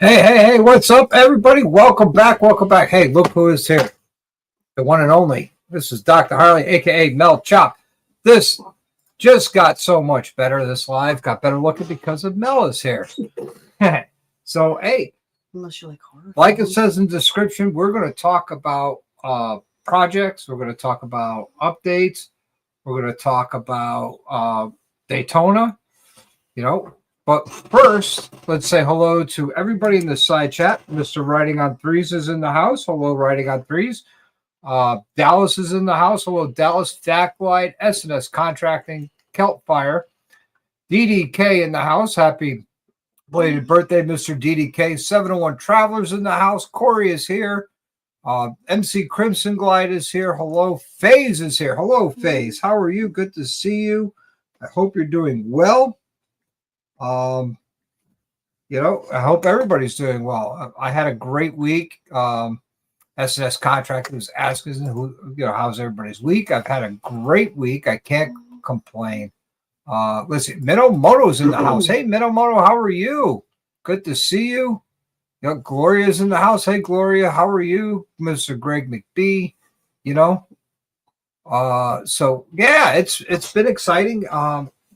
Hey, what's up, everybody? Welcome back. Hey, look who is here. The one and only. This is Dr. Harley, a.k.a. Mel Chop. This just got so much better. This live got better looking because of Mel is here. So, hey, unless you like horror, like it says in the description, we're going to talk about projects. We're going to talk about updates. We're going to talk about Daytona, But first, let's say hello to everybody in the side chat. Mr. Riding on Threes is in the house. Hello, Riding on Threes. Dallas is in the house. Hello, Dallas. Daclight, S&S Contracting, Kelp Fire. DDK in the house. Happy belated birthday, Mr. DDK. 701 Travelers in the house. Corey is here. MC Crimson Glide is here. Hello, FaZe is here. Hello, FaZe. How are you? Good to see you. I hope you're doing well. I hope everybody's doing well. I had a great week. S&S Contracting was asking how's everybody's week. I've had a great week. I can't complain. Listen, Minomoto's in the house. Hey, Minomoto, how are you? Good to see you. Gloria's in the house. Hey, Gloria, how are you? Mr. Greg McBee, So yeah, it's been exciting.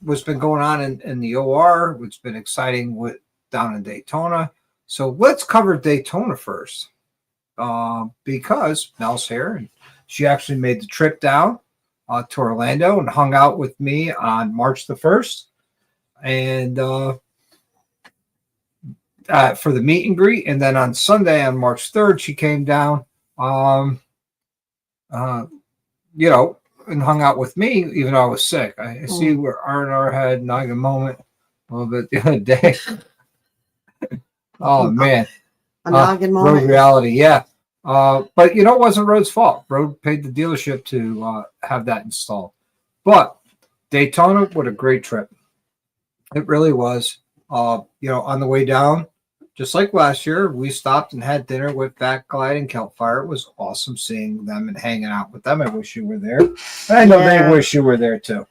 What's been going on in the OR, what's been exciting down in Daytona. So let's cover Daytona first, because Mel's here, and she actually made the trip down to Orlando and hung out with me on March the 1st, and for the meet and greet. And then on Sunday, on March 3rd, she came down, and hung out with me, even though I was sick. I see where R&R had nagging moment a little bit the other day. Oh, man. A nagging moment. Road reality, yeah. But, it wasn't Road's fault. Road paid the dealership to have that installed. But Daytona, what a great trip. It really was. On the way down, just like last year, we stopped and had dinner with Backglide and Kelp Fire. It was awesome seeing them and hanging out with them. I wish you were there. I know they wish you were there too.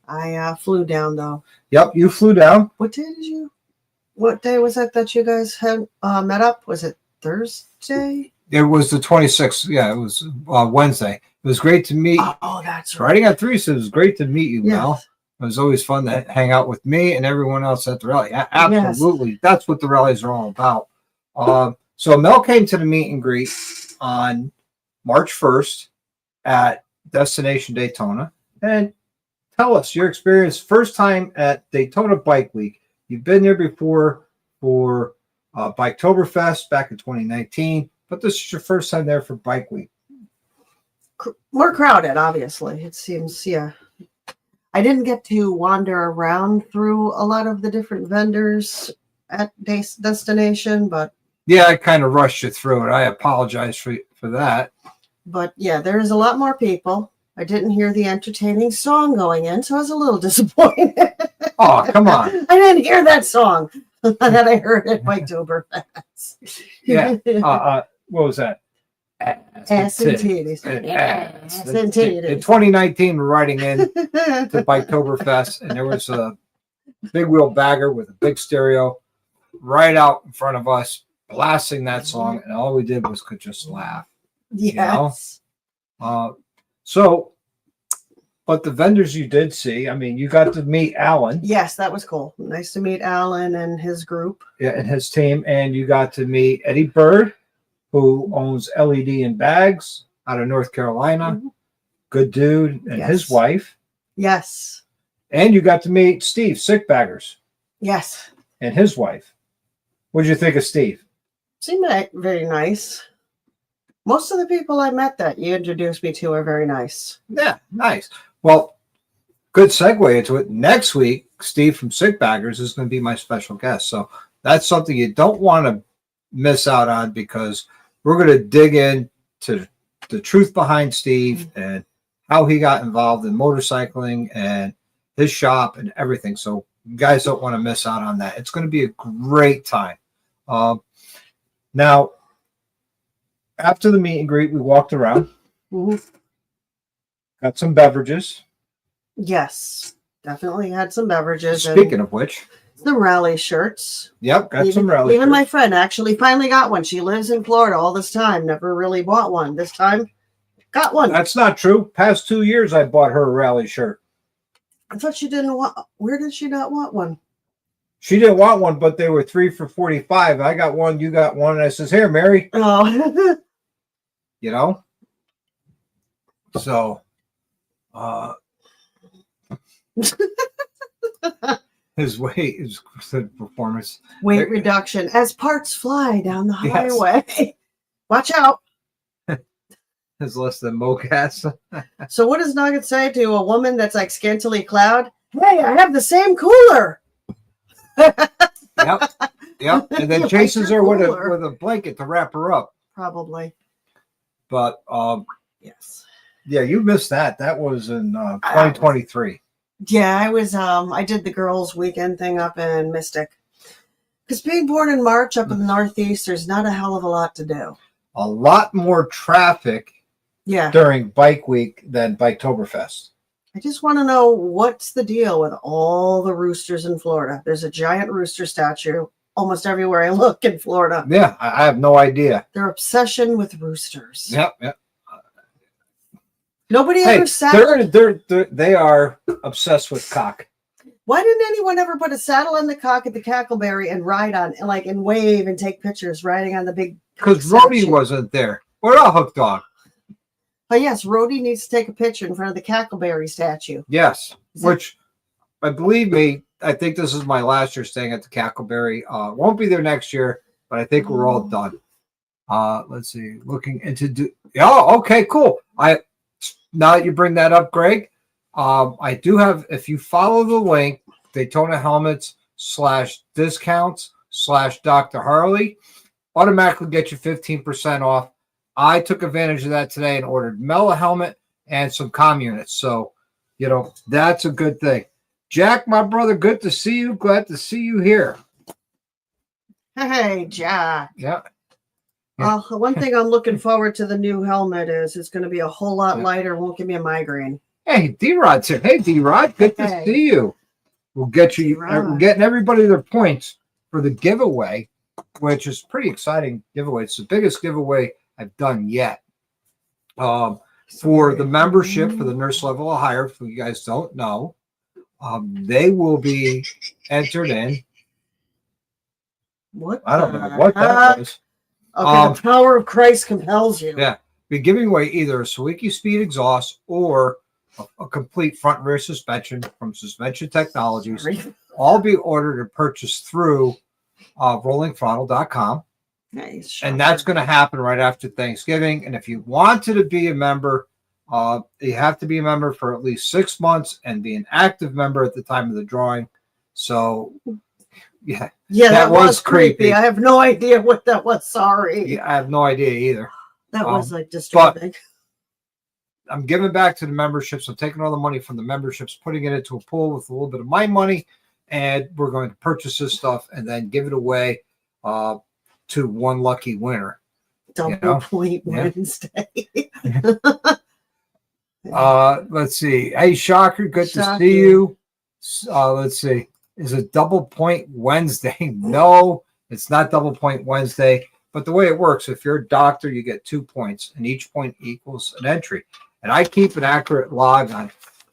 I flew down though. Yep, you flew down. What day was that you guys had met up? Was it Thursday? It was the 26th. Yeah, it was Wednesday. It was great to meet. Oh, that's right. Riding on Threes, it was great to meet you, Yes. Mel. It was always fun to hang out with me and everyone else at the rally. Absolutely. Yes. That's what the rallies are all about. So Mel came to the meet and greet on March 1st at Destination Daytona. And tell us your experience, first time at Daytona Bike Week. You've been there before for Biketoberfest back in 2019, but this is your first time there for Bike Week. More crowded, obviously. It seems, yeah. I didn't get to wander around through a lot of the different vendors at Destination, but... Yeah, I kind of rushed you through it. I apologize for that. But yeah, there's a lot more people. I didn't hear the entertaining song going in, so I was a little disappointed. Oh, come on. I didn't hear that song that I heard at Biketoberfest. Yeah. What was that? Ass and titties. Ass and titties. In 2019, we're riding in to Biketoberfest, and there was a big wheel bagger with a big stereo right out in front of us, blasting that song, and all we did was could just laugh. Yes. But the vendors you did see, I mean, you got to meet Alan. Yes, that was cool. Nice to meet Alan and his group. Yeah, and his team, and you got to meet Eddie Bird, who owns LED and Bags out of North Carolina. Mm-hmm. Good dude, and his wife. Yes. And you got to meet Steve, Sick Baggers. Yes. And his wife. What did you think of Steve? Seemed very nice. Most of the people I met that you introduced me to are very nice. Yeah, nice. Well, good segue into it. Next week, Steve from Sick Baggers is going to be my special guest. So that's something you don't want to miss out on, because we're going to dig into the truth behind Steve and how he got involved in motorcycling and his shop and everything. So you guys don't want to miss out on that. It's going to be a great time. Now, after the meet and greet, we walked around, got some beverages. Yes, definitely had some beverages. Speaking of which, The rally shirts. Yep, got some rally. Even my friend actually finally got one. She lives in Florida all this time. Never really bought one. This time, got one. That's not true. Past 2 years, I bought her a rally shirt. I thought she didn't want. Where did she not want one? She didn't want one, but they were 3 for $45. I got one, you got one, and I says, "Here, Mary." Oh, You know. So, his weight is performance. weight reduction as parts fly down the Yes. highway. Watch out. Is less than mocas. So what does Nugget say to a woman that's like scantily clad? Hey, I have the same cooler. Yep. And then Like chases her your with cooler. a blanket to wrap her up. Probably. But Yes. yeah, you missed that. That was in 2023. Yeah, I was I did the girls' weekend thing up in Mystic. Because being born in March up in the Northeast, there's not a hell of a lot to do. A lot more traffic Yeah. during Bike Week than Biketoberfest. I just want to know what's the deal with all the roosters in Florida. There's a giant rooster statue almost everywhere I look in Florida. Yeah, I have no idea. Their obsession with roosters. Yep. Nobody Hey, ever saddled. they are obsessed with cock. Why didn't anyone ever put a saddle on the cock at the Cackleberry and ride on, like, and wave and take pictures riding on the big? Because Rhodey wasn't there. What a hook dog. Oh yes, Rhodey needs to take a picture in front of the Cackleberry statue. Yes, which, believe me, I think this is my last year staying at the Cackleberry. Won't be there next year, but I think we're all done. Let's see. Looking into okay, cool. Now that you bring that up, Greg, I do have. If you follow the link, Daytona Helmets /discounts Dr. Harley, automatically get you 15% off. I took advantage of that today and ordered Mel a helmet and some comm units. So, that's a good thing. Jack, my brother, good to see you. Glad to see you here. Hey, Jack. Yeah. One thing I'm looking forward to the new helmet is it's going to be a whole lot lighter. Won't give me a migraine. Hey, D-Rod's here. Hey, D-Rod, good to see you. We'll get you. We're getting everybody their points for the giveaway, which is pretty exciting giveaway. It's the biggest giveaway I've done yet. For the membership for the nurse level or higher, if you guys don't know, they will be entered in. What? I don't know what that was. Okay, the power of Christ compels you. Yeah, be giving away either a Sawicki Speed Exhaust or a complete front and rear suspension from Suspension Technologies. All be ordered and purchased through rollingthrottle.com. Nice. And that's going to happen right after Thanksgiving. And if you wanted to be a member, you have to be a member for at least 6 months and be an active member at the time of the drawing. So, yeah, that was creepy. I have no idea what that was. Sorry. Yeah, I have no idea either. That was like disturbing. I'm giving back to the memberships. I'm taking all the money from the memberships, putting it into a pool with a little bit of my money, and we're going to purchase this stuff and then give it away to one lucky winner. Double point Wednesday. Let's see. Hey, Shocker, good to see you. Let's see. Is it double point Wednesday? No, it's not double point Wednesday. But the way it works, if you're a doctor, you get 2 points, and each point equals an entry. And I keep an accurate log on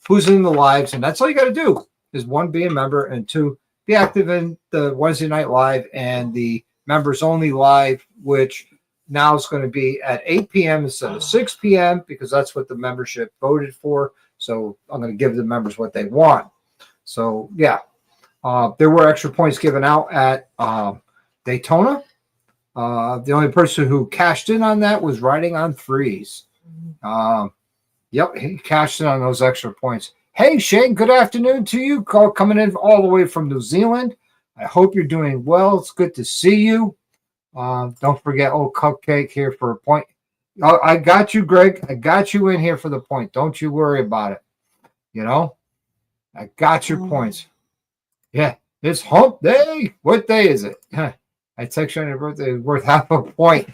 who's in the lives, and that's all you got to do is 1, be a member, and 2, be active in the Wednesday Night Live and the members only live, which now is going to be at 8 p.m. instead of 6 p.m. because that's what the membership voted for. So I'm going to give the members what they want. So, yeah, there were extra points given out at Daytona. The only person who cashed in on that was Riding on Threes. Yep, he cashed in on those extra points. Hey, Shane, good afternoon to you. Coming in all the way from New Zealand. I hope you're doing well. It's good to see you. Don't forget old Cupcake here for a point. Oh, I got you, Greg. I got you in here for the point. Don't you worry about it. I got your points. Yeah, it's hump day. What day is it? I text you on your birthday. It's worth half a point.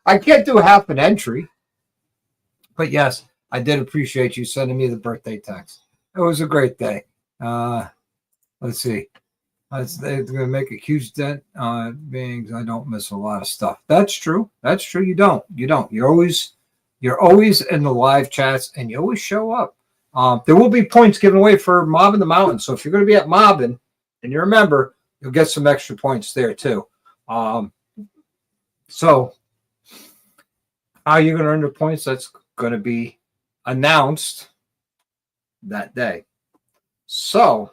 I can't do half an entry. But yes, I did appreciate you sending me the birthday text. It was a great day. Let's see. They're going to make a huge dent on being. I don't miss a lot of stuff. That's true. That's true. You don't. You're always in the live chats, and you always show up. There will be points given away for Mobbing the Mountain. So if you're going to be at Mobbing and you're a member, you'll get some extra points there too. So how you're going to earn the points, that's going to be announced that day. So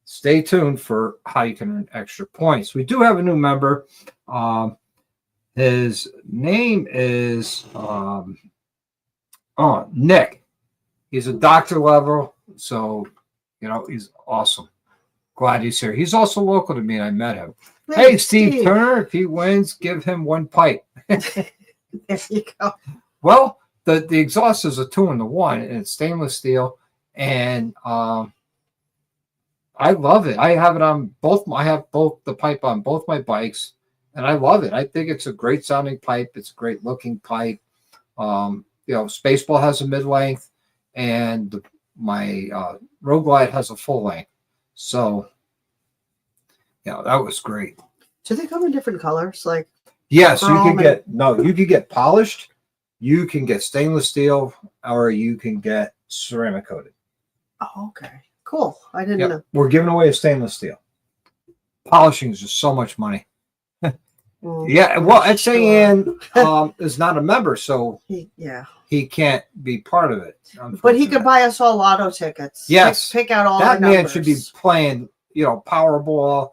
stay tuned for how you can earn extra points. We do have a new member. His name is Nick. He's a doctor level, so he's awesome. Glad he's here. He's also local to me, and I met him. Hey, Steve Turner, if he wins, give him one pipe. There you go. Well, the exhaust is a 2-in-1, and it's stainless steel, and I love it. I have it on both. I have both the pipe on both my bikes, and I love it. I think it's a great sounding pipe. It's a great looking pipe. Spaceball has a mid length, and my Road Glide has a full length. So, that was great. Do they come in different colors? Like, yes, you can get polished, you can get stainless steel, or you can get ceramic coated. Oh, okay. Cool. I didn't know. We're giving away a stainless steel. Polishing is just so much money. Yeah, well, Ed is not a member, so he can't be part of it. But he could buy us all lotto tickets. Yes, pick out all that our man numbers. should be playing, Powerball,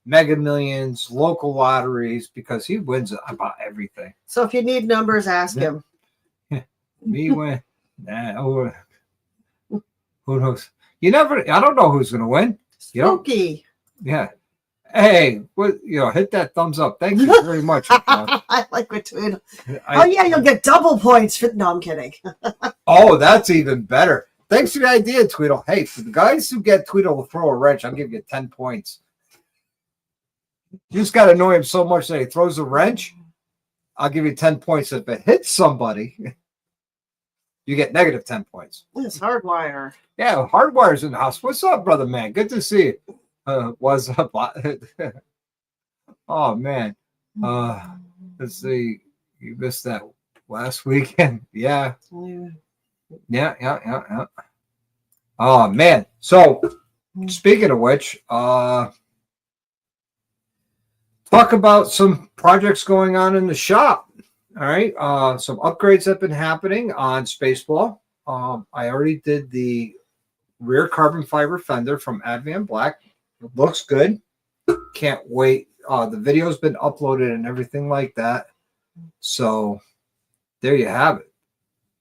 Mega Millions, local lotteries, because he wins about everything. So if you need numbers, ask him. Me win. Who knows? I don't know who's going to win. Spooky. Yeah. Hey, hit that thumbs up. Thank you very much. I like what Tweedle. You'll get double points. No, I'm kidding. Oh, that's even better. Thanks for the idea, Tweedle. Hey, for the guys who get Tweedle to throw a wrench, I'll give you 10 points. You just got to annoy him so much that he throws a wrench. I'll give you 10 points. If it hits somebody, you get negative 10 points. It's Hardwire. Yeah, Hardwire's in the house. What's up, brother man? Good to see you. What's up? Oh, man. Let's see. You missed that last weekend. Yeah. Oh, man. So, speaking of which, talk about some projects going on in the shop. All right. Some upgrades have been happening on Spaceball. I already did the rear carbon fiber fender from Advan Black. It looks good. Can't wait. The video's been uploaded and everything like that. So there you have it.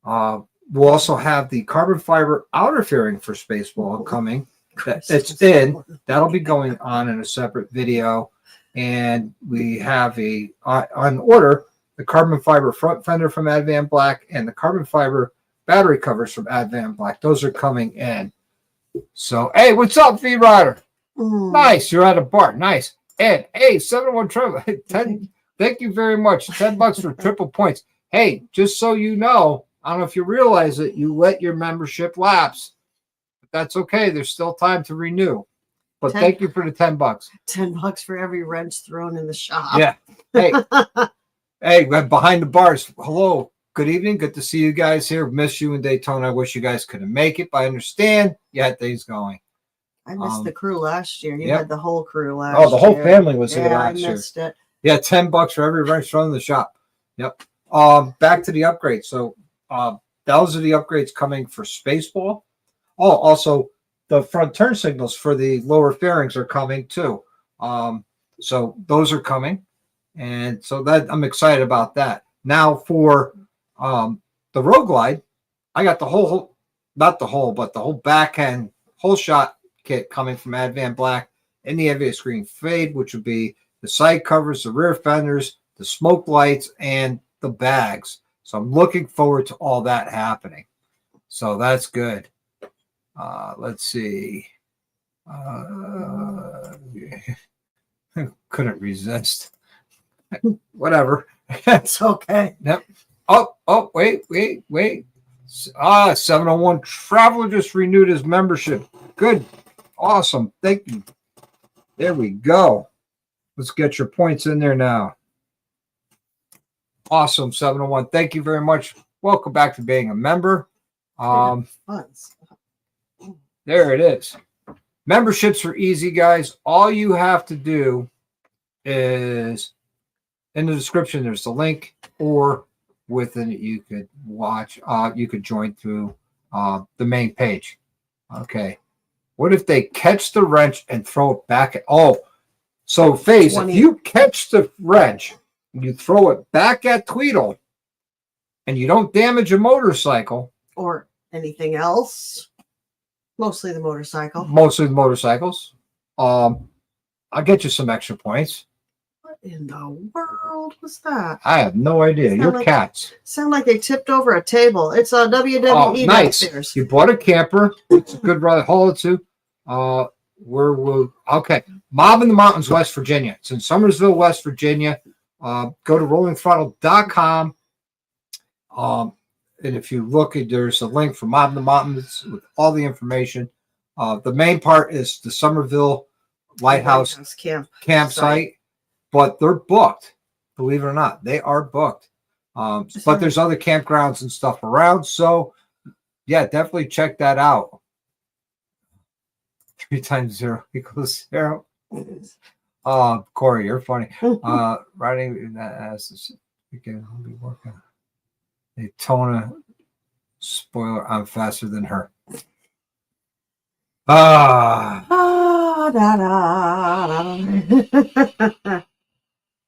We'll also have the carbon fiber outer fairing for Spaceball coming. It's in. That'll be going on in a separate video. And we have on order, the carbon fiber front fender from Advan Black and the carbon fiber battery covers from Advan Black. Those are coming in. So, hey, what's up, V Rider? Nice. You're at a bar. Nice. Ed, hey, 7-1 triple. 10, thank you very much. $10 for triple points. Hey, just so you know, I don't know if you realize it, you let your membership lapse. But that's okay. There's still time to renew. But thank you for the $10. $10 for every wrench thrown in the shop. Yeah. Hey, hey, behind the bars. Hello. Good evening. Good to see you guys here. Miss you in Daytona. I wish you guys couldn't make it, but I understand you had things going. I missed the crew last year. You had the whole crew last year. Oh, the whole family was here last year. I missed it. Yeah, $10 for every wrench thrown in the shop. Yep. Back to the upgrades. So those are the upgrades coming for Spaceball. Oh, also the front turn signals for the lower fairings are coming too. So those are coming. And so that I'm excited about that. Now for the Road Glide, I got the whole, not the whole, but the whole back end, whole shot kit coming from Advan Black in the heaviest screen fade, which would be the side covers, the rear fenders, the smoke lights, and the bags. So I'm looking forward to all that happening. So that's good. Let's see. Couldn't resist. Whatever. It's okay. Yep. Oh, wait. 701 Traveler just renewed his membership. Good. Awesome. Thank you. There we go. Let's get your points in there now. Awesome, 701. Thank you very much. Welcome back to being a member. There it is. Memberships are easy, guys. All you have to do is in the description, there's the link, or within it, you could watch, you could join through the main page. Okay. What if they catch the wrench and throw it back at, so Faze, if you catch the wrench, you throw it back at Tweedle, and you don't damage a motorcycle. Or anything else. Mostly the motorcycle. Mostly the motorcycles. I'll get you some extra points. What in the world was that? I have no idea. Your cats. Sound like they tipped over a table. It's a WWE nice. downstairs. You bought a camper. It's a good ride. Haul it to. Okay. Mob in the Mountains, West Virginia. It's in Somersville, West Virginia. Go to rollingthrottle.com. And if you look, there's a link for Mob in the Mountains with all the information. The main part is the Somerville Lighthouse campsite, but they're booked. Believe it or not, they are booked. But there's other campgrounds and stuff around. So, yeah, definitely check that out. 3 times 0 equals 0. Corey, you're funny. Writing that as weekend, I'll be working. Daytona spoiler, I'm faster than her.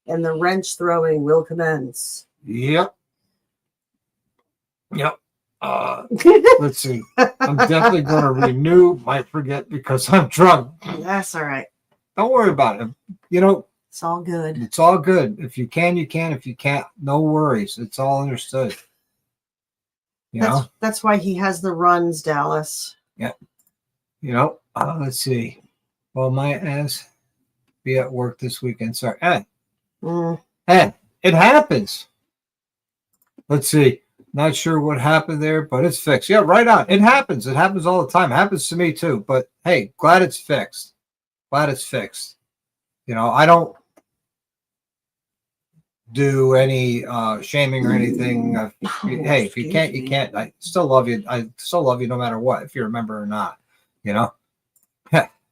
And the wrench throwing will commence. Yep. Let's see. I'm definitely going to renew. Might forget because I'm drunk. That's all right. Don't worry about it. It's all good. It's all good. If you can, you can. If you can't, no worries. It's all understood. That's why he has the runs, Dallas. Yeah. Let's see. Well, my ass be at work this weekend. Sorry. Hey, it happens. Let's see. Not sure what happened there, but it's fixed. Yeah, right on. It happens. It happens all the time. It happens to me too. But hey, glad it's fixed. Glad it's fixed. I don't do any shaming or anything. Hey, if you can't, you can't. I still love you. I still love you no matter what, if you remember or not.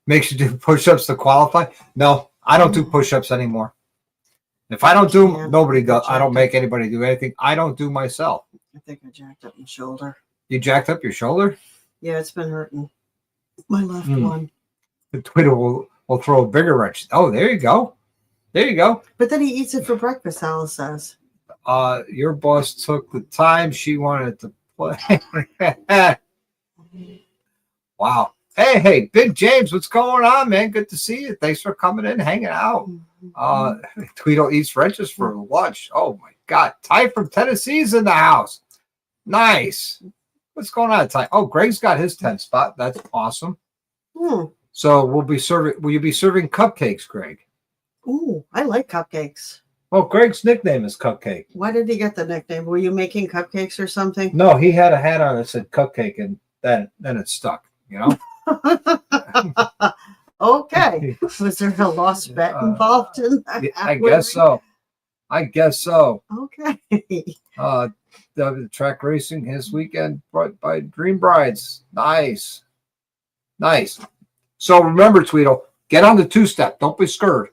Makes you do push-ups to qualify. No, I don't do push-ups anymore. If I don't do them, nobody does. I don't make anybody do anything. I don't do myself. I think I jacked up my shoulder. You jacked up your shoulder? Yeah, it's been hurting. My left one. The Twitter will throw a bigger wrench. Oh, there you go. There you go. But then he eats it for breakfast, Alice says. Your boss took the time she wanted to play. Wow. Hey, Big James, what's going on, man? Good to see you. Thanks for coming in, hanging out. Tweedle eats wrenches for lunch. Oh, my God. Ty from Tennessee's in the house. Nice. What's going on, Ty? Oh, Greg's got his 10 spot. That's awesome. So will you be serving cupcakes, Greg? Ooh, I like cupcakes. Well, Greg's nickname is Cupcake. Why did he get the nickname? Were you making cupcakes or something? No, he had a hat on that said Cupcake, and then it stuck, Okay. Was there a lost bet involved in that? I guess so. Okay. The track racing his weekend brought by Dream Brides. Nice. So remember, Tweedle, get on the 2-step. Don't be scared.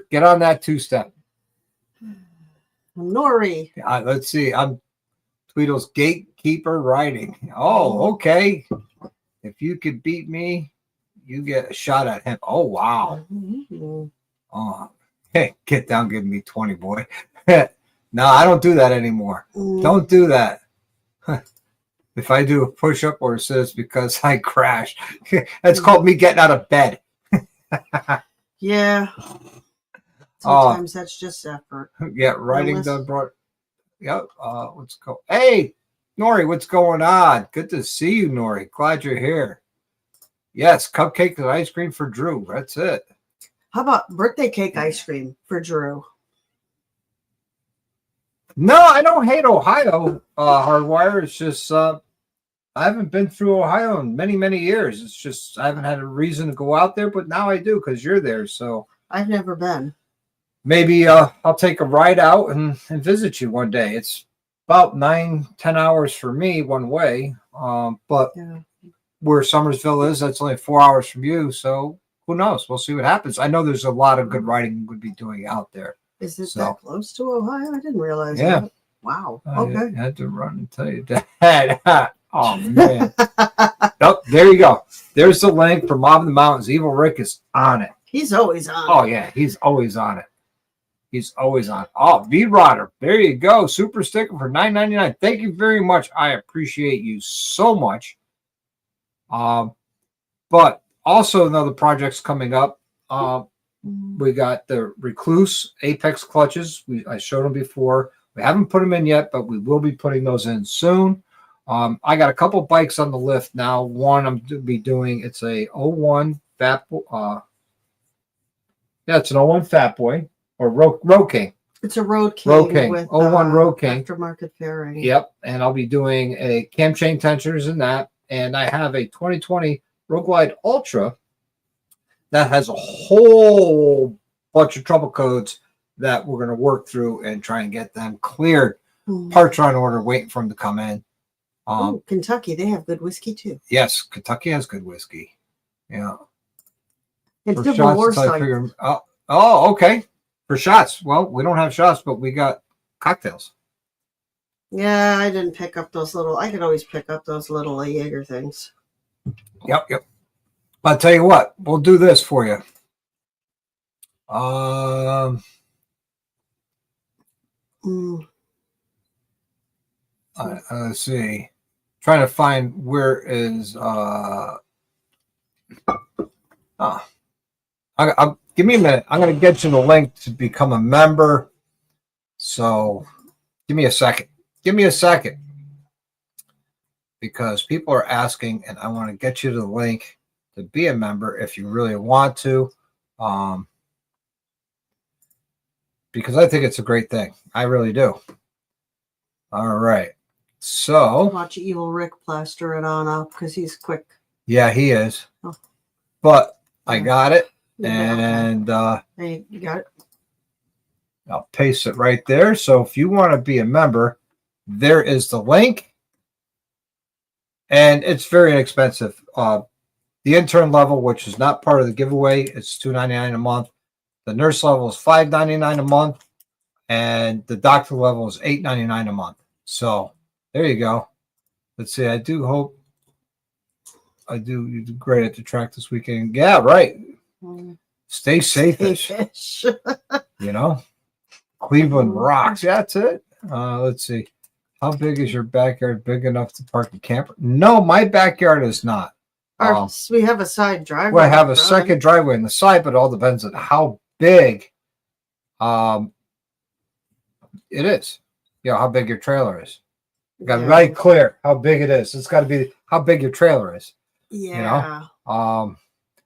Get on that 2-step. Nori. Let's see. I'm Tweedle's gatekeeper riding. Oh, okay. If you could beat me, you get a shot at him. Oh, wow. Oh, hey, get down, give me 20, boy. No, I don't do that anymore. Don't do that. If I do a push-up or sit, it's because I crashed. That's called me getting out of bed. Yeah. Sometimes that's just effort. Yeah, writing done brought. Yep. Let's go. Hey, Nori, what's going on? Good to see you, Nori. Glad you're here. Yes, cupcake and ice cream for Drew. That's it. How about birthday cake ice cream for Drew? No, I don't hate Ohio Hardwire. It's just I haven't been through Ohio in many, many years. It's just I haven't had a reason to go out there, but now I do because you're there. So I've never been. maybe I'll take a ride out and visit you one day. It's about 9-10 hours for me one way. But Yeah. where Summersville is, that's only 4 hours from you. So who knows? We'll see what happens. I know there's a lot of good riding we would be doing out there. Is it So, that close to Ohio? I didn't realize yeah. that. Wow. I Okay. had to run and tell you that. Oh, man. Oh, there you go. There's the link for Mob in the Mountains. Evil Rick is on it. He's always on. Oh, yeah. He's always on it. He's always on. Oh, V-Rodder. There you go. Super sticker for $9.99. Thank you very much. I appreciate you so much. But also another project's coming up. We got the Recluse Apex clutches. I showed them before. We haven't put them in yet, but we will be putting those in soon. I got a couple bikes on the lift now. One I'm to be doing. It's a 01 Fat Boy. Yeah, it's an 01 Fat Boy or Road King. It's a Road King. Road King. With 01 Road King. aftermarket fairing. Yep, and I'll be doing a cam chain tensioners in that, and I have a 2020 Road Glide Ultra that has a whole bunch of trouble codes that we're going to work through and try and get them cleared. Parts are on order, waiting for them to come in. Kentucky, they have good whiskey too. Yes, Kentucky has good whiskey. Yeah. It's For Civil War shots, I site. figure, oh, okay. For shots. Well, we don't have shots, but we got cocktails. Yeah, I didn't pick up those little. I could always pick up those little Jaeger things. Yep. I'll tell you what, we'll do this for you. Let's see. Trying to find where is give me a minute. I'm going to get you the link to become a member. So give me a second. Because people are asking, and I want to get you the link to be a member if you really want to. Because I think it's a great thing. I really do. All right. So Watch Evil Rick plaster it on up because he's quick. yeah, he is. Oh. But I got it. Yeah, And hey, you got it. I'll paste it right there. So if you want to be a member, there is the link. And it's very inexpensive. The intern level, which is not part of the giveaway, it's $2.99 a month. The nurse level is $5.99 a month. And the doctor level is $8.99 a month. So there you go. Let's see. I do hope you do great at the track this weekend. Yeah, right. Stay safe-ish. You know, Cleveland rocks. Yeah, that's it. Let's see. How big is your backyard? Big enough to park a camper? No, my backyard is not. We have a side driveway. Well, I have a second driveway on the side, but it all depends on how big it is. You know, how big your trailer is. You got to be very clear how big it is. It's got to be how big your trailer is. Yeah. You know?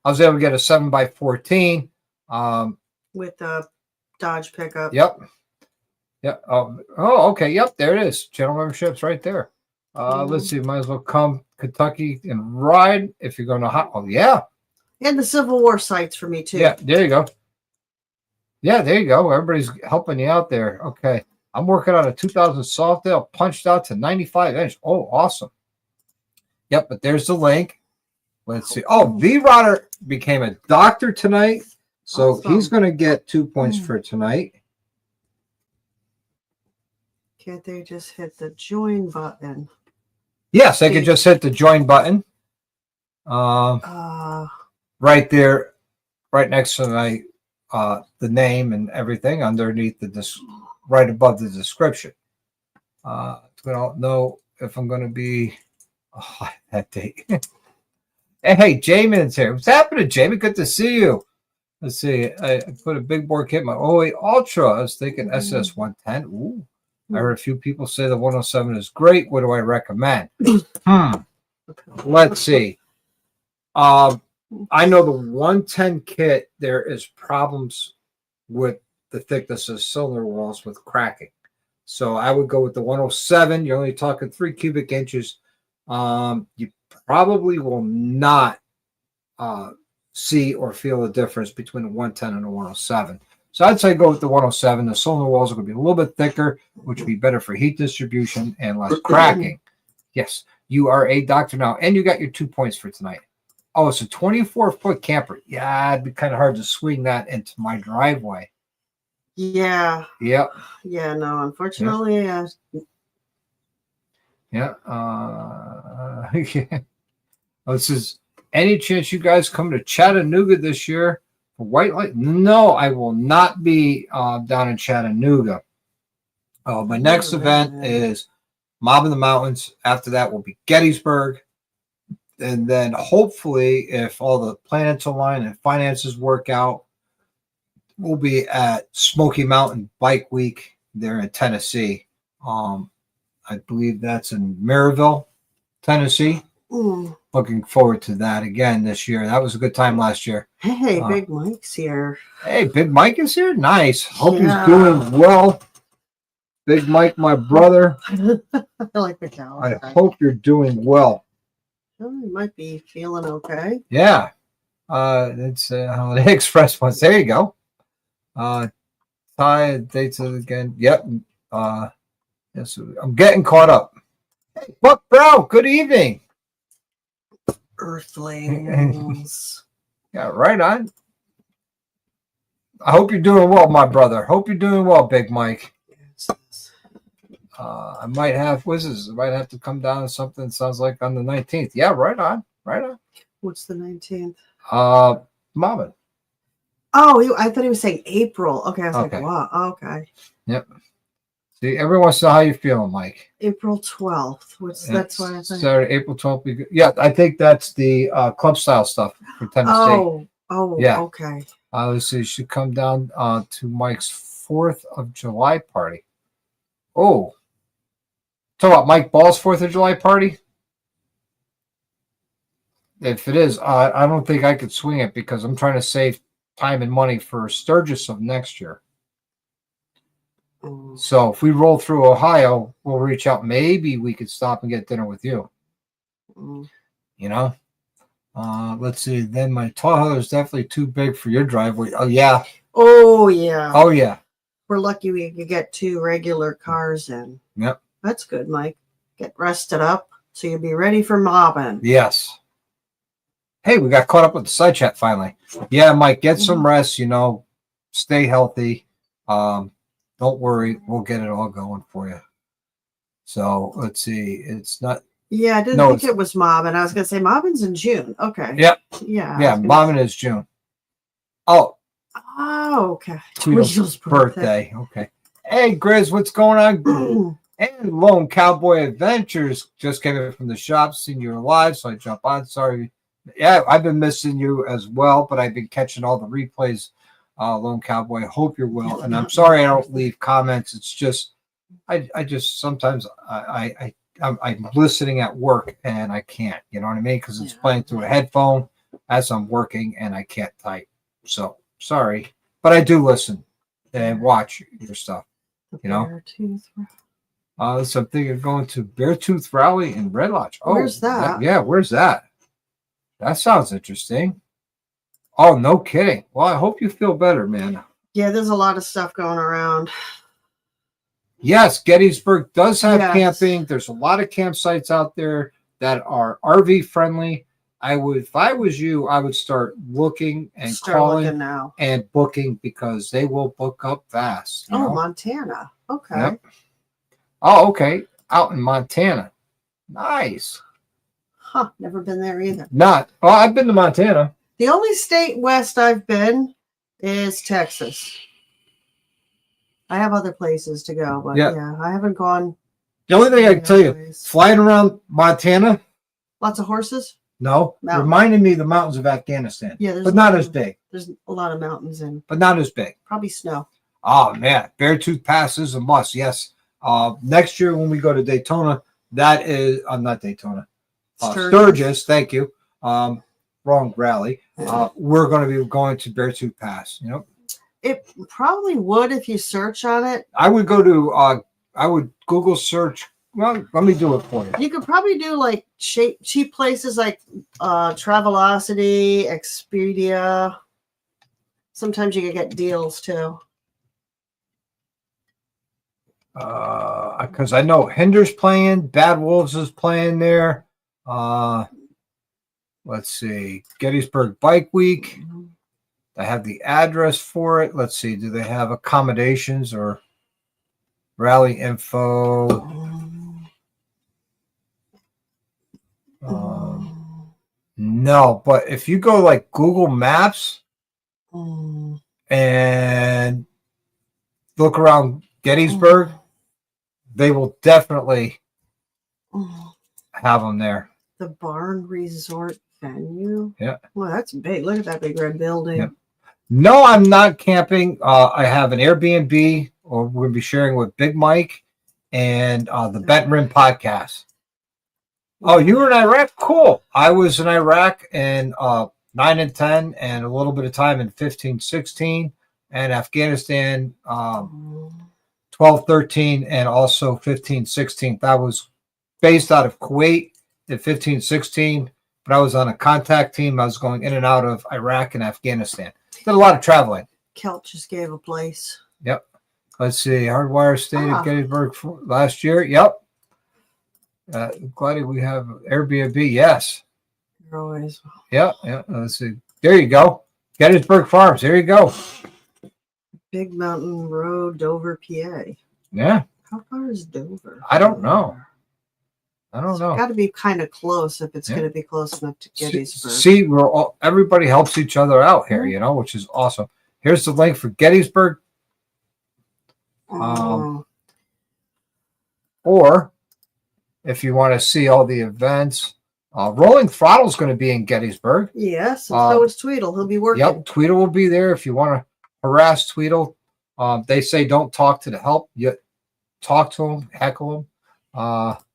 I was able to get a 7x14. With a Dodge pickup. Yep. Oh, okay. Yep, there it is. Channel memberships right there. Let's see. Might as well come Kentucky and ride if you're going to hot. Oh, yeah. And the Civil War sites for me too. Yeah, there you go. Yeah, there you go. Everybody's helping you out there. Okay. I'm working on a 2000 Softail punched out to 95-inch. Oh, awesome. Yep, but there's the link. Let's see. Oh, V-Rodder became a doctor tonight. So Awesome. He's going to get 2 points for tonight. Can't they just hit the join button? Yes, they could just hit the join button. Right there, right next to the name and everything underneath right above the description. I don't know if I'm going to be that date. Hey, Jamin's here. What's happening, Jamie? Good to see you. Let's see. I put a big bore kit in my 08 Ultra. I was thinking SS 110. Ooh. I heard a few people say the 107 is great. What do I recommend? Let's see. I know the 110 kit, there is problems with the thickness of cylinder walls with cracking. So I would go with the 107. You're only talking 3 cubic inches. You probably will not see or feel the difference between a 110 and a 107. So I'd say go with the 107. The cylinder walls are going to be a little bit thicker, which would be better for heat distribution and less cracking. Yes, you are a doctor now, and you got your 2 points for tonight. Oh, it's a 24-foot camper. Yeah, it'd be kind of hard to swing that into my driveway. Yeah. Yep. Yeah, no, unfortunately, Yeah. Yeah. Oh, this is any chance you guys come to Chattanooga this year for White Light? No, I will not be down in Chattanooga. My next event is Mob in the Mountains. After that will be Gettysburg. And then hopefully, if all the planets align and finances work out, we'll be at Smoky Mountain Bike Week there in Tennessee. I believe that's in Maryville, Tennessee. Looking forward to that again this year. That was a good time last year. Hey, Big Mike's here. Hey, Big Mike is here? Nice. Hope he's doing well. Big Mike, my brother. I like the cow. I hope you're doing well. Oh, you might be feeling okay. Yeah. It's Holiday Express once. There you go. Ty dates again. Yep. Yes, I'm getting caught up. Hey, Buck Brown, good evening. Earthlings. Yeah, right on. I hope you're doing well, my brother. Hope you're doing well, Big Mike. I might have I might have to come down to something. Sounds like on the 19th. Yeah, right on. Right on. What's the 19th? Mobbin. Oh, I thought he was saying April. Okay, I was like, wow. Okay. Yep. See, everyone wants to know how you feeling, Mike. April 12th. That's why I think. Saturday, April 12th. Yeah, I think that's the club style stuff for Tennessee. Yeah. Okay. Let's see. You should come down to Mike's 4th of July party. Oh. Talk about Mike Ball's 4th of July party? If it is, I don't think I could swing it because I'm trying to save time and money for Sturgis of next year. So if we roll through Ohio, we'll reach out. Maybe we could stop and get dinner with you. You know? Let's see. Then my Tahoe is definitely too big for your driveway. Oh, yeah. Oh, yeah. Oh, yeah. We're lucky we could get 2 regular cars in. Yep. That's good, Mike. Get rested up so you'll be ready for mobbing. Yes. Hey, we got caught up with the side chat finally. Yeah, Mike, get some rest, stay healthy. Don't worry, we'll get it all going for you. So let's see. It's not. Yeah, I didn't think it was mobbing. I was going to say mobbing's in June. Okay. Yep. Yeah. Yeah, mobbing is June. Oh, okay. Tweedle's birthday. Okay. Hey, Grizz, what's going on? And Lone Cowboy Adventures just came in from the shop, seen you alive, so I jump on. Sorry. Yeah, I've been missing you as well, but I've been catching all the replays. Lone Cowboy, hope you're well. And I'm sorry I don't leave comments. It's just I just sometimes I'm listening at work and I can't, you know what I mean? Because it's playing through a headphone as I'm working and I can't type. So sorry, but I do listen and watch your stuff. You know. So I'm thinking of going to Beartooth Rally in Red Lodge. Oh, where's that? Yeah, where's that? That sounds interesting. Oh, no kidding. Well, I hope you feel better, man. Yeah, there's a lot of stuff going around. Yes, Gettysburg does have camping. There's a lot of campsites out there that are RV friendly. If I was you, I would start looking and calling now and booking because they will book up fast. Oh, Montana. Okay. Yep. Oh, okay. Out in Montana. Nice. Huh. Never been there either. I've been to Montana. The only state west I've been is Texas. I have other places to go, but yeah I haven't gone. The only thing I can tell you, flying around Montana. Lots of horses? No. Mountains. Reminded me of the mountains of Afghanistan. Yeah, but not as big. There's a lot of mountains in. But not as big. Probably snow. Oh, man. Beartooth Pass is a must, yes. Next year when we go to Daytona, that is not Daytona. Sturgis, thank you. Wrong rally. We're going to be going to Beartooth Pass. You know, it probably would if you search on it. I would go to I would Google search well, let me do it for you. You could probably do like cheap places like Travelocity, Expedia. Sometimes you can get deals too. Because I know Hinder's playing, Bad Wolves is playing there. Let's see, Gettysburg Bike Week. I have the address for it. Let's see, do they have accommodations or rally info? No, but if you go like Google Maps and look around Gettysburg, they will definitely have them there. The Barn Resort venue. Yeah. Well, that's big. Look at that big red building. Yep. No, I'm not camping. I have an Airbnb, or we're going to be sharing with Big Mike and the Bent Rim podcast. Oh, you were in Iraq? Cool. I was in Iraq in 9 and 10 and a little bit of time in 15, 16, and Afghanistan 12, 13, and also 15, 16. I was based out of Kuwait at 15, 16, but I was on a contact team. I was going in and out of Iraq and Afghanistan. Did a lot of traveling. Kelt just gave a place. Yep. Let's see. Hardwire stayed at Gettysburg last year. Yep. Glad we have Airbnb. Yes. You're always. Yeah. Yeah. Let's see. There you go. Gettysburg Farms. There you go. Big Mountain Road, Dover, PA. Yeah. How far is Dover? I don't know. I don't know. Got to be kind of close if it's going to be close enough to Gettysburg. See, everybody helps each other out here, you know, which is awesome. Here's the link for Gettysburg. Or if you want to see all the events, Rolling Throttle is going to be in Gettysburg. Yes, and so is Tweedle. He'll be working. Yep, Tweedle will be there. If you want to harass Tweedle, they say don't talk to the help. You talk to him, heckle him.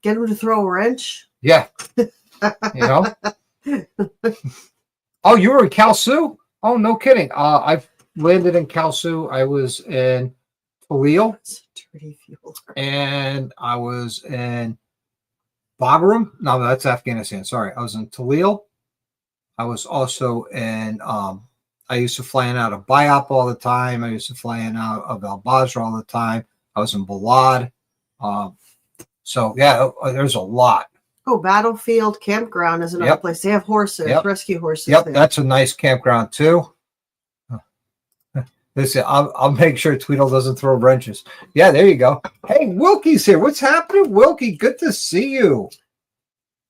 Get him to throw a wrench. Yeah. You know. Oh, you were in Kalsu? Oh, no kidding. I've landed in Kalsu. I was in Toledo. And I was in Bagram. No, that's Afghanistan. Sorry. I was in Toledo. I was also in I used to fly in out of Bayap all the time. I used to fly in out of Al Basra all the time. I was in Balad. So, yeah, there's a lot. Oh, Battlefield Campground is another place. They have horses, rescue horses. Yep, there. That's a nice campground, too. Listen, I'll make sure Tweedle doesn't throw wrenches. Yeah, there you go. Hey, Wilkie's here. What's happening, Wilkie? Good to see you.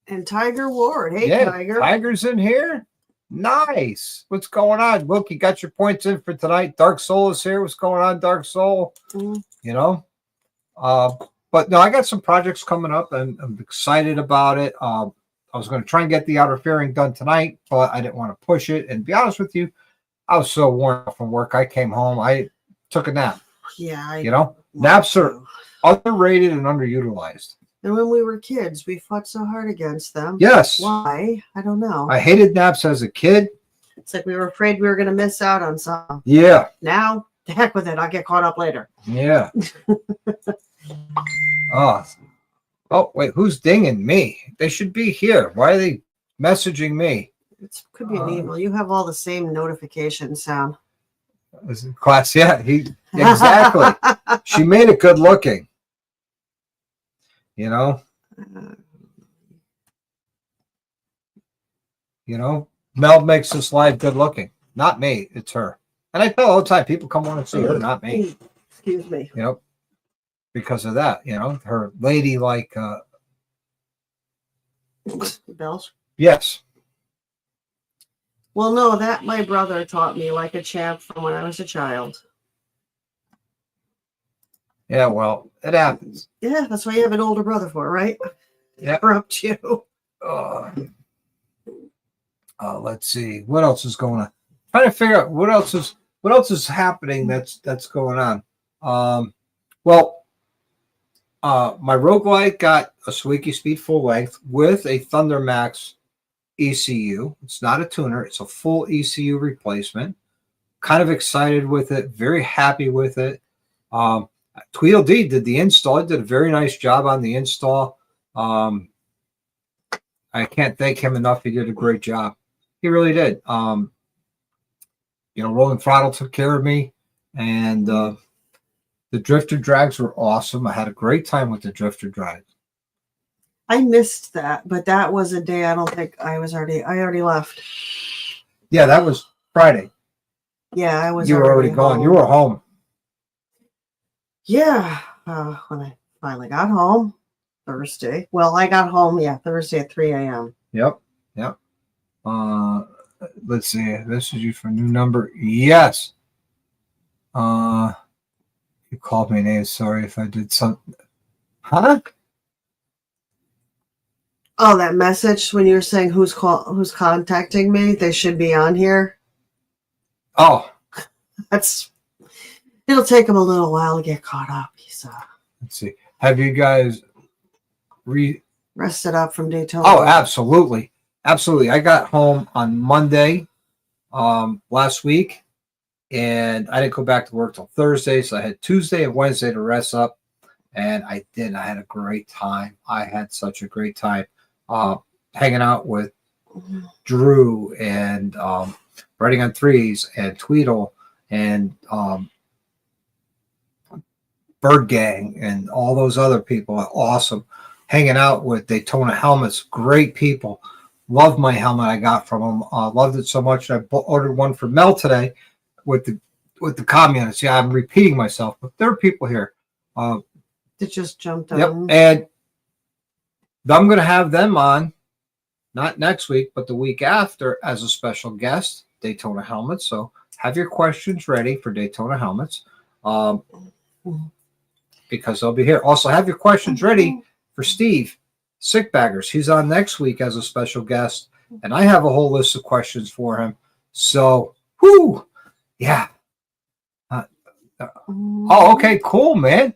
And Tiger Ward. Hey, Tiger. Tiger's in here. Nice. What's going on? Wilkie, got your points in for tonight. Dark Soul is here. What's going on, Dark Soul? You know? But no, I got some projects coming up, and I'm excited about it. I was going to try and get the outer fairing done tonight, but I didn't want to push it. And to be honest with you, I was so worn out from work. I came home. I took a nap. Yeah. You know, naps are underrated and underutilized. And when we were kids, we fought so hard against them. Yes. Why? I don't know. I hated naps as a kid. It's like we were afraid we were going to miss out on some. Yeah. Now, the heck with it. I'll get caught up later. Yeah. Oh, wait. Who's dinging me? They should be here. Why are they messaging me? It could be an email. You have all the same notification sound. Class, yeah, exactly. She made it good looking. You know? Mel makes this live good looking. Not me, it's her. And I tell all the time, people come on and see her, not me. Excuse me. Because of that, her lady like bells. Yes. Well, no, that my brother taught me like a champ from when I was a child. Yeah, well, it happens. Yeah, that's why you have an older brother for, right? Yeah. Interrupt you. Let's see. What else is going on? Trying to figure out what else is happening that's going on. My roguelike got a Sawicki Speed full length with a Thunder Max ECU. It's not a tuner. It's a full ECU replacement. Kind of excited with it. Very happy with it. Tweedledee did the install. He did a very nice job on the install. I can't thank him enough. He did a great job. He really did. Rolling Throttle took care of me, and the drifter drags were awesome. I had a great time with the drifter drags. I missed that, but that was a day I don't think I already left. Yeah, that was Friday. Yeah, I was. You were already gone. You were home. Yeah, when I finally got home Thursday. Well, I got home, Thursday at 3 a.m. Yep. Let's see. This is you for a new number. Yes. You called me name. Sorry if I did something. Huh? Oh, that message when you were saying who's contacting me, they should be on here. Oh. It'll take him a little while to get caught up. Let's see. Have you guys rested up from Daytona? Oh, absolutely. Absolutely. I got home on Monday last week, and I didn't go back to work till Thursday, so I had Tuesday and Wednesday to rest up, and I did. I had a great time. I had such a great time hanging out with Drew and Riding on Threes and Tweedle and Bird Gang and all those other people. Awesome. Hanging out with Daytona Helmets. Great people. Loved my helmet I got from them. Loved it so much. I ordered one for Mel today with the communists. Yeah, I'm repeating myself, but there are people here. That just jumped on. Yep. And I'm going to have them on, not next week, but the week after as a special guest, Daytona Helmets. So have your questions ready for Daytona Helmets because they'll be here. Also, have your questions ready for Steve Sickbaggers. He's on next week as a special guest, and I have a whole list of questions for him. So, yeah. Okay, cool, man.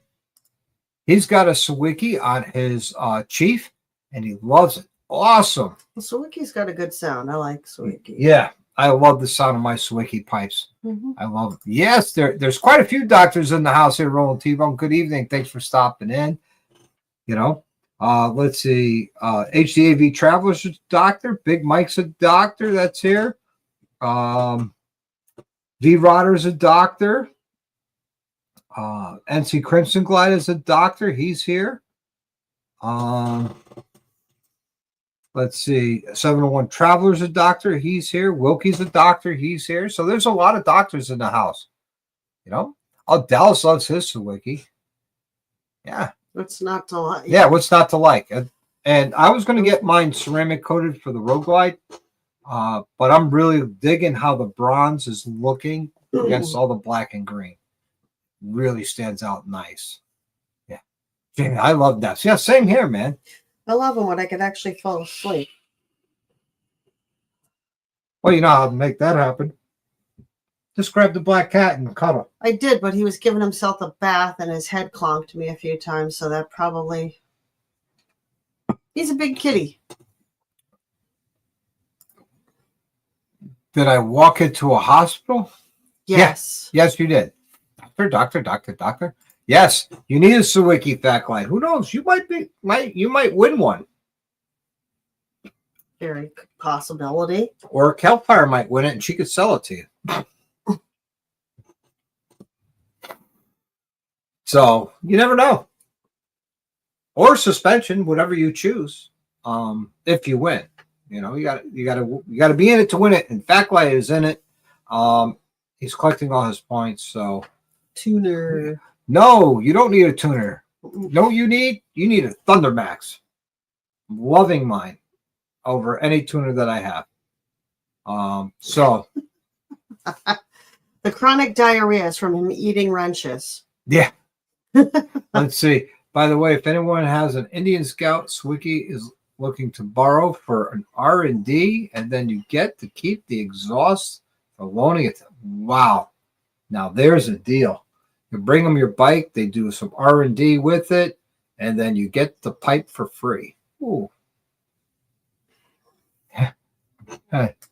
He's got a Sawicki on his Chief, and he loves it. Awesome. Well, Sawicki's got a good sound. I like Sawicki. Yeah, I love the sound of my Sawicki pipes. I love it. Yes, there's quite a few doctors in the house here, Roland T-Bone. Good evening. Thanks for stopping in. Let's see. HDAV Traveler's a doctor. Big Mike's a doctor. That's here. V-Rodder's a doctor. NC Crimson Glide is a doctor. He's here. Let's see. 701 Traveler's a doctor. He's here. Wilkie's a doctor. He's here. So there's a lot of doctors in the house. Dallas loves his Sawicki. Yeah. What's not to like? Yeah, what's not to like? And I was going to get mine ceramic coated for the Road Glide, but I'm really digging how the bronze is looking against all the black and green. Really stands out nice. Yeah. Jamie, I love that. Yeah, same here, man. I love them when I can actually fall asleep. Well, you know how to make that happen. Just grab the black cat and cuddle. I did, but he was giving himself a bath and his head clonked me a few times, so that probably... He's a big kitty. Did I walk into a hospital? Yes. Yeah. Yes, you did. Doctor. Yes, you need a Sawicki Fat Glide. Who knows? You might win one. Very possibility. Or Kelfire might win it and she could sell it to you. So you never know. Or suspension, whatever you choose. If you win, you gotta be in it to win it. And Fat Glide is in it. He's collecting all his points. So tuner. No, you don't need a tuner. No, you need a Thundermax. I'm loving mine over any tuner that I have. So the chronic diarrhea is from him eating wrenches. Yeah. Let's see. By the way, if anyone has an Indian Scout, Sawicki is looking to borrow for an R&D, and then you get to keep the exhaust for loaning it. Wow. Now there's a deal. You bring them your bike, they do some R&D with it, and then you get the pipe for free. Ooh.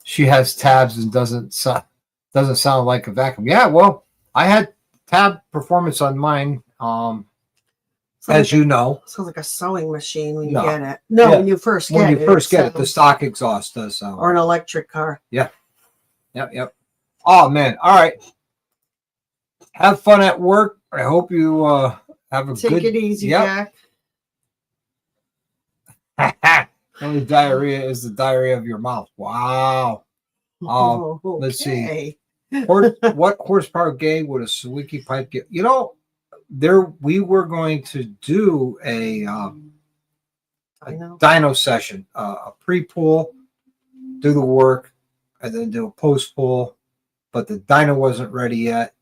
She has tabs and doesn't sound like a vacuum. Yeah, well, I had tab performance on mine As you know. Sounds like a sewing machine when you No. get it. No, Yeah. when you first get When it. you first get it, the sounds- stock exhaust does sound. or an electric car. Yeah. Yep. Oh man. All right. Have fun at work. I hope you have a Take good. it easy, Yep. Jack. Only diarrhea is the diarrhea of your mouth. Wow. Let's see. What horsepower gain would a Sawicki pipe get? You know, we were going to do a dyno session, a pre-pull, do the work, and then do a post-pull, but the dyno wasn't ready yet.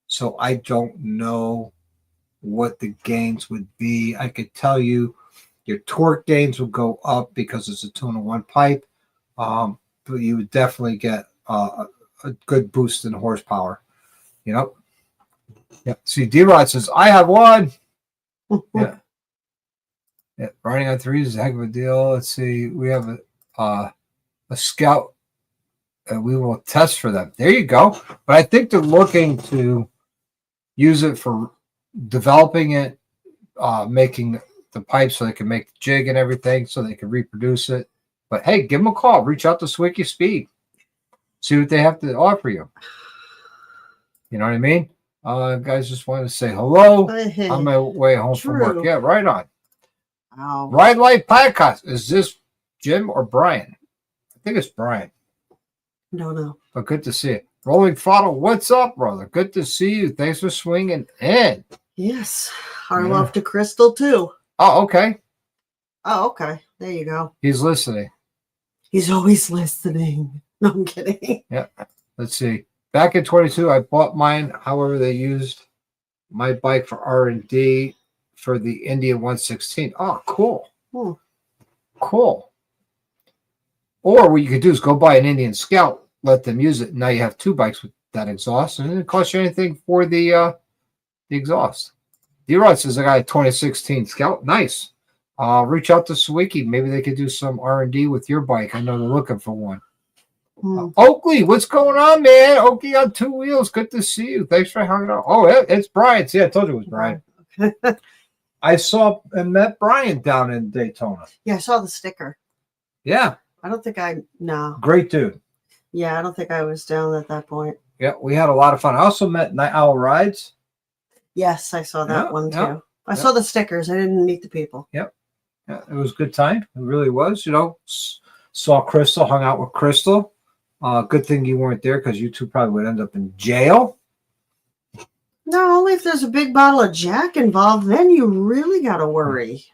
So I don't know what the gains would be. I could tell you your torque gains will go up because it's a 2-in-1 pipe, but you would definitely get a good boost in horsepower. You know. Yeah. See, D-Rod says, I have one. Yeah. Yeah. Riding on 3 is a heck of a deal. Let's see. We have a Scout, and we will test for them. There you go. But I think they're looking to use it for developing it, making the pipe so they can make the jig and everything so they can reproduce it. But hey, give them a call. Reach out to Sawicki Speed. See what they have to offer you. You know what I mean? Guys just wanted to say hello on my way home from work. Yeah, right on. Wow. Ride Light Podcast. Is this Jim or Brian? I think it's Brian. No. But good to see you. Rolling Throttle, what's up, brother? Good to see you. Thanks for swinging in. Yes. Our love to Crystal, too. Oh, okay. Oh, okay. There you go. He's listening. He's always listening. No, I'm kidding. Yeah. Let's see. Back in 22, I bought mine. However, they used my bike for R&D for the Indian 116. Oh, cool. Cool. Or what you could do is go buy an Indian Scout, let them use it. Now you have 2 bikes with that exhaust, and it didn't cost you anything for the exhaust. D-Rod says I got a 2016 Scout. Nice. Reach out to Sawicki. Maybe they could do some R&D with your bike. I know they're looking for one. Oakley, what's going on, man? Oakley on 2 wheels. Good to see you. Thanks for hanging out. Oh, it's Brian. See, I told you it was Brian. I saw and met Brian down in Daytona. Yeah, I saw the sticker. Yeah. I don't think no. Great dude. Yeah, I don't think I was down at that point. Yeah, we had a lot of fun. I also met Night Owl Rides. Yes, I saw that one too. Yeah. I saw the stickers. I didn't meet the people. Yep. Yeah, it was a good time. It really was. You know, saw Crystal, hung out with Crystal. Good thing you weren't there because you two probably would end up in jail. No, only if there's a big bottle of Jack involved, then you really got to worry.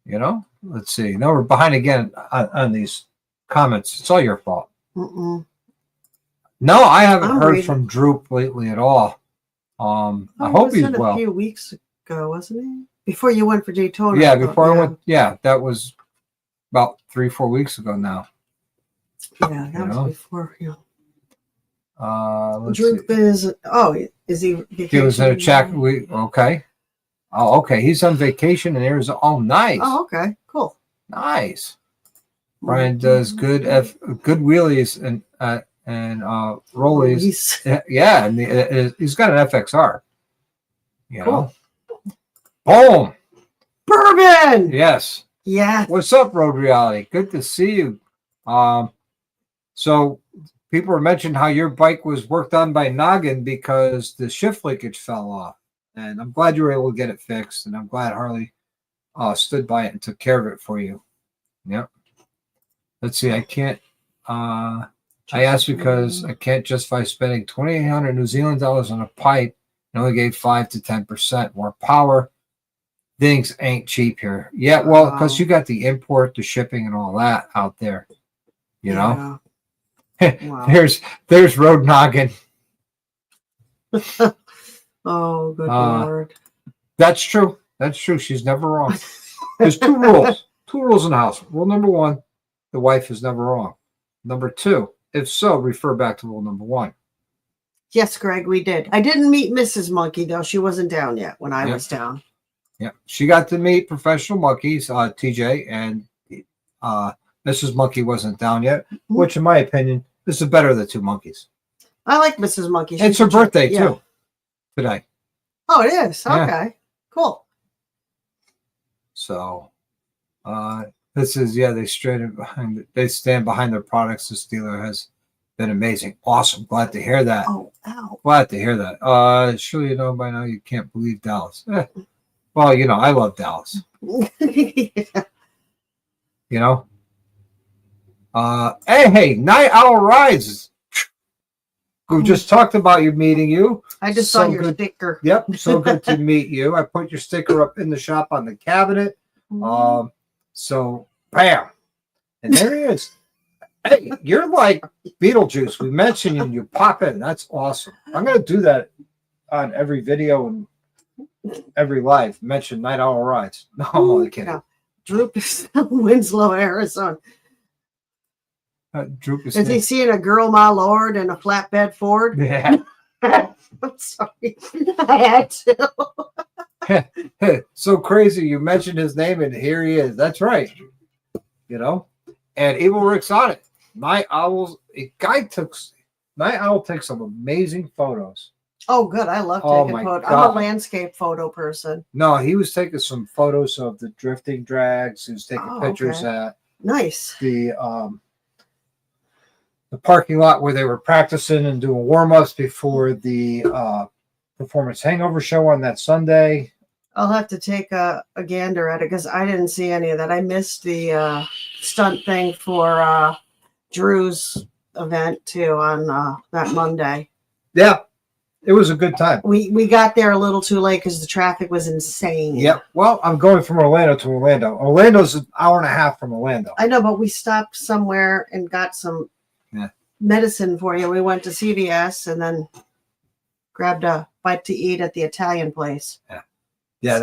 You know, let's see. Now we're behind again on these comments. It's all your fault. No, I haven't heard from Droop lately at all. I hope he's well. A few weeks ago, wasn't he? Before you went for Daytona. Yeah, before I went. Yeah, that was about 3-4 weeks ago now. Yeah, that was before. Yeah. Droop is. Oh, is he? He was in a check. Okay. Oh, okay. He's on vacation in Arizona. Oh, nice. Oh, okay. Cool. Nice. Brian does good wheelies and rollies. Yeah, and he's got an FXR. You know. Boom. Bourbon. Yes. Yeah. What's up, Road Reality? Good to see you. So people were mentioning how your bike was worked on by Noggin because the shift linkage fell off. And I'm glad you were able to get it fixed. And I'm glad Harley stood by it and took care of it for you. Yep. Let's see. I can't. I asked because I can't justify spending 2,800 New Zealand dollars on a pipe and only gave 5 to 10% more power. Things ain't cheap here. Yeah, well, because you got the import, the shipping, and all that out there. You know. Wow. There's Road Noggin. Oh, good Lord. That's true. That's true. She's never wrong. There's 2 rules. 2 rules in the house. Rule number 1, the wife is never wrong. Number 2, if so, refer back to rule number 1. Yes, Greg, we did. I didn't meet Mrs. Monkey, though. She wasn't down yet when I was down. Yeah. She got to meet professional monkeys, TJ, and Mrs. Monkey wasn't down yet, which, in my opinion, this is better of the 2 monkeys. I like Mrs. Monkey. It's her birthday, too. today. Oh, it is. Yeah. Okay. Cool. So this is they stand behind their products. This dealer has been amazing. Awesome. Glad to hear that. Oh, ow. Glad to hear that. Sure, you know by now you can't believe Dallas. Well, you know, I love Dallas. Yeah. You know. Hey, Night Owl Rides. We just talked about you meeting you. I just So saw your good. sticker. Yep, so good to meet you. I put your sticker up in the shop on the cabinet. So bam, and there he is. Hey, you're like Beetlejuice. We mentioned you and you pop in. That's awesome. I'm gonna do that on every video and every live. Mention Night Owl Rides. No, I'm only kidding. No. Droop is Winslow, Arizona. Droop is Is he seeing a girl, my lord, and a flatbed Ford? yeah. I'm sorry. I had to. So crazy. You mentioned his name and here he is. That's right. You know, and Evil Rick's on it. Night Owl takes some amazing photos. Oh, good. I love Oh, taking my photos. God. I'm a landscape photo person. No, he was taking some photos of the drifting drags. He was taking pictures okay. at Nice. the parking lot where they were practicing and doing warm-ups before the Performance Hangover show on that Sunday. I'll have to take a gander at it because I didn't see any of that. I missed the stunt thing for Drew's event too on that Monday. Yeah, it was a good time. We got there a little too late because the traffic was insane. Yep. Well, I'm going from Orlando to Orlando. Orlando's an hour and a half from Orlando. I know, but we stopped somewhere and got some medicine for you. We went to CVS and then grabbed a bite to eat at the Italian place. Yeah,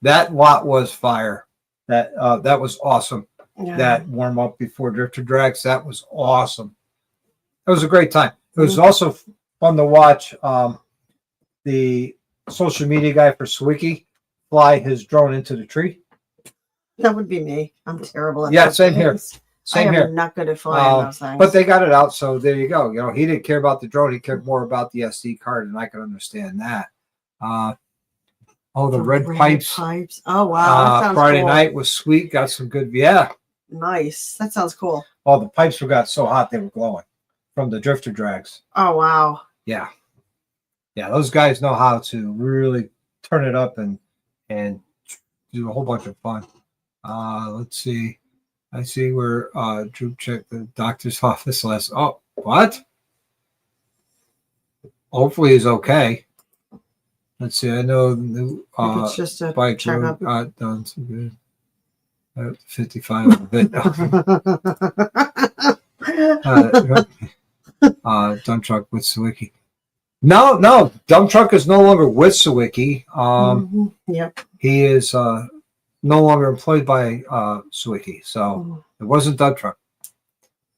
that lot was fire. That was awesome. Yeah. That warm up before Drifter Drags, that was awesome. It was a great time. It was also fun to watch the social media guy for Sawicki fly his drone into the tree. That would be me. I'm terrible at those same things. Here. Same here. I'm not good at flying those things. But they got it out, so there you go. You know, he didn't care about the drone; he cared more about the SD card, and I can understand that. The red pipes. Oh wow! That sounds Friday cool. night was sweet. Got some good. Yeah. Nice. That sounds cool. Oh, the pipes got so hot they were glowing from the drifter drags. Oh wow. Yeah. Yeah, those guys know how to really turn it up and do a whole bunch of fun. Let's see. I see where Drew checked the doctor's office last. Oh, what? Hopefully he's okay. Let's see. I know the it's just a bike checkup. road done so good. 55 a bit. Dump truck with Sawicki. No, dump truck is no longer with Sawicki. Yep. He is no longer employed by Sawicki, so it wasn't dump truck.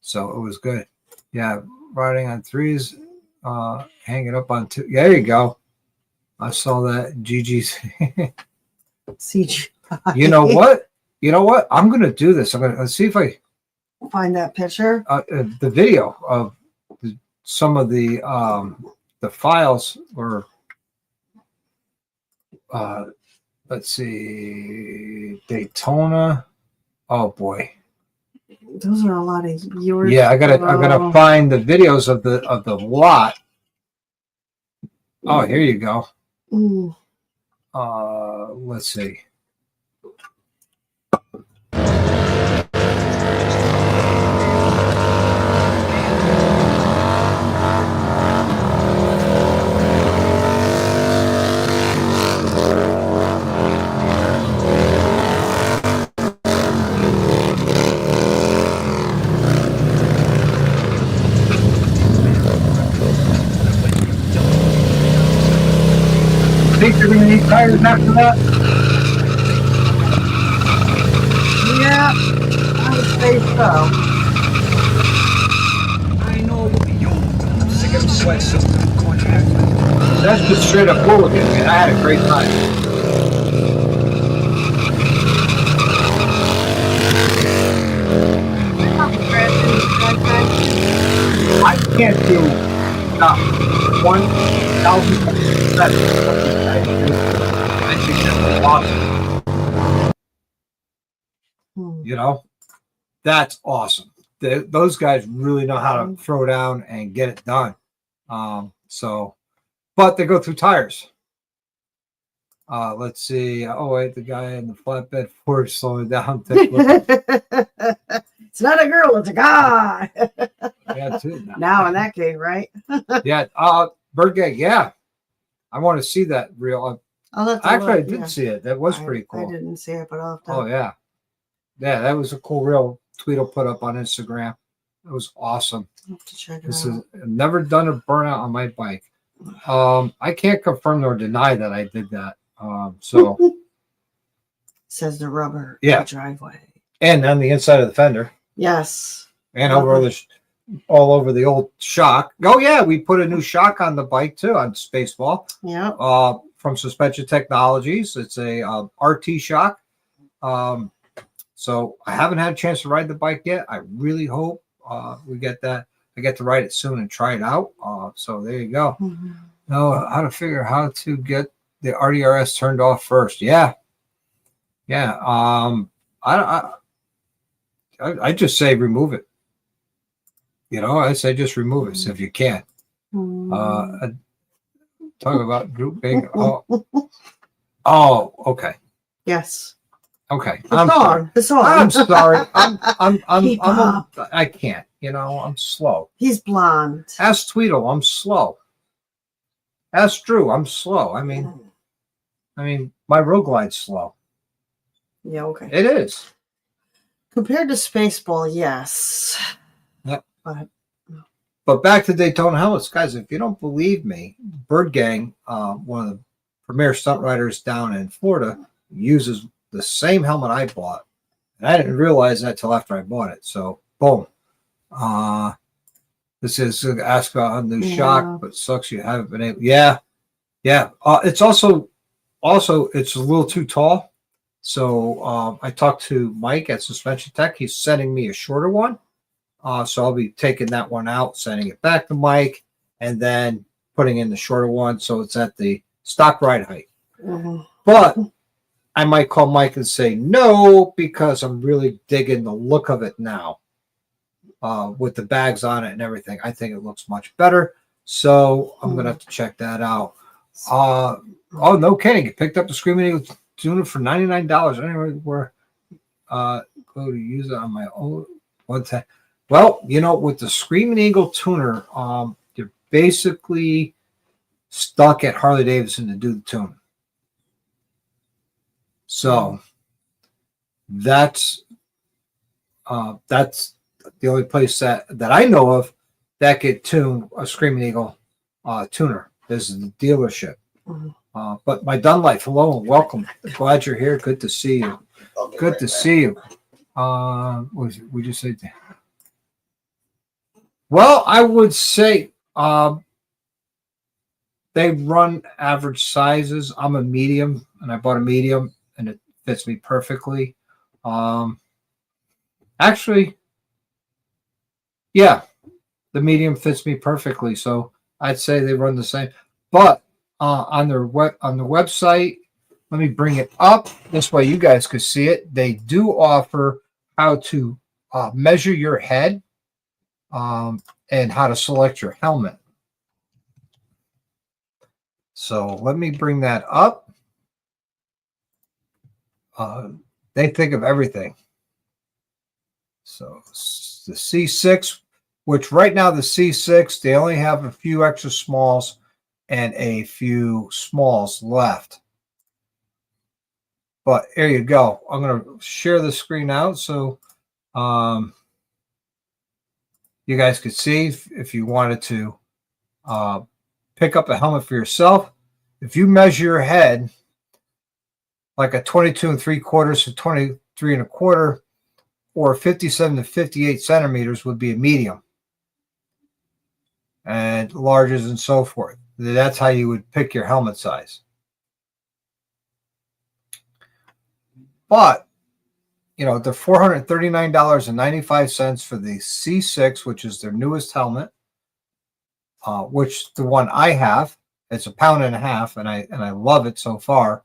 So it was good. Yeah, riding on threes, hanging up on two. There you go. I saw that. Gigi's. CGI. You know what? I'm going to do this. I'm going to see if I find that picture. The video of some of the files were. Let's see, Daytona. Oh boy, those are a lot of viewers. Yeah, I'm gonna find the videos of the lot. Oh, here you go. Let's see. Think you're going to need tires after that? Yeah, I would say so. I know you. I'm sick of sweatsuits and contracts. That's just straight up hooligan, man. I had a great time. I can't do not 1,000%. I think that's awesome. Hmm. You know, that's awesome. Those guys really know how to throw down and get it done. But they go through tires. Let's see. Oh wait, the guy in the flatbed Ford slowing down. It's not a girl, it's a guy. Yeah, too. Now in that case, right? Yeah. Bird Gang. Yeah, I want to see that real. Actually, I did see it. That was pretty cool. I didn't see it, but I'll have to. Oh yeah, yeah. That was a cool reel Tweedle put up on Instagram. It was awesome. I'll have to check it This out. is I've never done a burnout on my bike. I can't confirm nor deny that I did that. So Says the rubber Yeah. driveway. and on the inside of the fender Yes. and over all over the old shock. Oh yeah, we put a new shock on the bike too on Spaceball. Yep. From Suspension Technologies. It's a RT shock. So I haven't had a chance to ride the bike yet. I really hope we get that. I get to ride it soon and try it out. So there you go. Mhm. No, how to figure how to get the RDRS turned off first. Yeah. I just say remove it. I say just remove it if you can. Talk about grouping. Oh, okay. Yes. Okay. The song. The song. I'm sorry. Keep up. I can't. I'm slow. He's blonde. Ask Tweedle, I'm slow. Ask Drew, I'm slow. I mean, my road glide's slow. Yeah, okay. It is. Compared to Spaceball, yes. Yep. But back to Daytona helmets, guys. If you don't believe me, Bird Gang, one of the premier stunt riders down in Florida, uses the same helmet I bought, and I didn't realize that till after I bought it. So, boom. This is ask about a new shock, but sucks you haven't been able. Yeah. It's also it's a little too tall. So I talked to Mike at Suspension Tech. He's sending me a shorter one. So I'll be taking that one out, sending it back to Mike, and then putting in the shorter one so it's at the stock ride height. Mhm. But I might call Mike and say no because I'm really digging the look of it now. With the bags on it and everything. I think it looks much better. So I'm going to have to check that out. Oh, no kidding. You picked up the Screaming Eagle tuner for $99. I don't know where go to use it on my own one time. Well, with the Screaming Eagle tuner, you're basically stuck at Harley Davidson to do the tune. So that's the only place that I know of that could tune a Screaming Eagle tuner is the dealership. Mhm. But my Dunlife, hello and welcome. Glad you're here. Good to see you. Good to see you. We just say. Well, I would say they run average sizes. I'm a medium, and I bought a medium, and it fits me perfectly. Actually, yeah, the medium fits me perfectly. So I'd say they run the same. But on the website, let me bring it up. This way you guys could see it. They do offer how to measure your head and how to select your helmet. So let me bring that up. They think of everything. So the C6, which right now the C6, they only have a few extra smalls and a few smalls left. But there you go. I'm going to share the screen out so you guys could see if you wanted to pick up a helmet for yourself. If you measure your head like a 22 3/4 to 23 1/4, or 57 to 58 centimeters would be a medium, and larges and so forth. That's how you would pick your helmet size. But they're $439.95 for the C6, which is their newest helmet. which the one I have, it's £1.50, and I love it so far.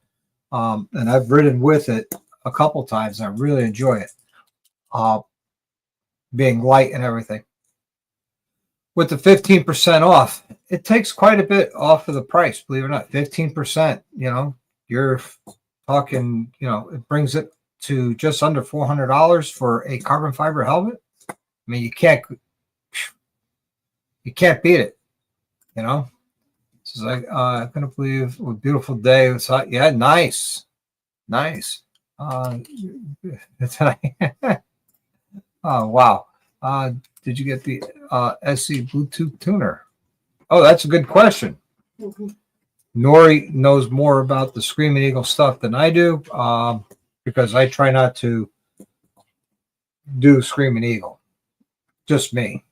And I've ridden with it a couple times. And I really enjoy it, being light and everything. With the 15% off, it takes quite a bit off of the price, believe it or not. 15%, you're talking, it brings it to just under $400 for a carbon fiber helmet. I mean, you can't beat it, This is like, I couldn't believe what a beautiful day. It was hot. Yeah, nice. Oh, wow. Did you get the SC Bluetooth tuner? Oh, that's a good question. Nori knows more about the Screaming Eagle stuff than I do, because I try not to do Screaming Eagle. Just me.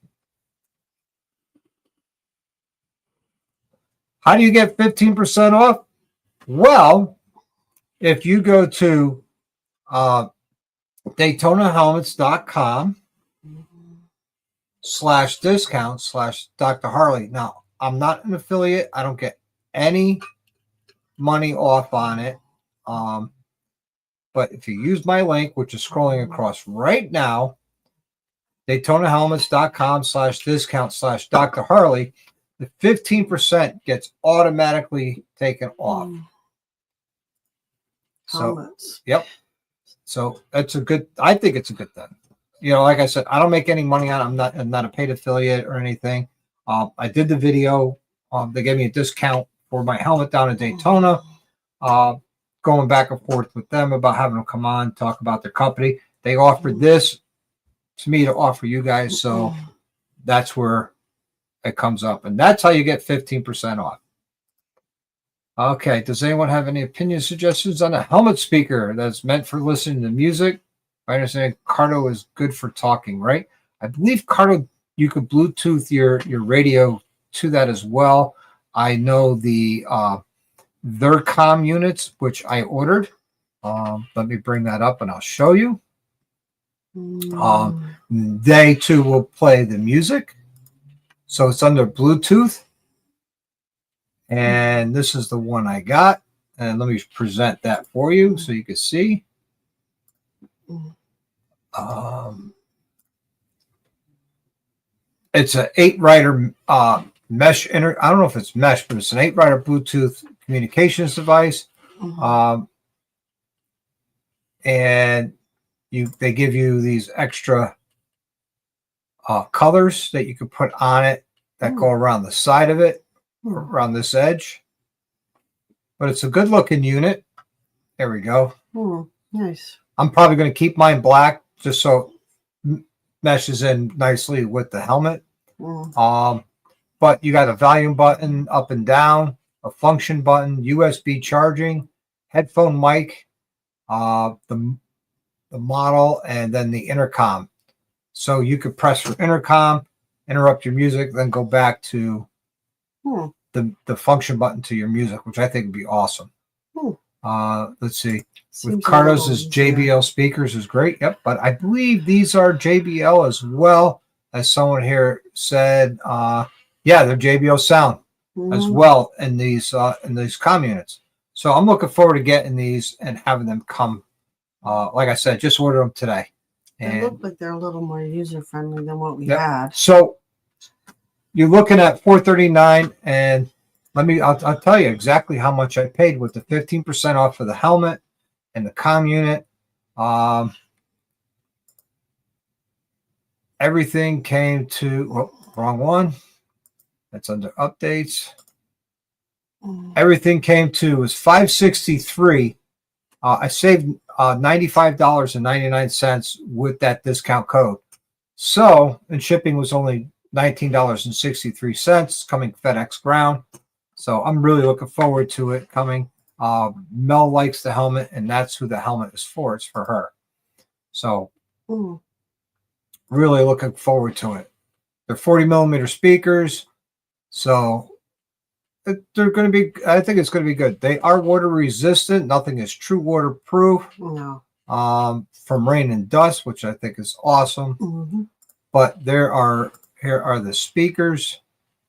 How do you get 15% off? Well, if you go to DaytonaHelmets.com/discount/Dr. Harley. Now, I'm not an affiliate. I don't get any money off on it. But if you use my link, which is scrolling across right now, DaytonaHelmets.com/discount/Dr. Harley, the 15% gets automatically taken off. Helmets. Yep. So that's I think it's a good thing. Like I said, I don't make any money on it. I'm not a paid affiliate or anything. I did the video. They gave me a discount for my helmet down in Daytona. Going back and forth with them about having them come on, talk about their company. They offered this to me to offer you guys. So that's where it comes up. And that's how you get 15% off. Okay. Does anyone have any opinion suggestions on a helmet speaker that's meant for listening to music? I understand Cardo is good for talking, right? I believe Cardo, you could Bluetooth your radio to that as well. I know their comm units, which I ordered. Let me bring that up and I'll show you. They too will play the music. So it's under Bluetooth. And this is the one I got. And let me present that for you so you can see. It's an 8-rider mesh. I don't know if it's mesh, but it's an 8-rider Bluetooth communications device. And they give you these extra colors that you can put on it that go around the side of it, around this edge. But it's a good looking unit. There we go. Nice. I'm probably going to keep mine black just so it meshes in nicely with the helmet. But you got a volume button up and down, a function button, USB charging, headphone mic, the model, and then the intercom. So you could press for intercom, interrupt your music, then go back to the function button to your music, which I think would be awesome. Let's see. With Cardo's JBL speakers is great. Yep, but I believe these are JBL as well, as someone here said. Yeah, they're JBL sound as well in these comm units. So I'm looking forward to getting these and having them come. Like I said, just ordered them today. They look like they're a little more user friendly than what we had. So you're looking at $439, and I'll tell you exactly how much I paid with the 15% off for the helmet and the comm unit. Everything came to wrong one. That's under updates. Everything came to was $563. I saved $95.99 with that discount code. So, and shipping was only $19.63 coming FedEx ground. So I'm really looking forward to it coming. Mel likes the helmet, and that's who the helmet is for. It's for her. So really looking forward to it. They're 40mm speakers. So they're going to be, I think it's going to be good. They are water resistant. Nothing is true waterproof. No. From rain and dust, which I think is awesome. But here are the speakers.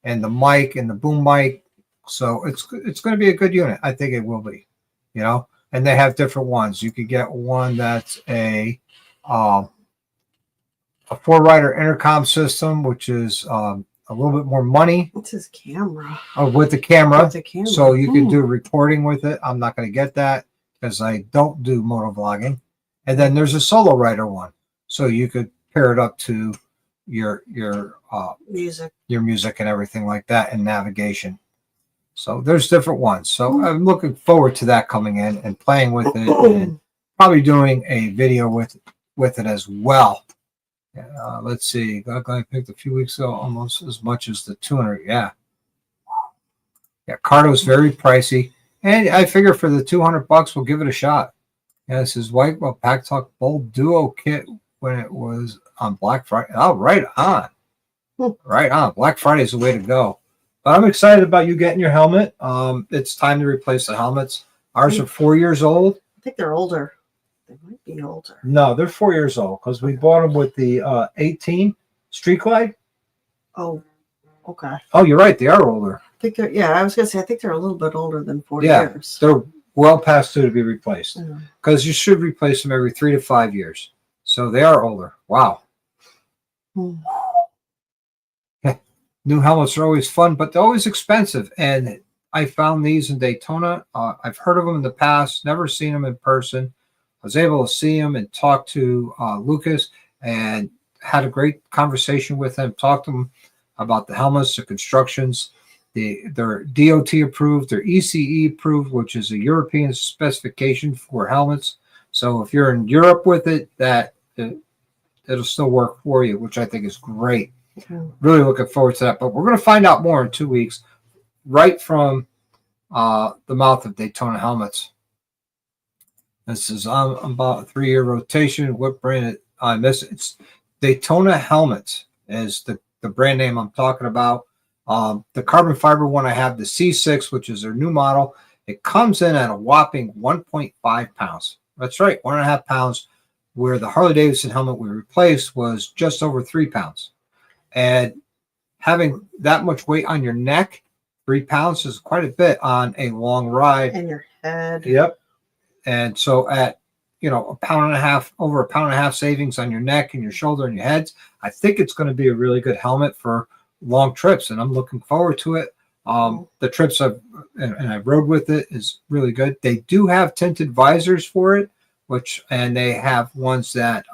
and the mic and the boom mic. So it's going to be a good unit. I think it will be, you know. And they have different ones. You could get one that's a 4-rider intercom system, which is a little bit more money. What's his camera? With the camera. With the camera. So you can do reporting with it. I'm not going to get that because I don't do moto vlogging. And then there's a solo rider one. So you could pair it up to your music and everything like that, and navigation. So there's different ones. So I'm looking forward to that coming in and playing with it, and probably doing a video with it as well. Let's see. I picked a few weeks ago, almost as much as the 200. Yeah. Cardo's very pricey, and I figure for the $200 we'll give it a shot. Yeah, this is Whitewell Pack Talk Bold Duo kit when it was on Black Friday. Oh, right on. Right on. Black Friday is the way to go. But I'm excited about you getting your helmet. It's time to replace the helmets. Ours are 4 years old. I think they're older. They might be older. No, they're 4 years old because we bought them with the 18 Street Glide. Oh, okay. Oh, you're right. They are older. I think they're, yeah, I was going to say, I think they're a little bit older than 4 Yeah, years. they're well past due to be replaced because you should replace them every 3 to 5 years. So they are older. Wow. New helmets are always fun, but they're always expensive. And I found these in Daytona. I've heard of them in the past, never seen them in person. I was able to see them and talk to Lucas and had a great conversation with him, talked to him about the helmets, the constructions. They're DOT approved, they're ECE approved, which is a European specification for helmets. So if you're in Europe with it, it'll still work for you, which I think is great. Really looking forward to that. But we're going to find out more in 2 weeks, right from the mouth of Daytona Helmets. This is about a 3-year rotation. What brand I miss? It's Daytona Helmets is the brand name I'm talking about. The carbon fiber one I have, the C6, which is their new model. It comes in at a whopping 1.5 pounds. That's right, 1.5 pounds, where the Harley-Davidson helmet we replaced was just over 3 pounds. And having that much weight on your neck, 3 pounds is quite a bit on a long ride. And your head. Yep. And so at, over a pound and a half savings on your neck and your shoulder and your heads, I think it's going to be a really good helmet for long trips. And I'm looking forward to it. The trips I've rode with it is really good. They do have tinted visors for it, and they have ones that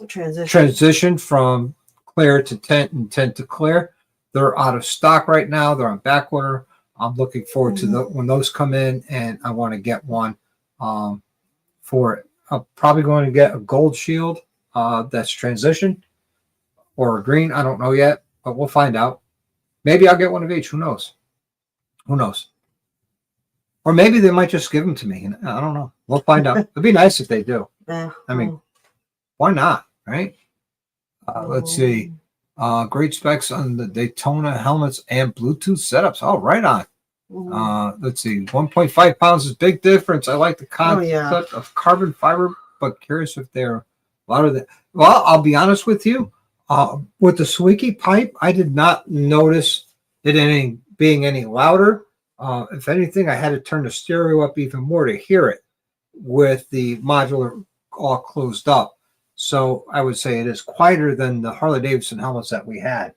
transition from clear to tint and tint to clear. They're out of stock right now. They're on back order. I'm looking forward to when those come in, and I want to get one for it. I'm probably going to get a gold shield that's transition, or a green. I don't know yet, but we'll find out. Maybe I'll get one of each. Who knows? Who knows? Or maybe they might just give them to me. I don't know. We'll find out. It'd be nice if they do. I mean, why not, right? Let's see. Great specs on the Daytona helmets and Bluetooth setups. Oh, right on. Let's see. 1.5 pounds is a big difference. I like the concept of carbon fiber, but curious if they're a lot of that. Well, I'll be honest with you. With the Sawicki pipe, I did not notice it being any louder. If anything, I had to turn the stereo up even more to hear it with the modular all closed up. So I would say it is quieter than the Harley-Davidson helmets that we had,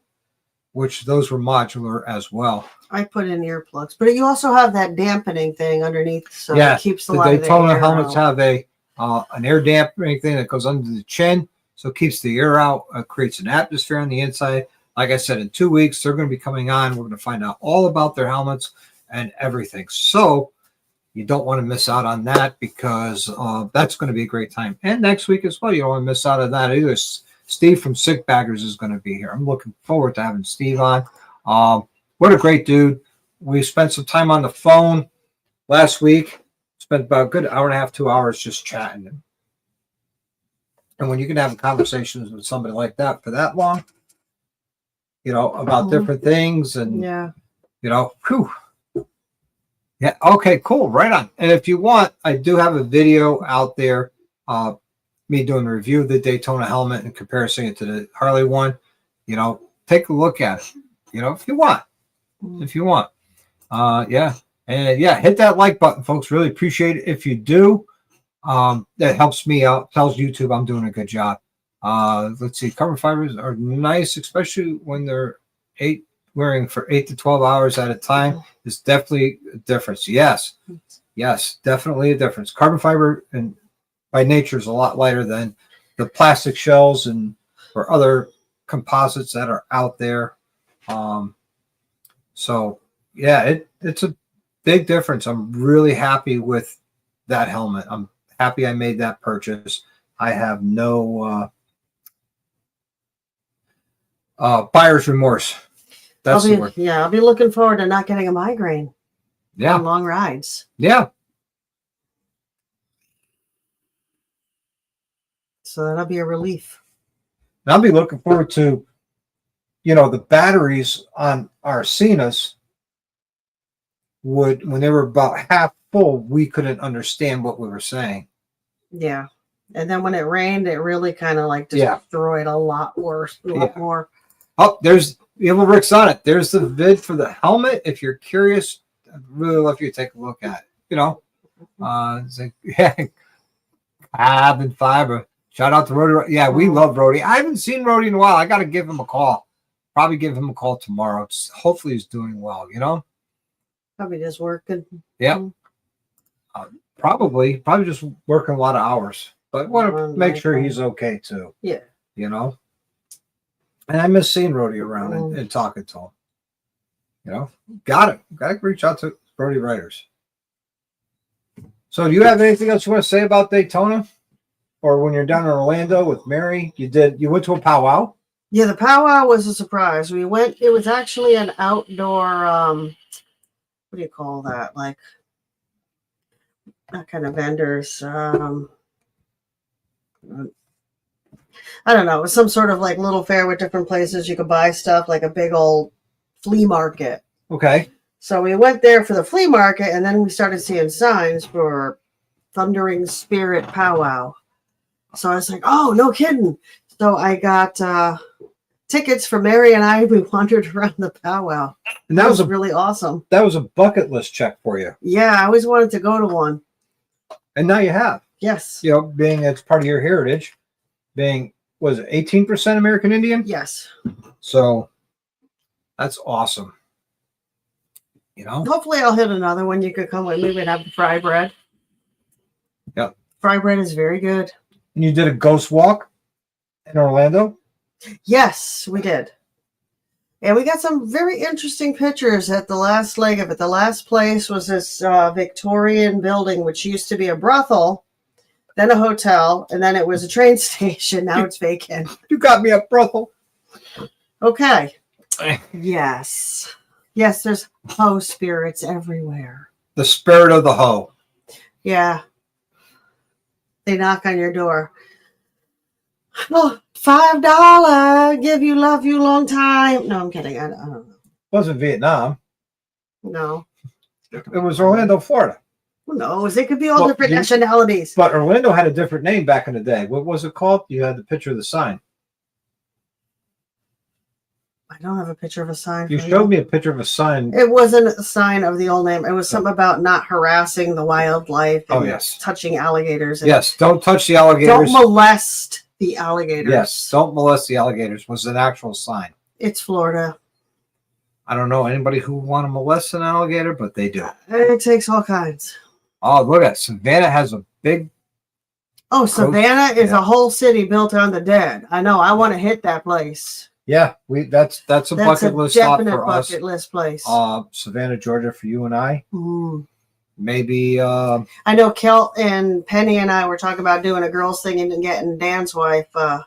which those were modular as well. I put in earplugs, but you also have that dampening thing underneath, so yeah, it keeps the Daytona helmets have an air dampening thing that goes under the chin, so it keeps the air out, creates an atmosphere on the inside. Like I said, in 2 weeks, they're going to be coming on. We're going to find out all about their helmets and everything. So you don't want to miss out on that, because that's going to be a great time. And next week as well, you don't want to miss out on that either. Steve from Sick Baggers is going to be here. I'm looking forward to having Steve on. What a great dude. We spent some time on the phone last week. Spent about a good hour and a half, 2 hours just chatting. And when you can have conversations with somebody like that for that long, about different things, and, whew. Yeah. Okay, cool. Right on. And if you want, I do have a video out there, me doing a review of the Daytona helmet and comparing it to the Harley one, take a look at it. You know, if you want. Yeah. And yeah, hit that like button, folks. Really appreciate it if you do. That helps me out, tells YouTube I'm doing a good job. Let's see, carbon fibers are nice, especially when they're wearing for 8 to 12 hours at a time. It's definitely a difference. Yes, definitely a difference. Carbon fiber and by nature is a lot lighter than the plastic shells and or other composites that are out there. So yeah, it's a big difference. I'm really happy with that helmet. I'm happy I made that purchase. I have no buyer's remorse. That's the word. Yeah, I'll be looking forward to not getting a migraine Yeah. on long rides. Yeah. So that'll be a relief. And I'll be looking forward to, the batteries on our Cenas when they were about half full, we couldn't understand what we were saying. Yeah. And then when it rained, it really kind of like destroyed a lot worse, a lot more. Oh, there's Evil Rick's on it. There's the vid for the helmet. If you're curious, I'd really love you to take a look at it. It's like, carbon fiber. Shout out to Rody. Yeah, we love Rody. I haven't seen Rody in a while. I got to give him a call. Probably give him a call tomorrow. Hopefully he's doing well, Probably just working. Yeah. Probably just working a lot of hours. But want to make sure he's okay too. Yeah. And I miss seeing Rody around and talking to him. Got to reach out to Rody Writers. So do you have anything else you want to say about Daytona? Or when you're down in Orlando with Mary, you went to a powwow? Yeah, the powwow was a surprise. We went, it was actually an outdoor, what do you call that? Like, that kind of vendors. I don't know. It was some sort of like little fair with different places you could buy stuff, like a big old flea market. Okay. So we went there for the flea market, and then we started seeing signs for Thundering Spirit Powwow. So I was like, oh, no kidding. So I got tickets for Mary and I. We wandered around the powwow. And that was really awesome. That was a bucket list check for you. Yeah, I always wanted to go to one. And now you have. Yes. Being it's part of your heritage, was it 18% American Indian? Yes. So that's awesome. Hopefully I'll hit another one. You could come with me. We'd have the fry bread. Yeah. Fry bread is very good. And you did a ghost walk in Orlando? Yes, we did. And we got some very interesting pictures at the last leg of it. The last place was this Victorian building, which used to be a brothel, then a hotel, and then it was a train station. Now it's vacant. You got me a brothel. Okay. Yes. Yes, there's hoe spirits everywhere. The spirit of the hoe. Yeah. They knock on your door. Oh, $5. Give you, love you, long time. No, I'm kidding. I don't know. It wasn't Vietnam. No. It was Orlando, Florida. Who knows? It could be all different nationalities. But Orlando had a different name back in the day. What was it called? You had the picture of the sign. I don't have a picture of a sign. You showed me a picture of a sign. It wasn't a sign of the old name. It was something about not harassing the wildlife and touching alligators. Yes, don't touch the alligators. Don't molest the alligators. Yes, don't molest the alligators was an actual sign. It's Florida. I don't know anybody who would want to molest an alligator, but they do. It takes all kinds. Oh, look at Savannah has a big... Oh, Savannah is a whole city built on the dead. I know. I want to hit that place. Yeah, that's a bucket list spot for us. Bucket list place. Savannah, Georgia, for you and I. Mm. Maybe. I know Kel and Penny and I were talking about doing a girls' thing and getting Dan's wife. I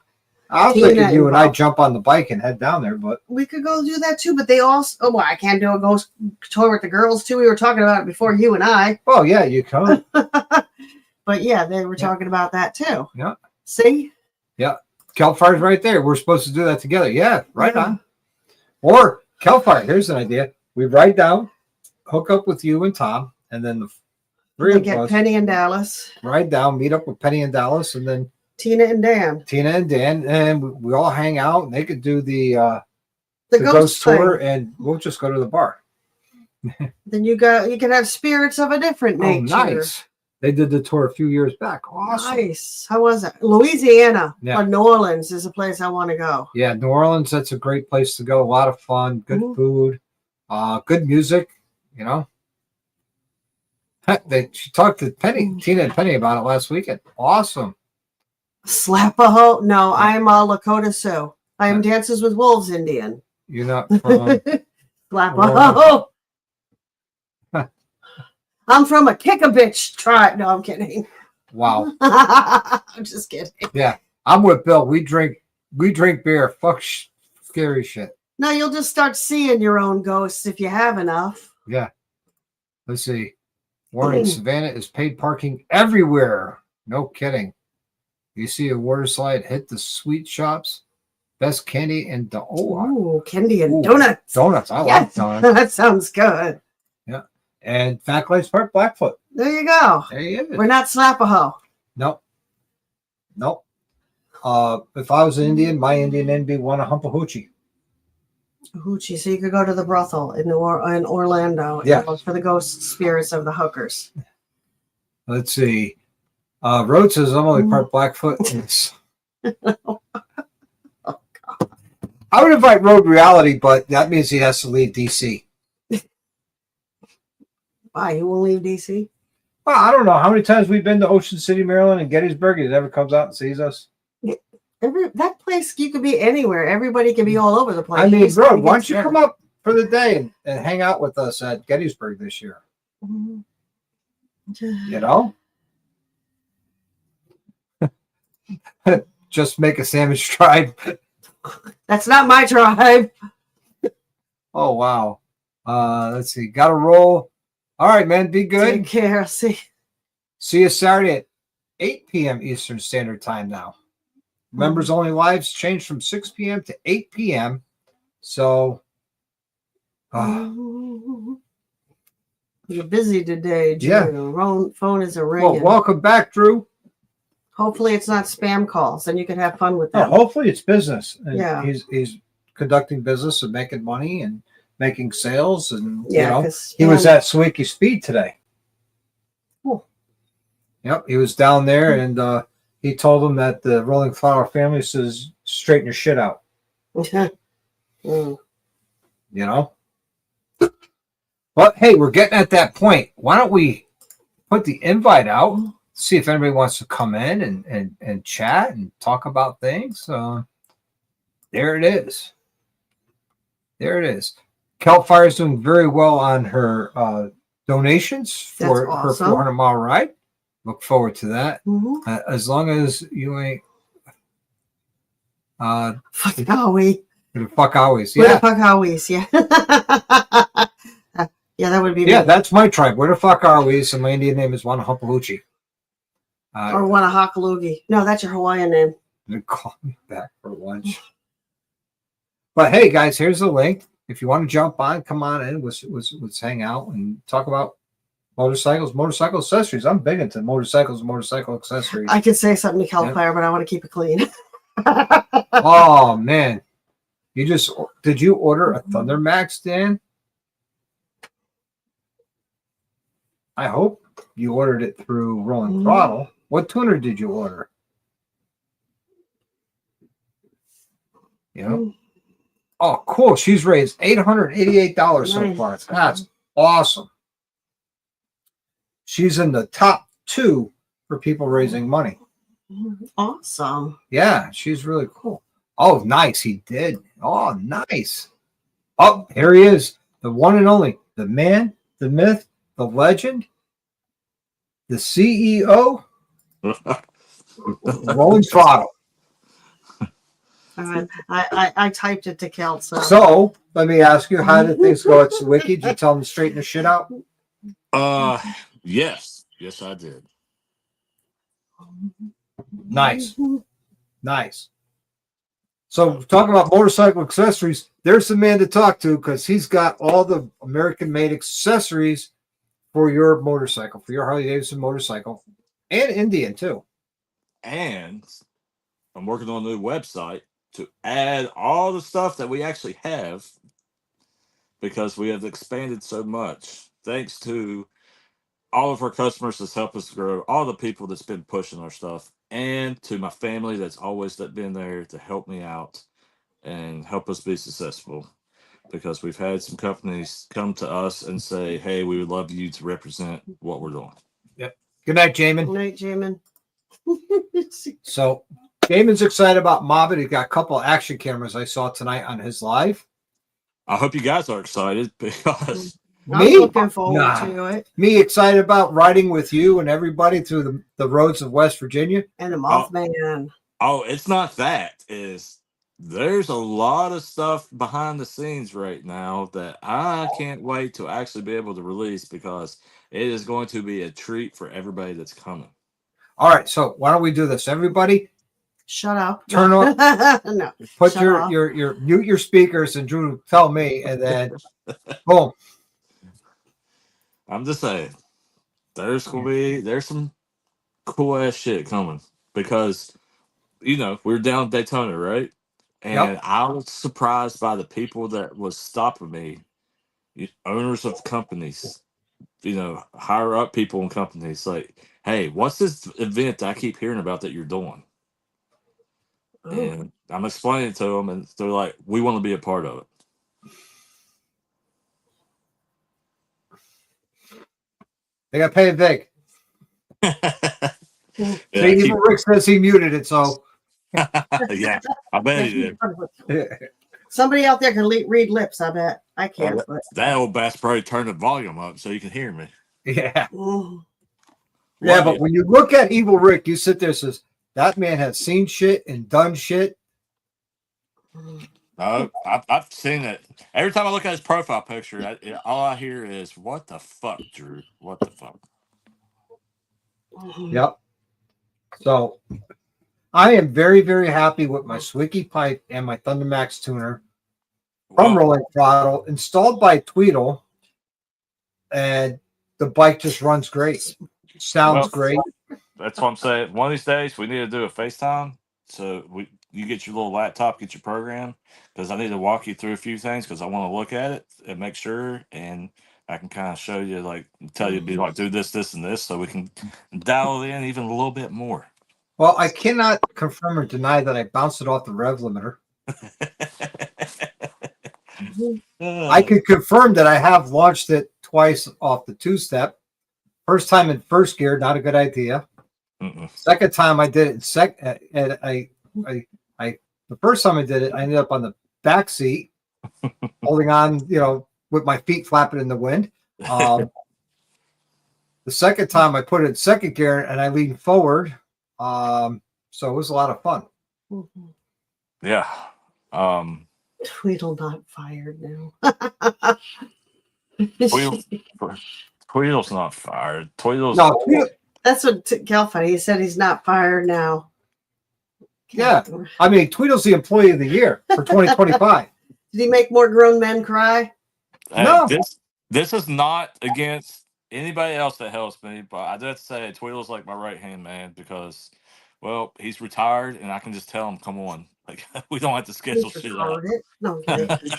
was thinking you and I jump on the bike and head down there, but we could go do that too. But they also, I can't do a ghost tour with the girls too. We were talking about it before, you and I. Oh yeah, you come. But yeah, they were talking about that too. Yeah. See. Yeah. Kelfire's right there. We're supposed to do that together. Yeah, right on. Or Kelfire, here's an idea. We ride down, hook up with you and Tom, and then the three of us Penny and Dallas. Ride down, meet up with Penny and Dallas, and then Tina and Dan. And we all hang out, and they could do the The the ghost ghost tour, thing. and we'll just go to the bar. Then you can have spirits of a different Oh, nature. nice. They did the tour a few years back. Awesome. Nice. How was it? Louisiana Yeah. or New Orleans is a place I want to go. Yeah, New Orleans, that's a great place to go. A lot of fun, good food, good music, you know. She talked to Tina and Penny about it last weekend. Awesome. Slapaho? No, I'm Lakota Sioux. I am Dances with Wolves Indian. You're not from Slapaho. I'm from a kick-a-bitch tribe. No, I'm kidding. Wow. I'm just kidding. Yeah, I'm with Bill. We drink beer. Fuck scary shit. No, you'll just start seeing your own ghosts if you have enough. Yeah. Let's see. Warning, Savannah is paid parking everywhere. No kidding. You see a water slide hit the sweet shops. Best candy and Ooh, candy and donuts. Donuts. I like donuts. That sounds good. Yeah. And Fat Lakes Park, Blackfoot. There you go. There you go. We're not Slapaho. Nope. If I was an Indian, my Indian name would be Wanahumpahoochee. Hoochie, so you could go to the brothel in Orlando and look for the ghost spirits of the hookers. Let's see. Road says I'm only part Blackfoot. Oh, God. I would invite Road Reality, but that means he has to leave DC. Why? He won't leave DC? Well, I don't know how many times we've been to Ocean City, Maryland, and Gettysburg. He never comes out and sees us. That place, you could be anywhere. Everybody can be all over the place. I mean, bro, why don't you come up for the day and hang out with us at Gettysburg this year? You know? Just make a sandwich tribe. That's not my tribe. Oh, wow. Let's see. Got to roll. All right, man. Be good. Take care. See you Saturday at 8 p.m. Eastern Standard Time now. Members only lives changed from 6 p.m. to 8 p.m. So you're busy today, Drew. Yeah. Phone is a ringing. Well, welcome back, Drew. Hopefully it's not spam calls and you can have fun with them. Hopefully it's business. And yeah. He's conducting business and making money and making sales. And, yeah, he was at Sawicki Speed today. Cool. Yep. He was down there and, he told them that the Rolling Flower family says, straighten your shit out. You know? But, hey, we're getting at that point. Why don't we put the invite out, see if anybody wants to come in and chat and talk about things. There it is. There it is. Kelpfire is doing very well on her donations for her 400-mile ride. Look forward to that. As long as you ain't fuck Howie. The fuck always. Yeah. Where the fuck always, yeah. Yeah, that would be me. That's my tribe. Where the fuck are we? So my Indian name is Wanahumpahoochee. Or Wanahakalugi. No, that's your Hawaiian name. They call me back for lunch. But hey guys, here's the link. If you want to jump on, come on in. Let's hang out and talk about motorcycles, motorcycle accessories. I'm big into motorcycles and motorcycle accessories. I could say something to Kelpfire, but I want to keep it clean. Oh man. Did you order a Thunder Max, Dan? I hope you ordered it through Rolling Throttle. What tuner did you order? You know? Oh, cool. She's raised $888 so far. That's awesome. She's in the top 2 for people raising money. Awesome. Yeah, she's really cool. Oh, nice. He did. Oh, nice. Oh, here he is. The one and only. The man, the myth, the legend, the CEO, Rolling Throttle. I typed it to Kel. So let me ask you, how did things go at Sawicki? Did you tell them to straighten the shit out? Yes, I did. Nice. So talking about motorcycle accessories, there's the man to talk to because he's got all the American-made accessories for your motorcycle, for your Harley-Davidson motorcycle, and Indian too. And I'm working on a new website to add all the stuff that we actually have because we have expanded so much. Thanks to all of our customers that's helped us grow, all the people that's been pushing our stuff, and to my family that's always been there to help me out and help us be successful. Because we've had some companies come to us and say, "Hey, we would love you to represent what we're doing." Yep. Good night, Good Jamin. night, Jamin. So Jamin's excited about Mobbit. He got a couple of action cameras I saw tonight on his live. I hope you guys are excited because I'm Me? looking forward Nah. to it. Me excited about riding with you and everybody through the roads of West Virginia. And the Mothman. it's not that. There's a lot of stuff behind the scenes right now that I can't wait to actually be able to release because it is going to be a treat for everybody that's coming. All right, so why don't we do this? Everybody, Shut up. Turn off- No. put Shut your off. mute your speakers and Drew tell me, and then boom. I'm just saying, there's some cool ass shit coming because we're down Daytona, right? And I was surprised by the people that was stopping me, owners of companies, higher up people in companies, like, "Hey, what's this event that I keep hearing about that you're doing?" Ooh. And I'm explaining it to them, and they're like, "We want to be a part of They got paid big. it." So Yeah, even Rick says he muted it, so yeah, I bet he did. Somebody out there can read lips, I bet. I can't. Well, that old bass probably turned the volume up so you can hear me. yeah. Mm. Yeah, Love but you. when you look at Evil Rick, you sit there and says, that man has seen shit and done shit. No, I've seen it. Every time I look at his profile picture, all I hear is, "What the fuck, Drew? What the fuck?" Yep. So I am very, very happy with my Sawicki pipe and my Thunder Max tuner from Well, Rolling Throttle installed by Tweedle. And the bike just runs great. Sounds great. that's what I'm saying. One of these days, we need to do a FaceTime. So you get your little laptop, get your program, because I need to walk you through a few things because I want to look at it and make sure, and I can kind of show you, like, tell you, be like, do this, this, and this, so we can dial it in even a little bit more. Well, I cannot confirm or deny that I bounced it off the rev limiter. I can confirm that I have launched it twice off the two-step. First time in first gear, not a good idea. Second time I did it the first time I did it, I ended up on the back seat, holding on, with my feet flapping in the wind. The second time I put it in second gear and I leaned forward. So it was a lot of fun. Yeah. Tweedle not fired now. Tweedle's not fired. Tweedle's No, That's what Cal said. He said he's not fired now. Yeah. I mean, Tweedle's the employee of the year for 2025. Did he make more grown men cry? No. This is not against anybody else that helps me, but I do have to say Tweedle's like my right hand man because, well, he's retired and I can just tell him, "Come on, like we don't have to schedule shit out." No, I'm kidding.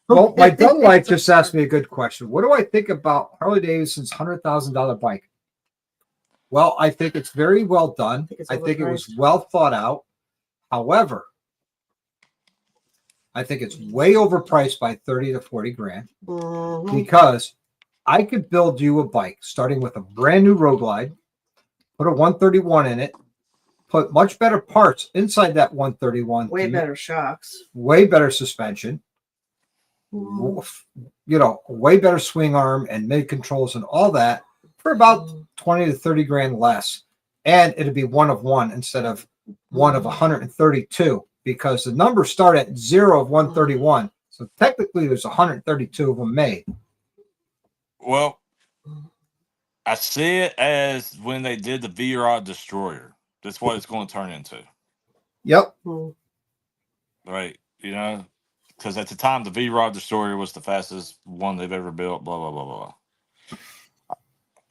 Well, my dumb wife just asked me a good question. What do I think about Harley Davidson's $100,000 bike? Well, I think it's very well done. I think it was well thought out. However, I think it's way overpriced by 30 to 40 grand because I could build you a bike starting with a brand new Road Glide, put a 131 in it, put much better parts inside that 131. Way better shocks. Way better suspension. Way better swing arm and mid controls and all that for about 20 to 30 grand less. And it'd be one of one instead of one of 132 because the numbers start at 0 of 131. So technically there's 132 of them made. Well, I see it as when they did the V-Rod Destroyer. That's what it's going to turn into. Yep. Right. Because at the time, the V-Rod Destroyer was the fastest one they've ever built, blah, blah, blah, blah.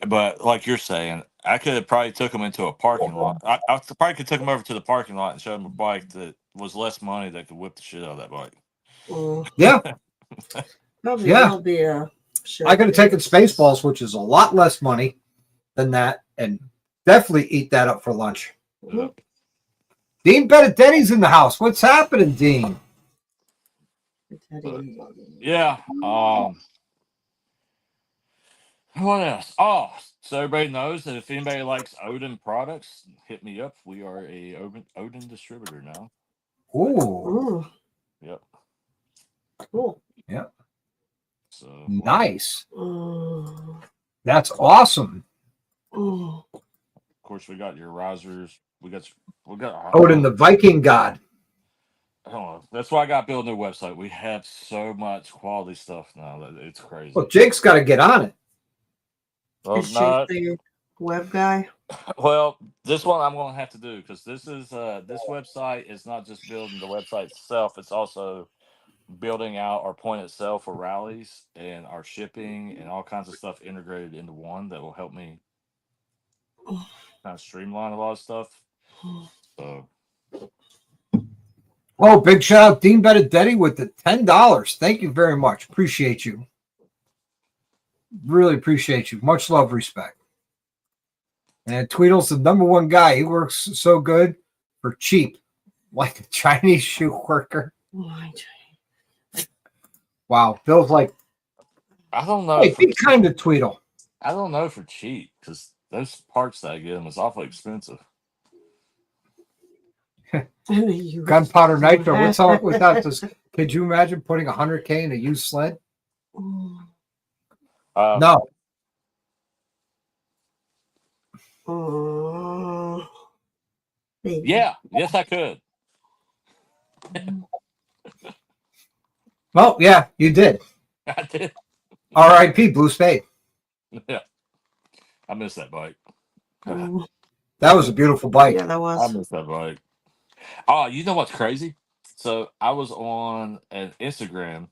But like you're saying, I could have probably took them into a parking lot. I probably could take them over to the parking lot and show them a bike that was less money that could whip the shit out of that bike. Yeah, Probably Yeah. will be a. I could have taken Spaceballs, which is a lot less money than that, and definitely eat that up for lunch. Yeah. Dean Benedetti's in the house. What's happening, Dean? Yeah. What else? Oh, so everybody knows that if anybody likes Odin products, hit me up. We are a Odin distributor now. Ooh, Yep. Cool. So nice. Mm. That's awesome. Mm. of course we got your risers. We got Odin, the Viking god. I don't know. That's why I got to build a new website. We have so much quality stuff now that it's crazy. Well, Jake's got to get on it. Well, Is Jake the web guy? well, this one I'm going to have to do because this is this website is not just building the website itself. It's also building out our point of sale for rallies and our shipping and all kinds of stuff integrated into one that will help me kind of streamline a lot of stuff. So, Oh, big shout out, Dean Benedetti with the $10. Thank you very much. Appreciate you. Really appreciate you. Much love, respect. And Tweedle's the number one guy. He works so good for cheap, like a Chinese shoe worker. Wow. Bill's like, I don't know. hey, be kind to Tweedle. I don't know for cheap because those parts that I get them is awfully expensive. Gunpowder nitro. What's up with that? Could you imagine putting $100K in a used sled? No. Yeah. Yes, I could. Well, yeah, you did. I did. R.I.P. Blue Spade. Yeah. I miss that bike. That was a beautiful bike. Yeah, that I was. miss that bike. Oh, you know what's crazy? So I was on an Instagram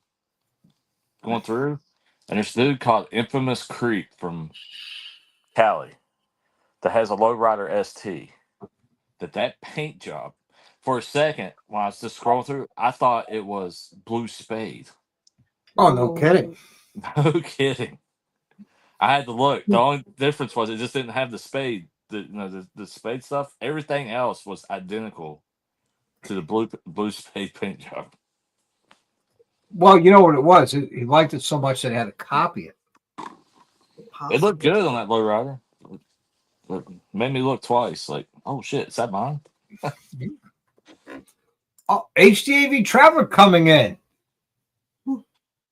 going through, and there's a dude called Infamous Creek from Cali that has a lowrider ST. That paint job, for a second when I was just scrolling through, I thought it was Blue Spade. Oh, no kidding. No kidding. I had to look. The only difference was it just didn't have the spade. The spade stuff. Everything else was identical to the blue spade paint job. Well, you know what it was? He liked it so much that he had to copy it. It looked good on that lowrider. It made me look twice. Like, oh shit, is that mine? Oh, HDAV Traveler coming in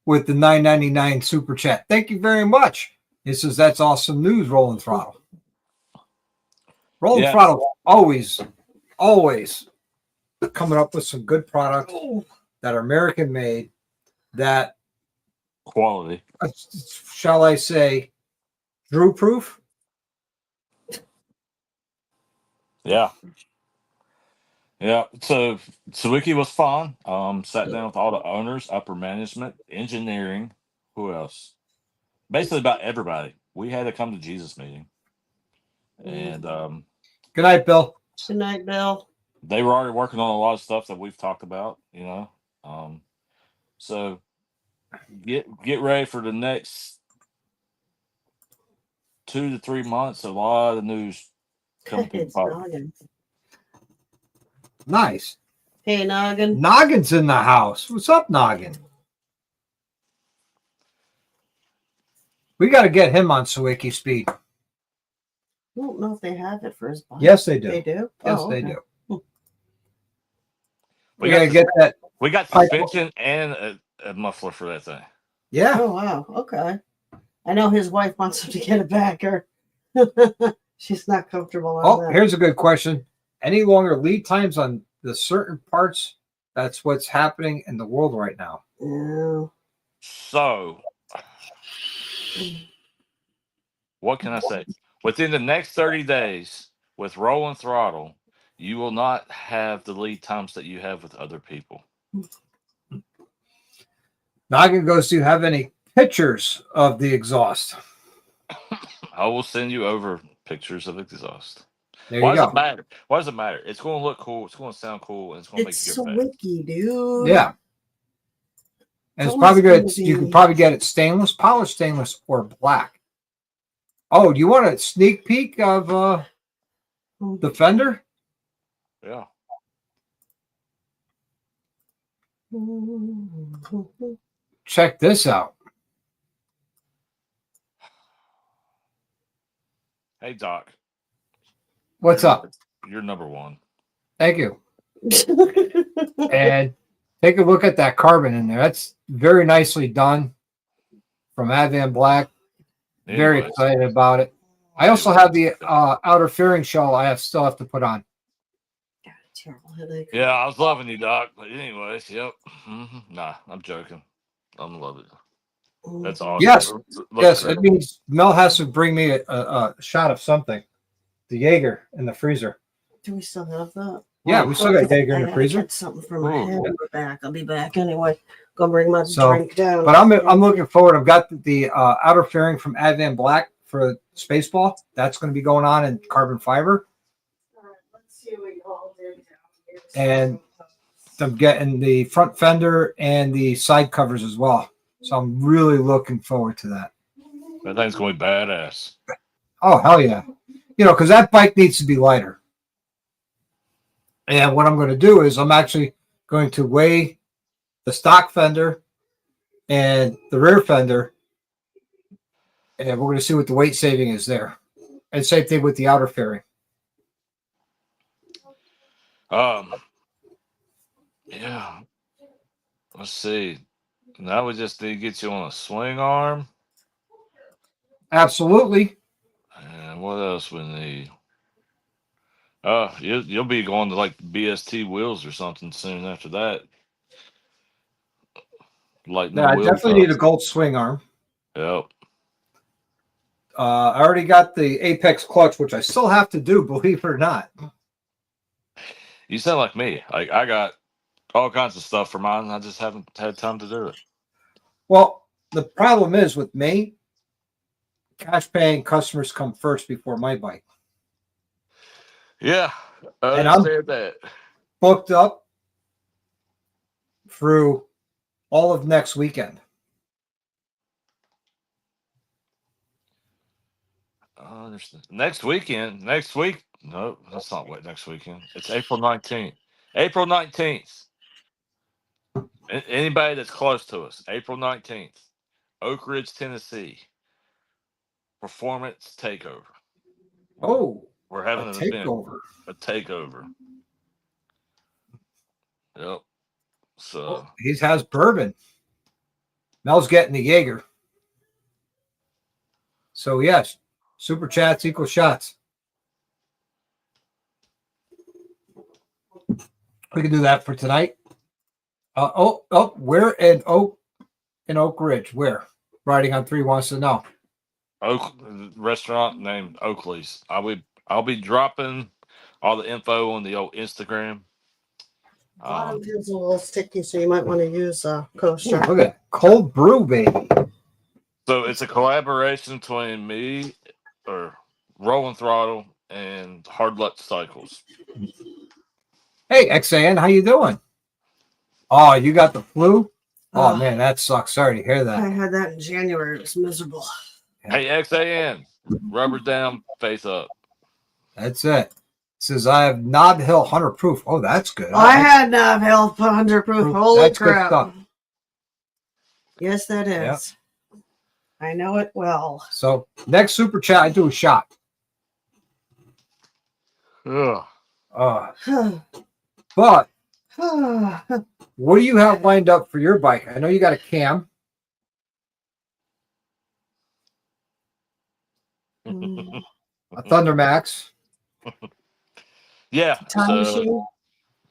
with the $9.99 super chat. Thank you very much. He says that's awesome news, Rolling Throttle. Rolling Throttle always coming up with some good products that are American made, that quality. Shall I say, Drew proof? Yeah. Yeah. So Sawicki was fun. Sat down with all the owners, upper management, engineering. Who else? Basically about everybody. We had a come to Jesus meeting. And good night, Bill. Good night, Bill. They were already working on a lot of stuff that we've talked about, so get ready for the next 2 to 3 months. A lot of news coming through the pipe. Noggin. Nice. Hey, Noggin. Noggin's in the house. What's up, Noggin? We got to get him on Sawicki Speed. I don't know if they have it for his bike. Yes, they do. They do? Yes, they do. We got to get that. We got suspension and a muffler for that thing. Yeah. Oh, wow. Okay. I know his wife wants him to get a backer. She's not comfortable on that. Here's a good question. Any longer lead times on the certain parts? That's what's happening in the world right now. Yeah. So, what can I say? Within the next 30 days, with Rolling Throttle, you will not have the lead times that you have with other people. Noggin goes, do you have any pictures of the exhaust? I will send you over pictures of exhaust. There Why you does it go. matter? Why does it matter? It's going to look cool. It's going to sound cool, and it's going to make It's you get back. Sawicki, dude. Yeah. And it's probably good. You can probably get it stainless, polished stainless, or black. Oh, you want a sneak peek of the fender? Yeah. Check this out. Hey, Doc. What's you're, up? You're number one. Thank you. And take a look at that carbon in there. That's very nicely done from Advan Black. Very Anyways, excited about it. I also have the outer fairing shell I still have to put on. Terrible headache. Yeah, I was loving you, Doc. But anyways, yep. Nah, I'm joking. I'm loving it. That's awesome. Yes. Looks Yes, great. it means Mel has to bring me a shot of something. The Jaeger in the freezer. Do we still have that? Yeah, we still got Jaeger in the I freezer. get something for my Ooh. head in the back. I'll be back anyway. Go bring my So, drink down. But I'm looking forward. I've got the outer fairing from Advan Black for Spaceball. That's going to be going on in carbon fiber. Let's see what you all did down here. And I'm getting the front fender and the side covers as well. So I'm really looking forward to that. That thing's going to be badass. Oh, hell yeah. You know, because that bike needs to be lighter. And what I'm going to do is I'm actually going to weigh the stock fender and the rear fender. And we're going to see what the weight saving is there. And same thing with the outer fairing. Yeah. Let's see. Now we just need to get you on a swing arm. Absolutely. And what else we need? You'll be going to like BST wheels or something soon after that. Lighten Yeah, the I wheels definitely need a up. gold swing arm. Yep. I already got the Apex clutch, which I still have to do, believe it or not. You sound like me. Like I got all kinds of stuff for mine. I just haven't had time to do it. Well, the problem is with me, cash paying customers come first before my bike. Yeah, I And I'm understand that. booked up through all of next weekend. I understand. Next weekend. Next week. No, that's not what next weekend. It's April 19th. April 19th. Anybody that's close to us, April 19th, Oak Ridge, Tennessee, Performance Takeover. Oh, We're having a an event, takeover. a takeover. Yep. So, Oh, he has bourbon. Mel's getting the Jaeger. So, yes, super chats equal shots. We can do that for tonight. Where in Oak Ridge? Where? Riding on 3 wants to know. Oak restaurant named Oakley's. I'll be dropping all the info on the old Instagram. Bottom is a little sticky, so you might want to use a Ooh, coaster. look at that. Cold brew, baby. So it's a collaboration between me or Rolling Throttle and Hard Luck Cycles. Hey, XAN, how you doing? Oh, you got the flu? Oh, man, that sucks. Sorry to hear I that. had that in January. It was miserable. Hey, XAN, rubber down, face up. That's it. Says I have Knob Hill 100 proof. Oh, that's good. I had Knob Hill 100 proof. Holy That's good crap. stuff. Yes, that is. Yep. I know it well. So next super chat, I do a shot. Ugh. But what do you have lined up for your bike? I know you got a cam. A Thunder Max. Yeah. Time machine?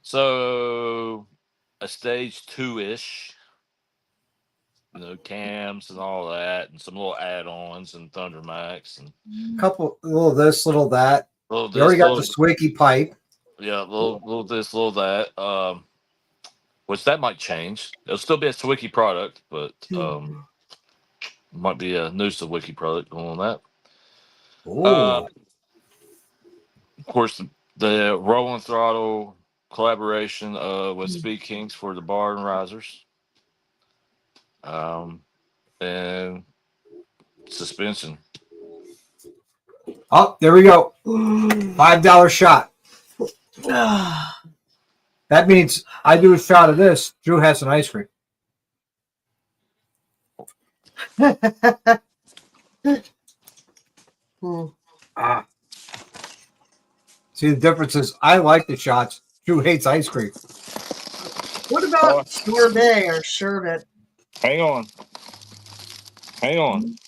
So a stage 2-ish. You know, cams and all that, and some little add-ons and Thunder Max and Couple, little this, little that. little You already this, got the Sawicki pipe. yeah, little this, little that. Which that might change. It'll still be a Sawicki product, but might be a new Sawicki product going on that. Ooh. course, the Rolling Throttle collaboration with Speed Kings for the bar and risers, and suspension. Oh, there we go. $5 shot. That means I do a shot of this. Drew has an ice cream. Ah. See, the difference is I like the shots. Drew hates ice cream. What about sorbet or sherbet? Hang on.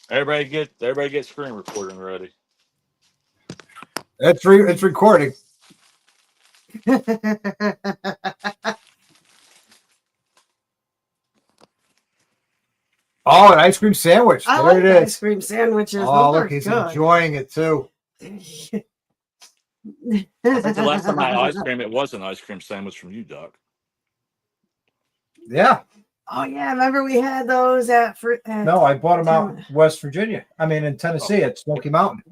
Everybody get screen recording ready. It's recording. Oh, an ice cream sandwich. I There like it is. ice cream sandwiches. Oh, Those look, are he's good. enjoying it too. I think the last time I had ice cream, it was an ice cream sandwich from you, Doc. Yeah. Oh yeah, remember we had those at No, I bought them out in West Virginia. I mean, in Tennessee at Smoky Mountain.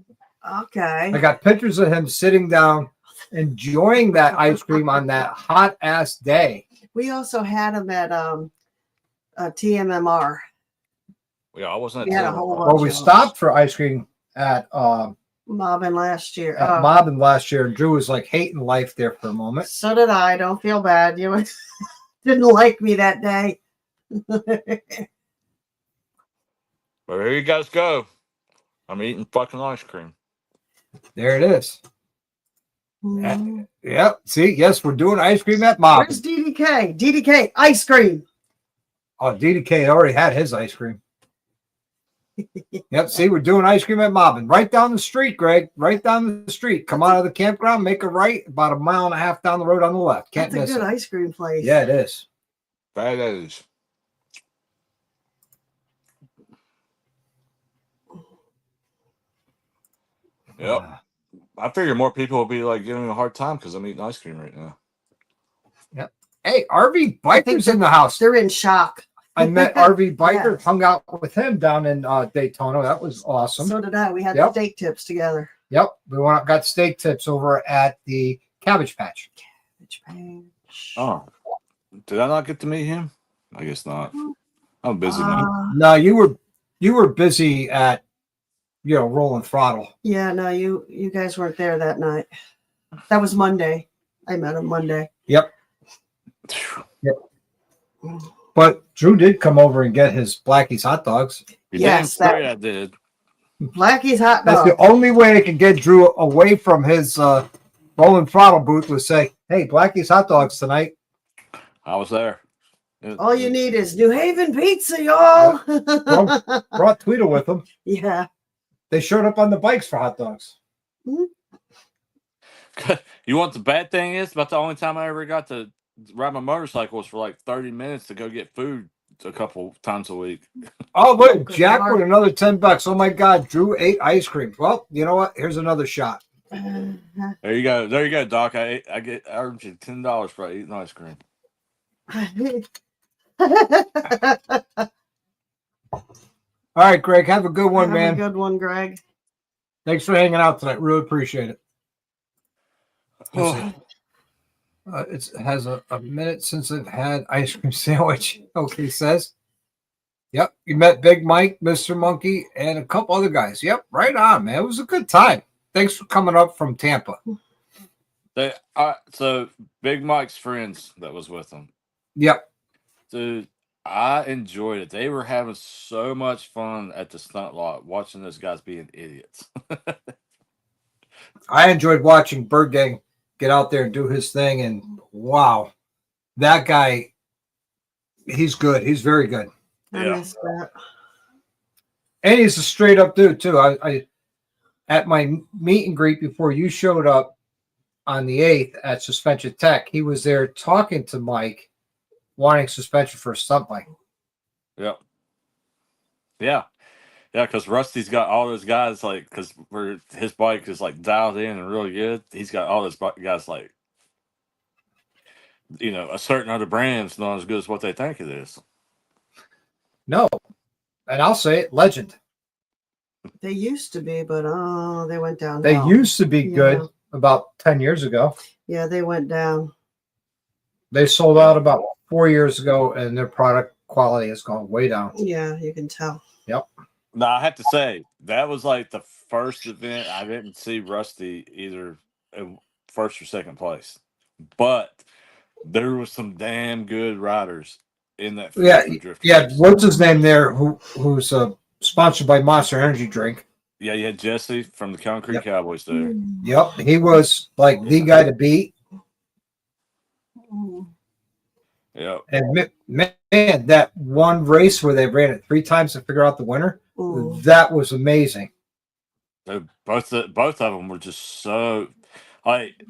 Okay. I got pictures of him sitting down, enjoying that ice cream on that hot ass day. We also had them at TMMR. Yeah, I wasn't We at had a 10. whole Well, bunch we of stopped for ice cream at Mobbin last year. Mobbin last year, and Drew was like hating life there for a moment. So did I. Don't feel bad. You didn't like me that day. But here you guys go. I'm eating fucking ice cream. There it is. Mhm. Yep. See, yes, we're doing ice cream at Mobbin. Where's DDK? DDK ice cream. Oh, DDK already had his ice cream. Yep. See, we're doing ice cream at Mobbin. Right down the street, Greg. Right down the street. Come out of the campground, make a right, about 1.5 miles down the road on the left. Can't That's a miss good it. ice cream place. Yeah, it is. That is. Yep. I figure more people will be like giving me a hard time because I'm eating ice cream right now. Yep. Hey, RV I think Biker's in the house. They're in shock. I met RV Biker, Yes. hung out with him down in Daytona. That was awesome. So did I. We had Yep. steak tips together. Yep. We got steak tips over at the Cabbage Patch. Oh, did I not get to meet him? I guess not. I'm a busy man. No, you were busy at Rolling Throttle. Yeah, no, you guys weren't there that night. That was Monday. I met him Monday. Yep. But Drew did come over and get his Blackie's hot dogs. You Yes, damn straight I did. Blackie's hot That's dog. the only way I could get Drew away from his Rolling Throttle booth was say, "Hey, Blackie's hot dogs tonight." I was there. All you need is New Haven pizza, y'all. Brought Tweedle with them. Yeah. They showed up on the bikes for hot dogs. You want the bad thing is about the only time I ever got to ride my motorcycle was for like 30 minutes to go get food a couple times a week. Oh, look, Good Jack Lord. with another $10. Oh my God, Drew ate ice cream. Well, you know what? Here's another shot. There you go, Doc. I earned you $10 for eating ice cream. All right, Greg, have a good one, man. Have a good one, Greg. Thanks for hanging out tonight. Really appreciate it. Oh. It has a minute since I've had ice cream sandwich. Okay, says. Yep, you met Big Mike, Mr. Monkey, and a couple other guys. Yep, right on, man. It was a good time. Thanks for coming up from Tampa. So Big Mike's friends that was with him. Yep. Dude, I enjoyed it. They were having so much fun at the stunt lot watching those guys being idiots. I enjoyed watching Bird Gang get out there and do his thing, and wow, that guy, he's good. He's very good. I missed that. And he's a straight up dude too. I at my meet and greet before you showed up on the 8th at Suspension Tech, he was there talking to Mike, wanting suspension for a stunt bike. Yep. Yeah, because Rusty's got all those guys because his bike is dialed in and really good. He's got all those guys a certain other brand's not as good as what they think it is. No, and I'll say it, legend. They used to be, but they went down. They used to be good, about 10 years ago. Yeah, they went down. They sold out about 4 years ago, and their product quality has gone way down. Yeah, you can tell. Yep. Now I have to say that was like the first event I didn't see Rusty either in first or second place, but there was some damn good riders in that field Yeah, for drift yeah. cars. What's his name there? Who's sponsored by Monster Energy Drink? Yeah, you had Jesse from the Concrete Yep. Cowboys there. Yep, he was like the guy to beat. Yep. And man, that one race where they ran it 3 times to figure out the winner, that was amazing. Both of them were just so like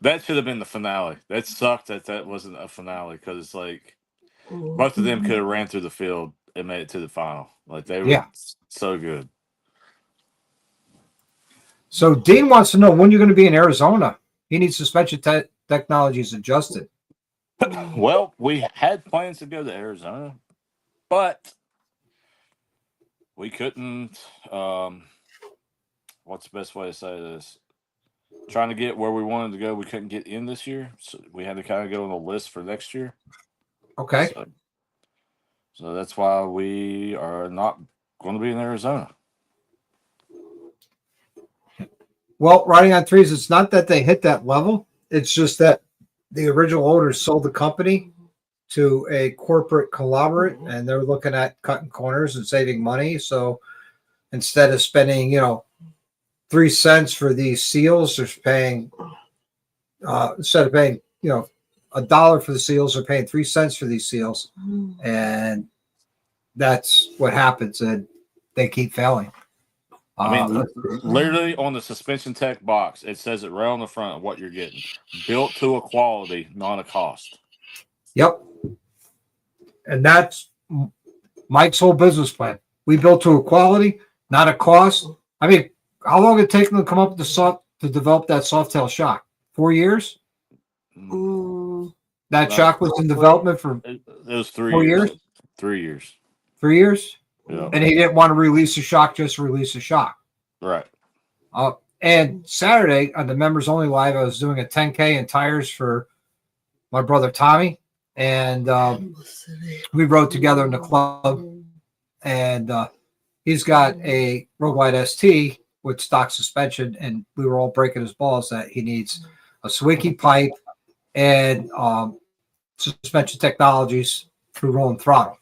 that should have been the finale. That sucked that wasn't a finale because it's like both of them could have ran through the field and made it to the final. Like they were so good. So Dean wants to know when you're going to be in Arizona. He needs suspension technologies adjusted. Well, we had plans to go to Arizona, but we couldn't. What's the best way to say this? Trying to get where we wanted to go, we couldn't get in this year, so we had to kind of go on the list for next year. Okay. So that's why we are not going to be in Arizona. Well, riding on threes, it's not that they hit that level. It's just that the original owners sold the company to a corporate conglomerate, and they're looking at cutting corners and saving money. So instead of spending, 3 cents for these seals, they're paying instead of paying, $1 for the seals, they're paying 3 cents for these seals, and that's what happens. And they keep failing. I mean, literally on the suspension tech box, it says it right on the front of what you're getting. Built to a quality, not a cost. Yep. And that's Mike's whole business plan. We built to a quality, not a cost. I mean, how long did it take them to come up with to develop that soft tail shock? 4 years? That shock was in development for it was 3 4 years. years? 3 years. 3 years? Yeah. And he didn't want to release the shock, just release the shock. Right. And Saturday on the members only live, I was doing a 10K in tires for my brother Tommy, and we rode together in the club. And he's got a Road Wide ST with stock suspension, and we were all breaking his balls that he needs a Sawicki pipe and suspension technologies through rolling throttle.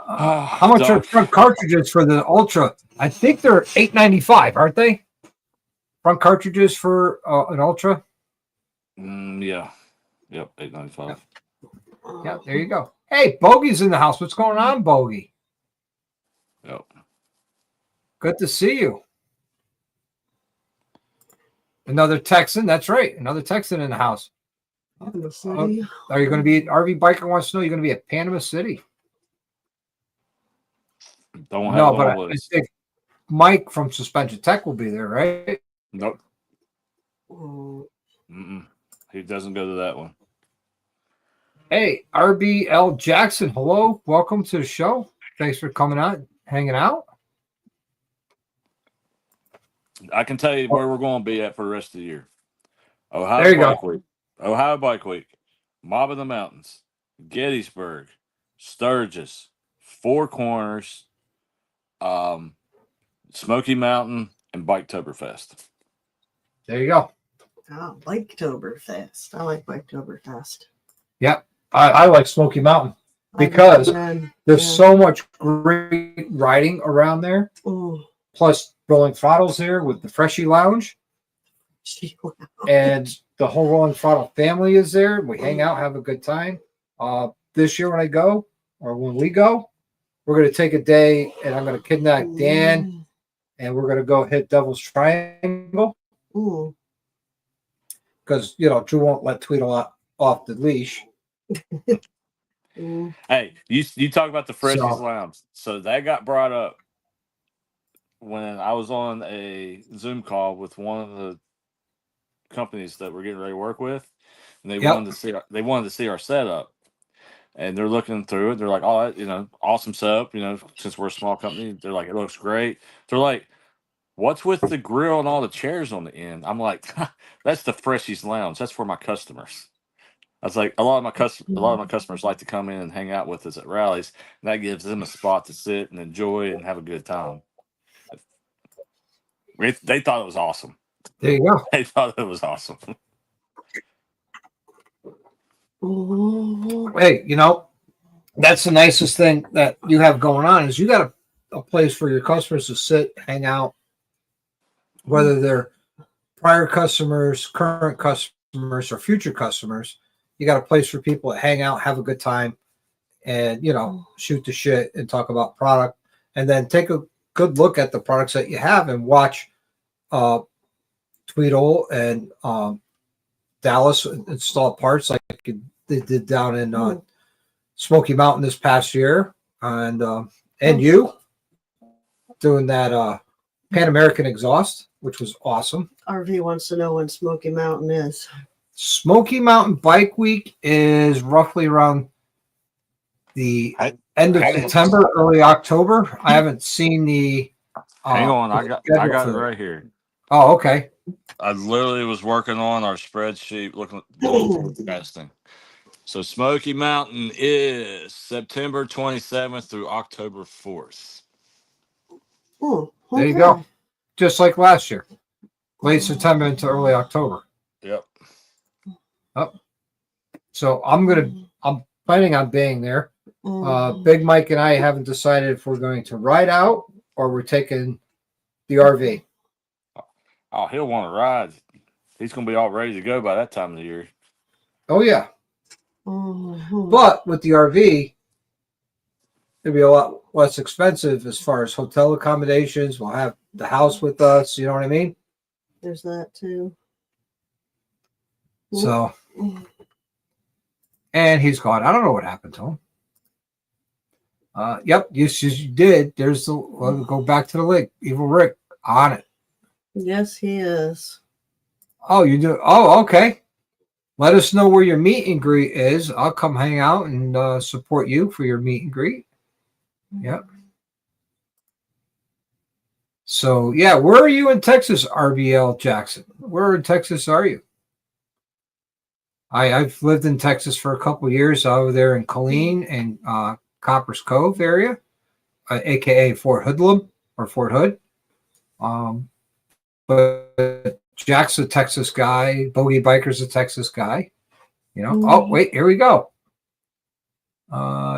How much are front cartridges for the Ultra? I think they're $8.95, aren't they? Front cartridges for an Ultra. Yeah. Yep. $8.95. Yeah, there you go. Hey, Bogey's in the house. What's going on, Bogey? Yep. Good to see you. Another Texan. That's right. Another Texan in the house. Are you going to be at RV Biker wants to know you're going to be at Panama City? Don't have No, it on but the I list. think Mike from Suspension Tech will be there, right? Nope. Mm-mm. He doesn't go to that one. Hey, RBL Jackson, hello. Welcome to the show. Thanks for coming out, hanging out. I can tell you where we're going to be at for the rest of the year. There Ohio you Bike go. Week. Ohio Bike Week. Mob of the Mountains. Gettysburg. Sturgis. Four Corners. Smoky Mountain. And Biketoberfest. There you go. Oh, Biketoberfest. I like Biketoberfest. Yep. I like Smoky Mountain because there's so much great riding around there. Plus Rolling Throttle's there with the Freshie Lounge. And the whole Rolling Throttle family is there. We hang out, have a good time. This year when I go, or when we go, we're going to take a day and I'm going to kidnap Dan and we're going to go hit Devil's Triangle. Because, Drew won't let Tweedle off the leash. Hey, you talk about the Freshies Lounge. So that got brought up when I was on a Zoom call with one of the companies that we're getting ready to work with, and they wanted to see our setup, and they're looking through it. They're like, "Oh, awesome setup." Since we're a small company, they're like, "It looks great." They're like, what's with the grill and all the chairs on the end? I'm like, that's the Freshies Lounge. That's for my customers. I was like, a lot of my customers like to come in and hang out with us at rallies, and that gives them a spot to sit and enjoy and have a good time. They thought it was awesome. There you go. They thought it was awesome. Hey, you know, that's the nicest thing that you have going on is you got a place for your customers to sit, hang out, whether they're prior customers, current customers, or future customers. You got a place for people to hang out, have a good time, and, you know, shoot the shit and talk about product, and then take a good look at the products that you have and watch Tweedle and Dallas install parts like they did down in Smoky Mountain this past year, and you doing that Pan American exhaust, which was awesome. RV wants to know when Smoky Mountain is. Smoky Mountain Bike Week is roughly around the end of September, early October. I haven't seen the. Hang on, I got it right here. Oh, okay. I literally was working on our spreadsheet, going forecasting. So Smoky Mountain is September 27th through October 4th. There you go. Just like last year, late September into early October. Yep. So I'm planning on being there. Big Mike and I haven't decided if we're going to ride out or we're taking the RV. Oh, he'll want to ride. He's going to be all ready to go by that time of the year. Oh, yeah. But with the RV, it'll be a lot less expensive as far as hotel accommodations. We'll have the house with us. You know what I mean? There's that too. So, and he's gone. I don't know what happened to him. Yep, you did. There's the. We'll go back to the link. Evil Rick on it. Yes, he is. Oh, you do. Oh, okay. Let us know where your meet and greet is. I'll come hang out and support you for your meet and greet. Yep. So yeah, where are you in Texas, RBL Jackson? Where in Texas are you? I've lived in Texas for a couple of years over there in Colleen and Copper's Cove area, aka Fort Hoodlum or Fort Hood. But Jack's a Texas guy. Bogey Biker's a Texas guy. You know. Oh wait, here we go.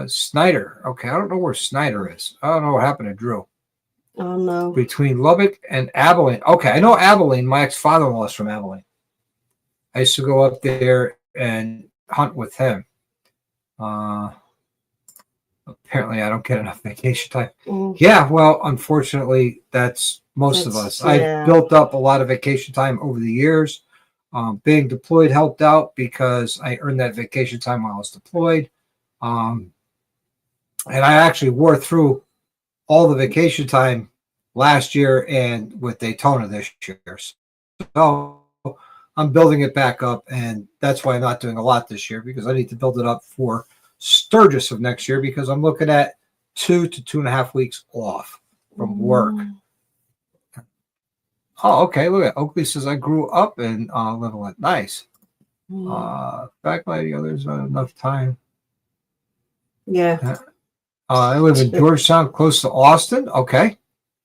Snyder. Okay, I don't know where Snyder is. I don't know what happened to Drew. Oh no. Between Lubbock and Abilene. Okay, I know Abilene. My ex-father-in-law is from Abilene. I used to go up there and hunt with him. Apparently, I don't get enough vacation time. Yeah, well, unfortunately, that's most of us. Yeah. I've built up a lot of vacation time over the years. Being deployed helped out because I earned that vacation time while I was deployed. And I actually wore through all the vacation time last year and with Daytona this year. So I'm building it back up, and that's why I'm not doing a lot this year, because I need to build it up for Sturgis of next year, because I'm looking at 2 to 2.5 weeks off from work. Oh, okay. Look at Oakley says I grew up in Littleton. Nice. Back by the others, not enough time. Yeah. I live in Georgetown, close to Austin. Okay.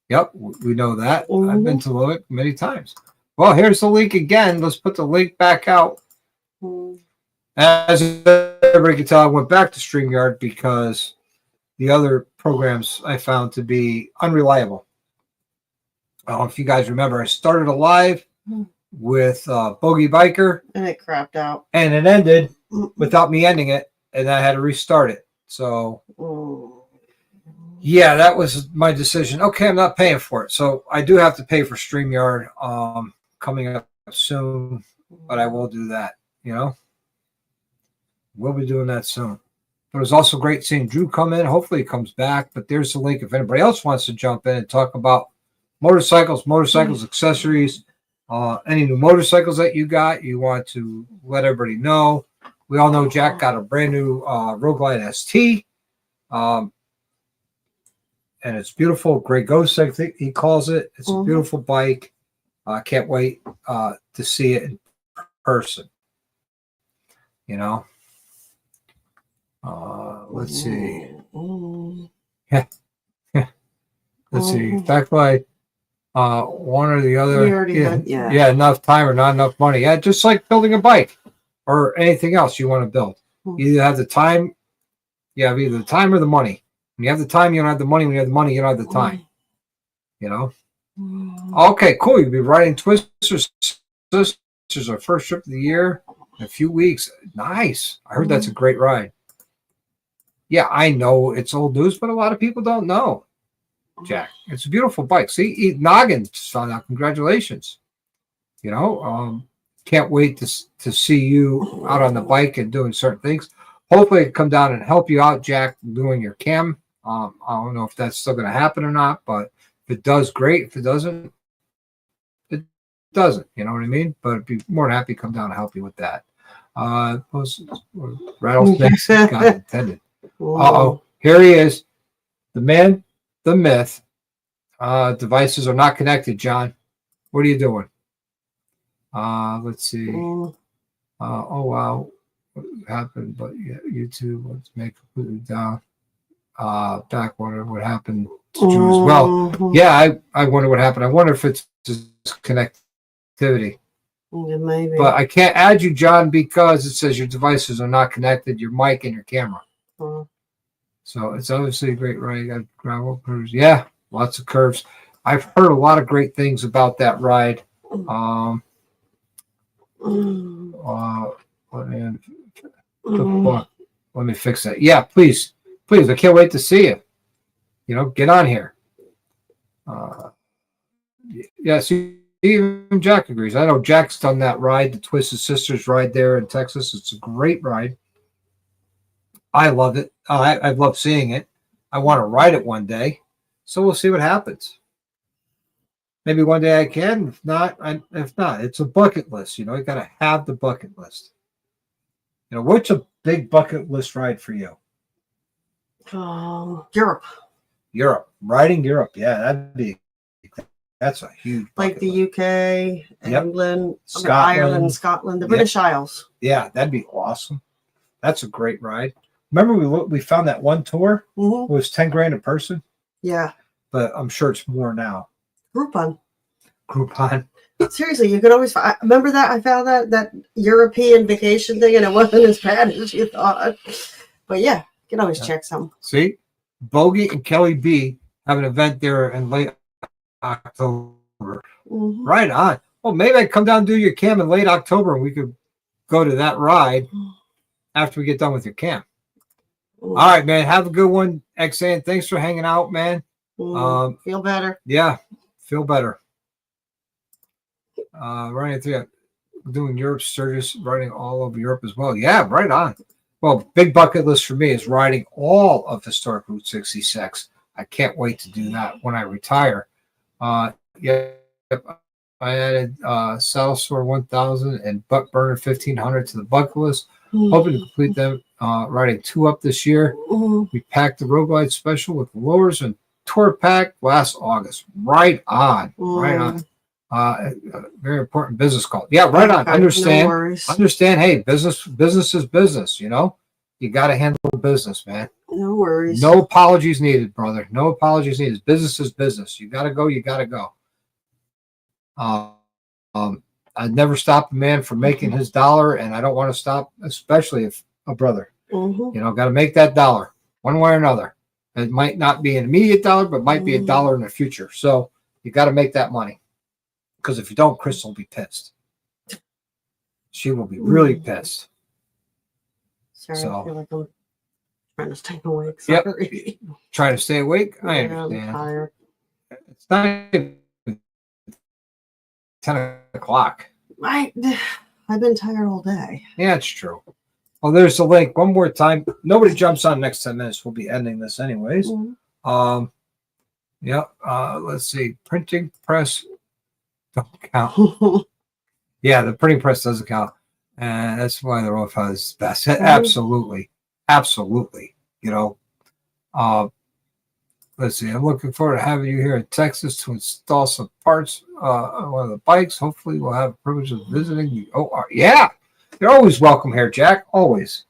Yep, we know that. I've been to Lubbock many times. Well, here's the link again. Let's put the link back out. As everybody can tell, I went back to StreamYard because the other programs I found to be unreliable. If you guys remember, I started a live with Bogey Biker. And it crapped out. And it ended without me ending it, and I had to restart it. So, yeah, that was my decision. Okay, I'm not paying for it. So I do have to pay for StreamYard coming up soon, but I will do that, you know. We'll be doing that soon. But it was also great seeing Drew come in. Hopefully he comes back. But there's the link if anybody else wants to jump in and talk about motorcycles, accessories, any new motorcycles that you got, you want to let everybody know. We all know Jack got a brand new Road Glide ST. and it's beautiful. Gray Ghost, I think he calls it. It's a Mhm. beautiful bike. I can't wait to see it in person. You know, let's see. Mm. Let's see. Mhm. Back by one or the We other. already had, yeah. Yeah, enough time or not enough money. Yeah, just like building a bike or anything else you want to build. Mhm. You either have the time, you have either the time or the money. When you have the time, you don't have the money. When you have the money, you don't have the time. You know? Mm. Okay, cool. You'll be riding Twisters Sisters, our first trip of the year in a few weeks. Nice. I heard that's a great ride. Yeah, I know it's old news, but a lot of people don't know, Jack. It's a beautiful bike. See, Noggin just found out. Congratulations. You know, can't wait to see you out on the bike and doing certain things. Hopefully, I can come down and help you out, Jack, doing your cam. I don't know if that's still going to happen or not, but if it does, great. If it doesn't, it doesn't. You know what I mean? But I'd be more than happy to come down and help you with that. Those rattlesnakes, God intended. Uh-oh, here he is, the man, the myth. Devices are not connected, John. What are you doing? Let's see. Mm. Oh wow, what happened? But yeah, YouTube, let's make completely down. Backwater, what happened to Drew as well? Mhm. Yeah, I wonder what happened. I wonder if it's just connectivity. Yeah, maybe. But I can't add you, John, because it says your devices are not connected, your mic and your camera. Mm. So it's obviously a great ride. You got gravel curves. Yeah, lots of curves. I've heard a lot of great things about that ride. Mm. And the Mm. fuck? Let me fix that. Yeah, please. Please. I can't wait to see you. You know, get on here. Yeah, see, even Jack agrees. I know Jack's done that ride, the Twisted Sisters ride there in Texas. It's a great ride. I love it. I love seeing it. I want to ride it one day. So we'll see what happens. Maybe one day I can. If not, it's a bucket list. You know, you got to have the bucket list. You know, what's a big bucket list ride for you? Europe, Europe, riding Europe. Yeah, that's a huge like bucket the list. UK, Yep. England, Scotland. Ireland, Scotland, the Yep. British Isles. Yeah, that'd be awesome. That's a great ride. Remember we found that one tour? Mm-hmm. It was 10 grand a person, Yeah, but I'm sure it's more now. Groupon. Groupon. Seriously, you could always remember that I found that European vacation thing, and it wasn't as bad as you thought. But yeah, you can always check some. See, Bogey and Kelly B have an event there in late October. Mm-hmm. Right on. Well, maybe I come down and do your cam in late October, and we could go to that ride after we get done with your cam. Mm-hmm. All right, man. Have a good one, XAN. Thanks for hanging out, man. Feel better. Yeah, feel better. Running through doing Europe Sturgis, riding all over Europe as well. Yeah, right on. Well, big bucket list for me is riding all of historic Route 66. I can't wait to do that when I retire. Yeah, I added Salsor 1000 and Butt Burner 1500 to the bucket list. Hoping to complete them. Riding 2 up this year. We packed the Road Glide Special with lures and tour pack last August. Right on. Right on. Very important business call. Yeah, right on. Understand. No worries. Understand. Hey, business is business. You know, you got to handle business, man. No worries. No apologies needed, brother. No apologies needed. Business is business. You got to go. You got to go. I'd never stop a man from making his dollar, and I don't want to stop, especially if a brother. Mm-hmm. You know, got to make that dollar one way or another. It might not be an immediate dollar, but might be a dollar in the future. So you got to make that money. Because if you don't, Chris will be pissed. She will be really pissed. Sorry, So- I feel like I'm trying to stay awake. Sorry. Yep. Trying to stay awake. I Yeah, understand. I'm tired. It's not even 10 o'clock. I've been tired all day. Yeah, it's true. Oh, there's the link. One more time. Nobody jumps on the next 10 minutes. We'll be ending this anyways. Mm-hmm. Yeah. Let's see. Printing press don't count. Yeah, the printing press doesn't count. And that's why the rough is best. Absolutely. Absolutely. You know, let's see. I'm looking forward to having you here in Texas to install some parts on one of the bikes. Hopefully, we'll have the privilege of visiting you. Oh, yeah. You're always welcome here, Jack. Always.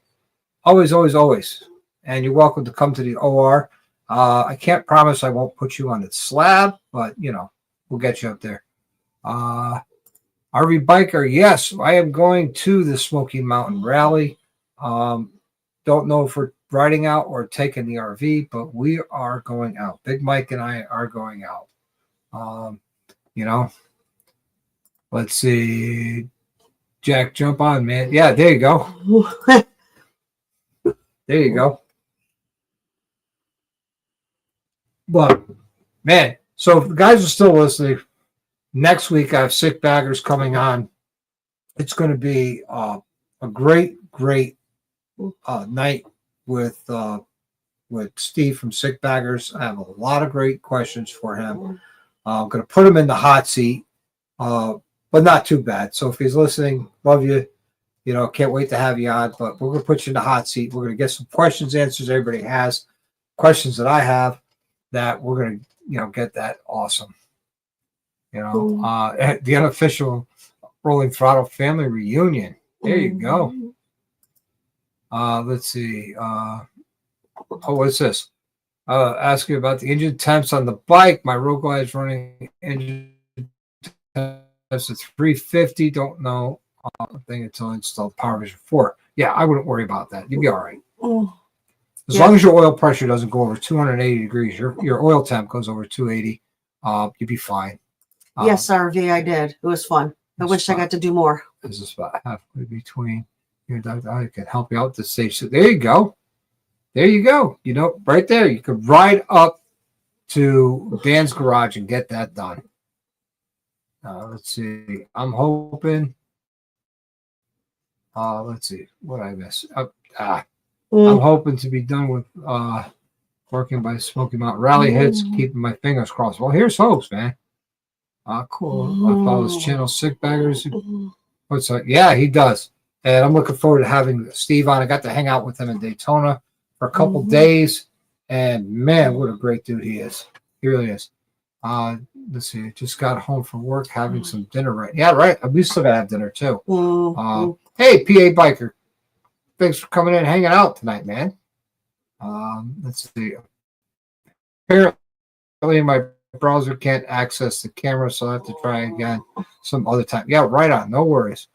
Always, always, always. And you're welcome to come to the OR. I can't promise I won't put you on the slab, but, you know, we'll get you up there. RV Biker, yes, I am going to the Smoky Mountain Rally. Don't know if we're riding out or taking the RV, but we are going out. Big Mike and I are going out. You know, let's see. Jack, jump on, man. Yeah, there you go. There you go. But, man, so if the guys are still listening, next week I have Sick Baggers coming on. It's going to be a great night with Steve from Sick Baggers. I have a lot of great questions for him. I'm going to put him in the hot seat, but not too bad. So if he's listening, love you. You know, can't wait to have you on. But we're going to put you in the hot seat. We're going to get some questions, answers everybody has, questions that I have, that we're going to, you know, get that awesome. You know, the unofficial Rolling Throttle family reunion. There you go. Let's see. What's this? Ask you about the engine temps on the bike. My road guy is running engine temps at 350. Don't know. I think until installed Power Vision 4. Yeah, I wouldn't worry about that. You'd be all right. As long as your oil pressure doesn't go over 280 degrees, your oil temp goes over 280, you'd be fine. Yes, RV, I did. It was fun. I wish I got to do more. This is about halfway between here. I can help you out the stage. So there you go. There you go. You know, right there. You could ride up to Dan's garage and get that done. Let's see. I'm hoping. Let's see. What did I miss? I'm hoping to be done with working by Smoky Mountain Rally hits, keeping my fingers crossed. Well, here's hopes, man. Cool. I follow his channel, Sick Baggers. What's that? Yeah, he does. And I'm looking forward to having Steve on. I got to hang out with him in Daytona for a couple days. And man, what a great dude he is. He really is. Let's see. I just got home from work having some dinner right. Yeah, right. We still got to have dinner too. Hey, PA Biker. Thanks for coming in and hanging out tonight, man. Let's see. Apparently, my browser can't access the camera, so I have to try again some other time. Yeah, right on. No worries.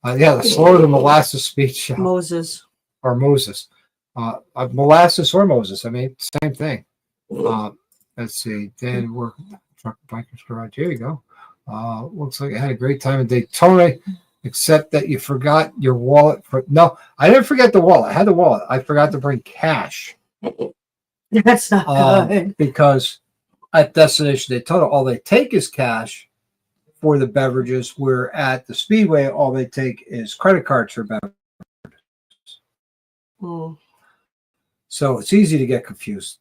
Yeah, the slower the molasses speech. Moses. Or Moses. Molasses or Moses. I mean, same thing. Let's see. Dan work truck biker's garage. Here you go. Looks like I had a great time in Daytona, except that you forgot your wallet. No, I didn't forget the wallet. I had the wallet. I forgot to bring cash. That's not good. Because at Destination Daytona, all they take is cash for the beverages, where at the Speedway, all they take is credit cards for beverages. So it's easy to get confused.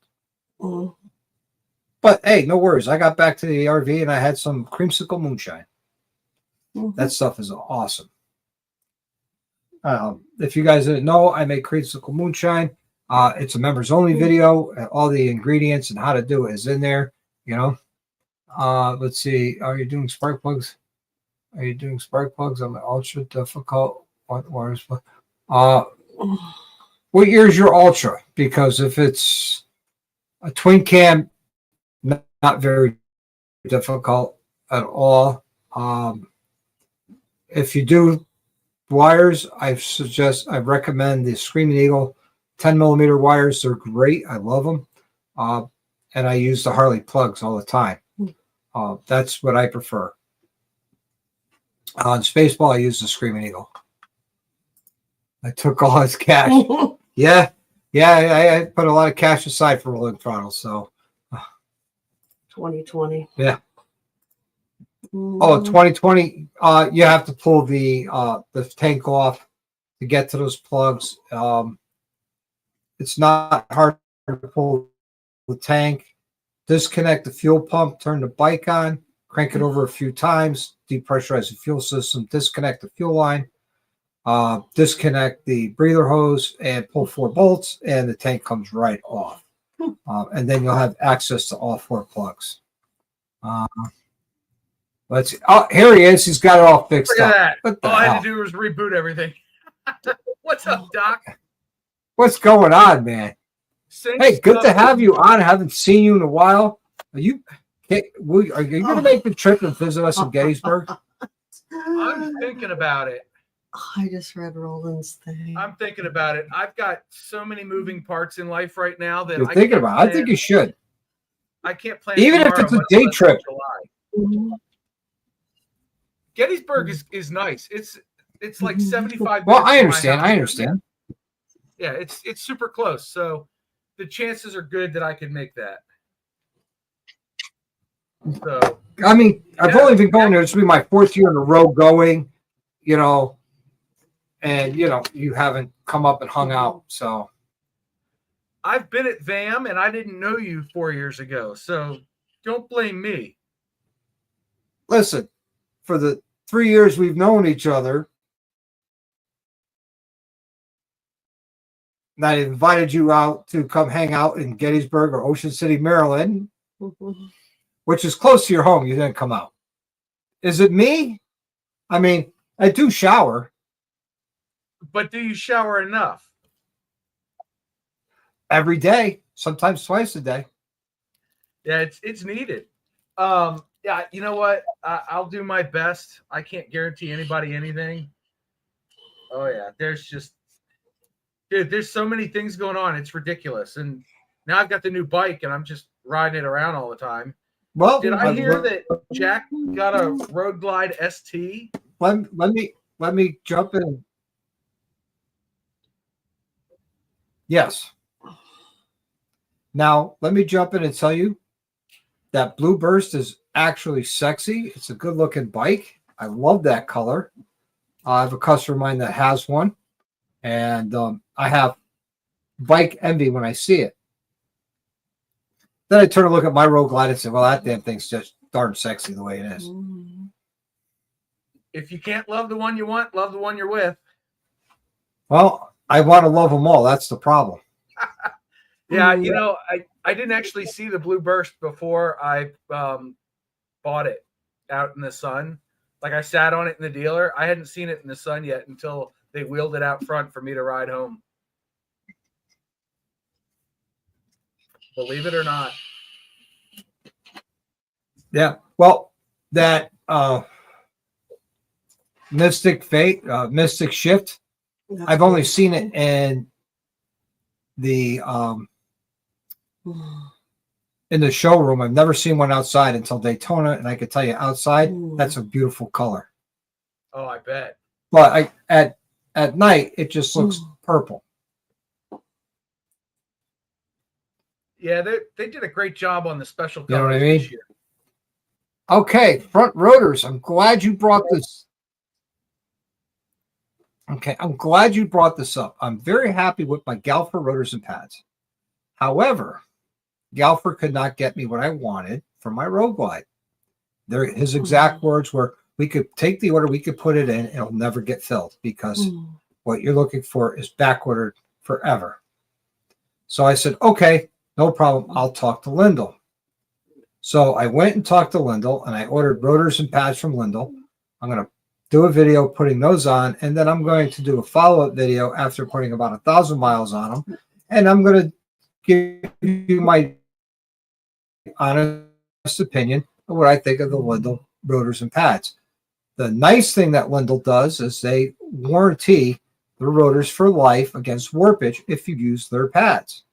But hey, no worries. I got back to the RV and I had some creamsicle moonshine. That stuff is awesome. If you guys didn't know, I make creamsicle moonshine. It's a members only video. All the ingredients and how to do it is in there. You know, let's see. Are you doing spark plugs? Are you doing spark plugs on the ultra difficult? What year's your ultra? Because if it's a twin cam, not very difficult at all. If you do wires, I recommend the Screaming Eagle 10 millimeter wires. They're great. I love them. And I use the Harley plugs all the time. That's what I prefer. On Spaceball, I use the Screaming Eagle. I took all his cash. Yeah, I put a lot of cash aside for Rolling Throttle. So 2020. Yeah. Oh, 2020. You have to pull the tank off to get to those plugs. It's not hard to pull the tank. Disconnect the fuel pump. Turn the bike on. Crank it over a few times. Depressurize the fuel system. Disconnect the fuel line. Disconnect the breather hose and pull 4 bolts, and the tank comes right off. And then you'll have access to all 4 plugs. Let's see. Oh, here he is. He's got it all fixed Look at up. that. What the All I hell? had to do was reboot everything. What's up, Doc? What's going on, man? Same Hey, good to stuff. have you on. I haven't seen you in a while. Are you going to make the trip and visit us in Gettysburg? I'm thinking about it. I just read Roland's thing. I'm thinking about it. I've got so many moving parts in life right now that You're I thinking can't about it. I think plan- you should. I can't plan Even if tomorrow, it's a much day less trip. July. Mhm. Gettysburg is nice. It's like 75 Well, minutes I from my understand. house. I understand. Yeah, it's super close. So the chances are good that I can make that. So I mean, I've Yeah. only been going there. This will be my 4th year in a row going, you know, and, you know, you haven't come up and hung out. So, I've been at VAM and I didn't know you 4 years ago. So don't blame me. listen, for the 3 years we've known each other, and I invited you out to come hang out in Gettysburg or Ocean City, Maryland, Mhm. which is close to your home. You didn't come out. Is it me? I mean, I do shower But do you shower enough? every day, sometimes twice a day. Yeah, it's needed. Yeah, you know what? I'll do my best. I can't guarantee anybody anything. Oh yeah, there's so many things going on. It's ridiculous. And now I've got the new bike and I'm just riding it around all the time. Well, Did I hear that Jack got a Road Glide ST? let me jump in. Yes. Now, let me jump in and tell you that Blue Burst is actually sexy. It's a good looking bike. I love that color. I have a customer of mine that has one, and I have bike envy when I see it. Then I turn and look at my Road Glide and say, well, that damn thing's just darn sexy the way it is. Mhm. If you can't love the one you want, love the one you're with. Well, I want to love them all. That's the problem. Yeah, you know, I didn't actually see the Blue Burst before I bought it out in the sun. Like I sat on it in the dealer. I hadn't seen it in the sun yet until they wheeled it out front for me to ride home. Believe it or not. Yeah. Well, that Mystic Fate, Mystic Shift, That's I've only cool. seen it in the showroom. I've never seen one outside until Daytona, and I can tell you outside, Ooh. that's a beautiful color. Oh, I bet. But at night, it just looks purple. Yeah, they did a great job on the special colors You know what I mean? this year. Okay, front rotors. I'm glad you brought this. Okay, I'm glad you brought this up. I'm very happy with my Galfer rotors and pads. However, Galfer could not get me what I wanted for my Road Glide. His exact words were, we could take the order, we could put it in, and it'll never get filled because what you're looking for is back ordered forever. So I said, okay, no problem. I'll talk to Lindell. So I went and talked to Lindell, and I ordered rotors and pads from Lindell. I'm going to do a video putting those on, and then I'm going to do a follow-up video after putting about 1,000 miles on them, and I'm going to give you my honest opinion of what I think of the Lindell rotors and pads. The nice thing that Lindell does is they warranty the rotors for life against warpage if you use their pads,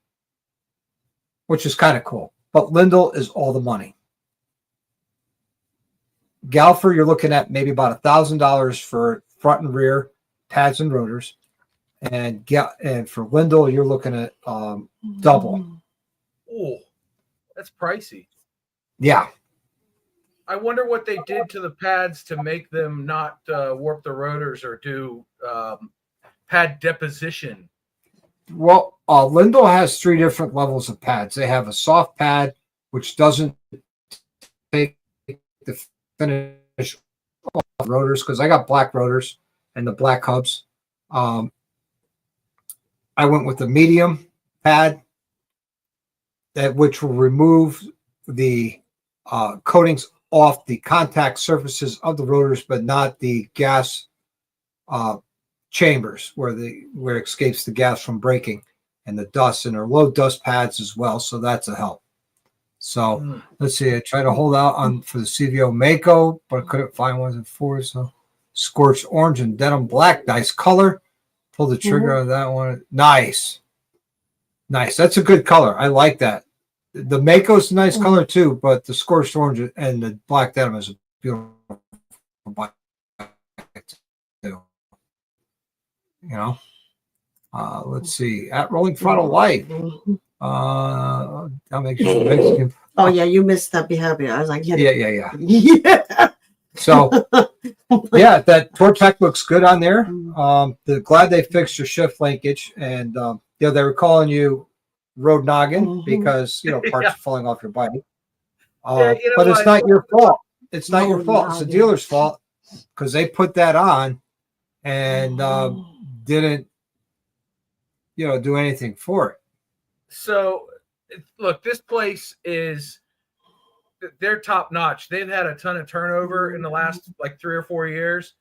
which is kind of cool. But Lindell is all the money. Galfer, you're looking at maybe about $1,000 for front and rear pads and rotors, and for Lindell, you're looking at double. Oh, that's pricey. Yeah. I wonder what they did to the pads to make them not warp the rotors or do pad deposition. Well, Lindell has 3 different levels of pads. They have a soft pad, which doesn't take the finish off rotors, because I got black rotors and the black hubs. I went with the medium pad, that which will remove the coatings off the contact surfaces of the rotors, but not the gas chambers where it escapes the gas from braking, and the dust, and they're low dust pads as well. So that's a help. So let's see. I tried to hold out on for the CVO Mako, but I couldn't find ones in Ford. So scorched orange and denim black, nice color. Pull the trigger on that one. Nice. That's a good color. I like that. The Mako's a nice color too, but the scorched orange and the black denim is a beautiful black too. You know. Let's see. At Rolling Throttle Life. I'll make sure Mexican. Oh yeah, you missed that. Be happy. I was like, yeah. Yeah. So yeah, that Tortec looks good on there. Glad they fixed your shift linkage, and they were calling you road noggin because parts are falling off your bike. But it's not your fault. It's not your fault. It's the dealer's fault because they put that on and didn't do anything for it. So look, this place they're top notch. They've had a ton of turnover in the last like 3 or 4 years,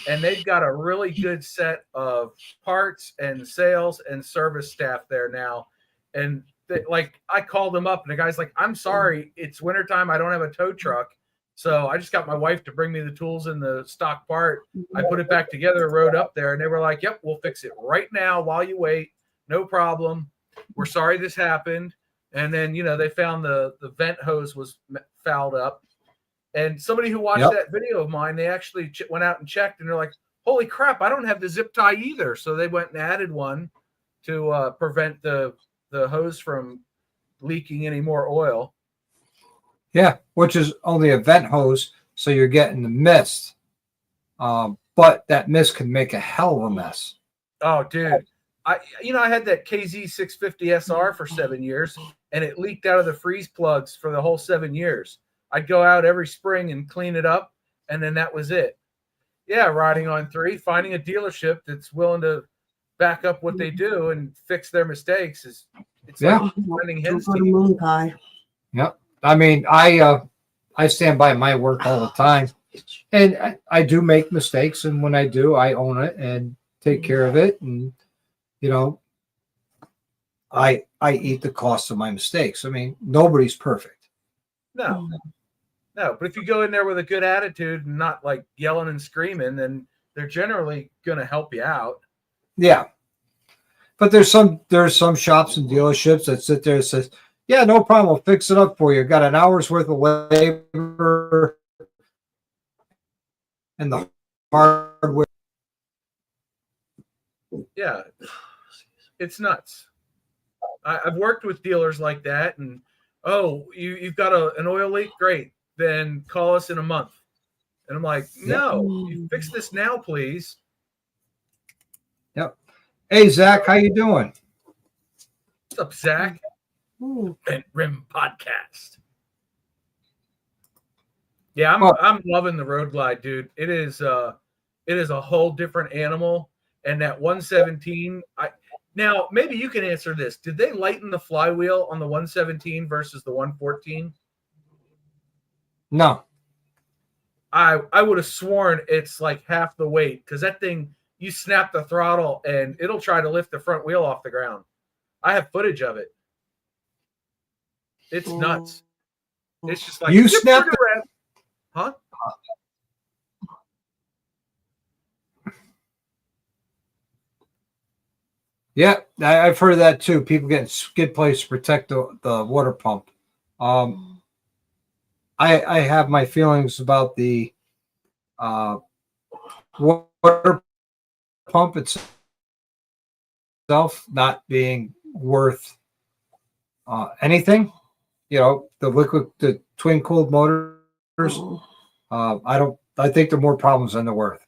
and they've got a really good set of parts and sales and service staff there now. And I called them up, and the guy's like, I'm sorry, it's wintertime. I don't have a tow truck. So I just got my wife to bring me the tools and the stock part. I put it back together, rode up there, and they were like, yep, we'll fix it right now while you wait. No problem. We're sorry this happened. And then, they found the vent hose was fouled up. And somebody who watched that video of mine, they actually went out and checked, and they're like, holy crap, I don't have the zip tie either. So they went and added one to prevent the hose from leaking any more oil. Yeah, which is only a vent hose, so you're getting the mist. But that mist can make a hell of a mess. Oh, dude. I had that KZ 650 SR for 7 years, and it leaked out of the freeze plugs for the whole 7 years. I'd go out every spring and clean it up, and then that was it. Yeah, riding on 3, finding a dealership that's willing to back up what they do and fix their mistakes it's like finding hen's teeth. Yep. I mean, I stand by my work all the time, and I do make mistakes, and when I do, I own it and take care of it, and I eat the cost of my mistakes. I mean, nobody's perfect. No, but if you go in there with a good attitude and not like yelling and screaming, then they're generally going to help you out. Yeah. But there's some shops and dealerships that sit there and says, yeah, no problem. We'll fix it up for you. Got an hour's worth of labor and the hardware. Yeah. It's nuts. I've worked with dealers like that, and you've got an oil leak? Great. Then call us in a month. And I'm like, no, you fix this now, please. Yep. Hey, Zach, how you doing? What's up, Zach? Bent Rim Podcast. Yeah, I'm loving the Road Glide, dude. It is a whole different animal. And that 117, now maybe you can answer this. Did they lighten the flywheel on the 117 versus the 114? No. I would have sworn it's like half the weight, because that thing, you snap the throttle and it'll try to lift the front wheel off the ground. I have footage of it. It's nuts. It's just like you snapped the huh? Yeah, I've heard of that too. People getting skid plates to protect the water pump. I have my feelings about the water pump itself not being worth anything. The twin cooled motors. I think they're more problems than they're worth,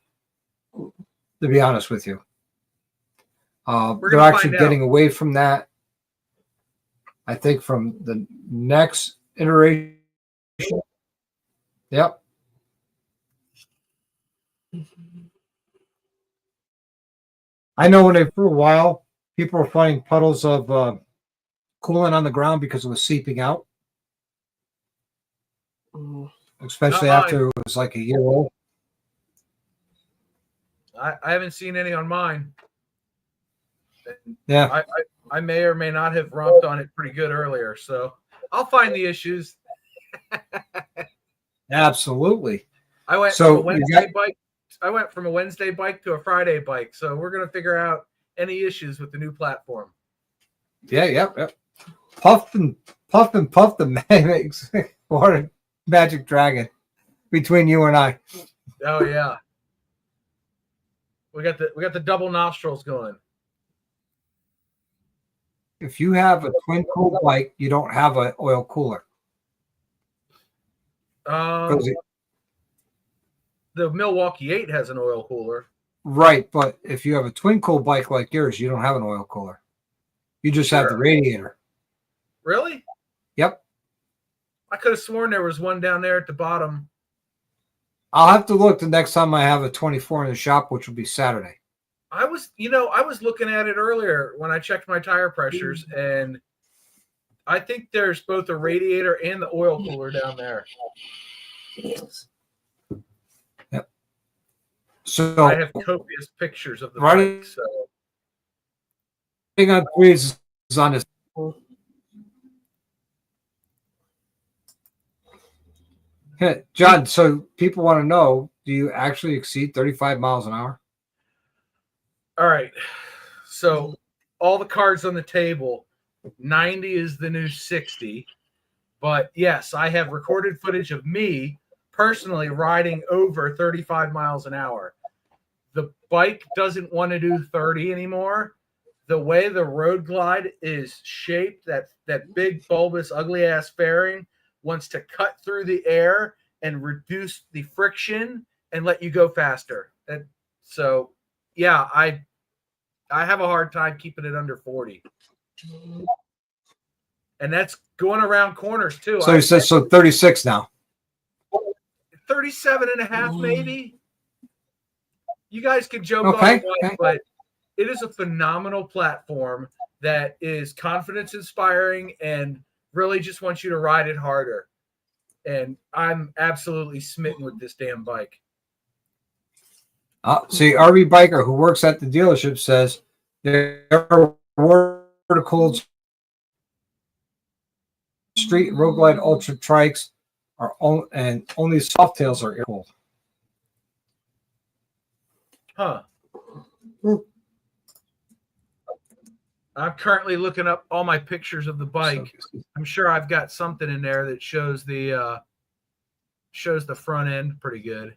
to be honest with you. They're actually getting away from that. I think from the next iteration. Yep. I know for a while, people were finding puddles of coolant on the ground because it was seeping out, Mm. especially Not after it was like a year old. I haven't seen any on mine. Yeah, I may or may not have romped on it pretty good earlier, so I'll find the issues. absolutely. I went So from a you Wednesday got- bike. I went from a Wednesday bike to a Friday bike, so we're gonna figure out any issues with the new platform. Yeah, yep. Puff and puff the makes water magic dragon between you and I. Oh yeah, we got the double nostrils going. If you have a twin cool bike, you don't have an oil cooler. Um, the Milwaukee 8 has an oil cooler. Right, but if you have a twin cool bike like yours, you don't have an oil cooler. You just have the Sure. radiator. Really? Yep. I could have sworn there was one down there at the bottom. I'll have to look the next time I have a 24 in the shop, which will be Saturday. I was looking at it earlier when I checked my tire pressures, and I think there's both a radiator and the oil cooler down there. Yep. So I have copious pictures of the Right. bike. So thing on trees is on this. Hey, John, so people want to know, do you actually exceed 35 miles an hour? all right. So all the cards on the table, 90 is the new 60. But yes, I have recorded footage of me personally riding over 35 miles an hour. The bike doesn't want to do 30 anymore. The way the Road Glide is shaped, that big bulbous ugly ass fairing wants to cut through the air and reduce the friction and let you go faster. And so yeah, I have a hard time keeping it under 40. And that's going around corners too. So he says, so 36 now. 37 and a half, maybe. You guys can joke Okay, all you want, okay. but it is a phenomenal platform that is confidence inspiring and really just wants you to ride it harder. And I'm absolutely smitten with this damn bike. See, RV Biker who works at the dealership says there are water-cooled street Road Glide Ultra Trikes are and only Softails are air-cooled. Huh. I'm currently looking up all my pictures of the bike. I'm sure I've got something in there that shows the front end pretty good.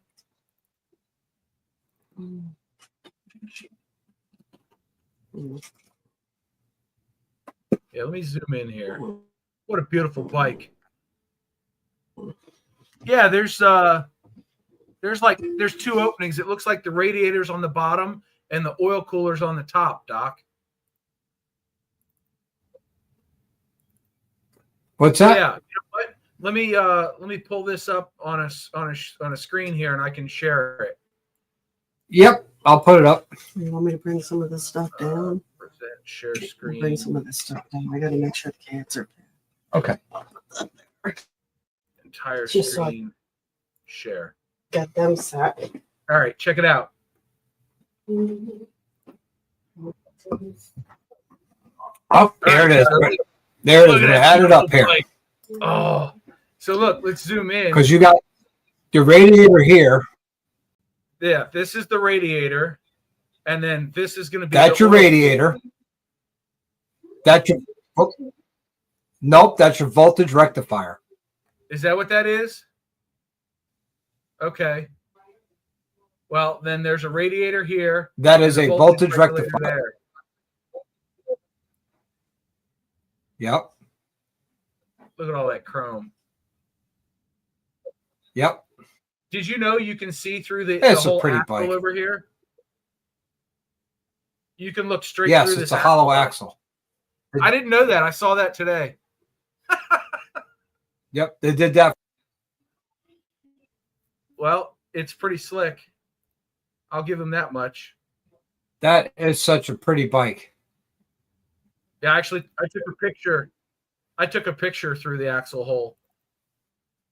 Yeah, let me zoom in here. What a beautiful bike. Yeah, there's two openings. It looks like the radiator's on the bottom and the oil cooler's on the top, Doc. What's that? Yeah, you know what? Let me pull this up on a screen here and I can share it. Yep, I'll put it up. You want me to bring some of this stuff down? Present share Bring screen. some of this stuff down. I gotta make sure the cats are. Okay. Entire Just like- screen share. Got them set. All right, check it out. Oh, there it is. There it is. Look at We that had it up beautiful here bike. Oh, so look, let's zoom in. because you got your radiator here. Yeah, this is the radiator, and then this is going to be. That's the your oil. radiator. That's your. Nope, that's your voltage rectifier. Is that what that is? Okay. Well, then there's a radiator here. That is a and voltage regulator rectifier. there. Yep. Look at all that chrome. Yep. Did you know you can see through the It's a whole pretty axle bike. over here? You can look straight Yes, through it's this a hollow axle. axle. I didn't know that. I saw that today. Yep, they did that. Well, it's pretty slick. I'll give him that much. That is such a pretty bike. Yeah, actually, I took a picture. I took a picture through the axle hole.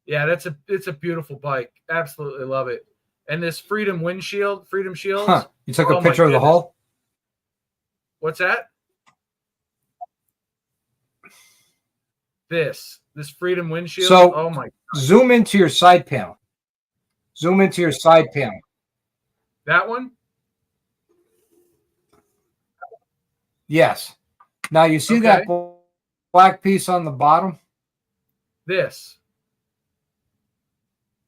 Yeah, it's a beautiful bike. Absolutely love it. And this Freedom Shields. Huh. You took a Oh my picture of the goodness. hull? What's that? This Freedom windshield. So Oh my! zoom into your side panel. Zoom into your side panel. That one? Yes. Now you see Okay. that black piece on the bottom This.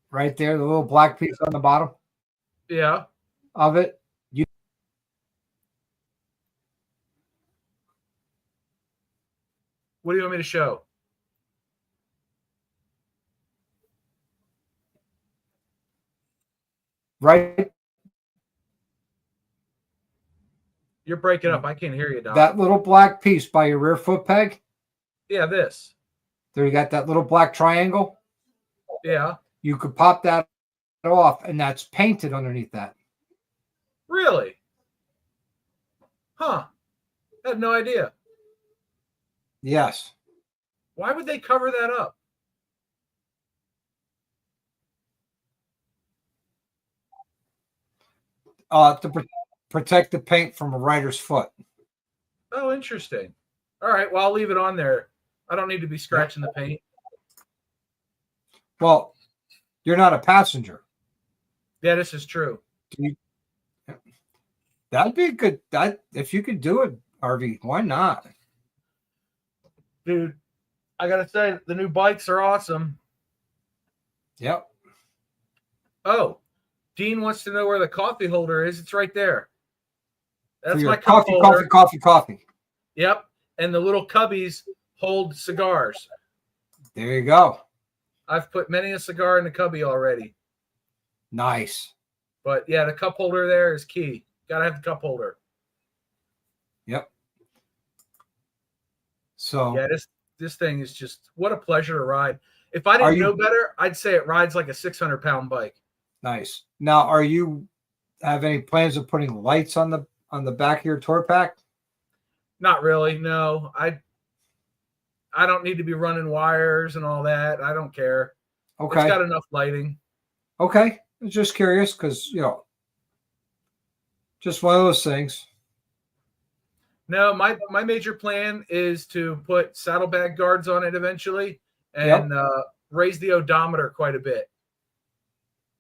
right there, the little black piece on the bottom Yeah. of it. What do you want me to show? Right, You're breaking up. I can't hear you, Doc. that little black piece by your rear foot peg. Yeah, this. There you got that little black triangle. Yeah. You could pop that off, and that's painted underneath that. Really? Huh. I had no idea. Yes. Why would they cover that up? To protect the paint from a rider's foot. Oh, interesting. All right. Well, I'll leave it on there. I don't need to be scratching the paint. Well, you're not a passenger. Yeah, this is true. That'd be good. That if you could do it, RV, why not? Dude, I got to say, the new bikes are awesome. Yep. Oh, Dean wants to know where the coffee holder is. It's right there. For That's your my cup holder. coffee. Yep. And the little cubbies hold cigars. There you go. I've put many a cigar in the cubby already. Nice. But yeah, the cup holder there is key. Gotta have the cup holder. Yep. So Yeah, this thing is just what a pleasure to ride. If I didn't know better, I'd say it rides like a 600-pound bike. Nice. Now, are you have any plans of putting lights on the back of your tour pack? Not really. No, I don't need to be running wires and all that. I don't care. Okay. It's got enough lighting. Okay. I was just curious because, just one of those things. No, my major plan is to put saddlebag guards on it eventually and raise the odometer quite a bit.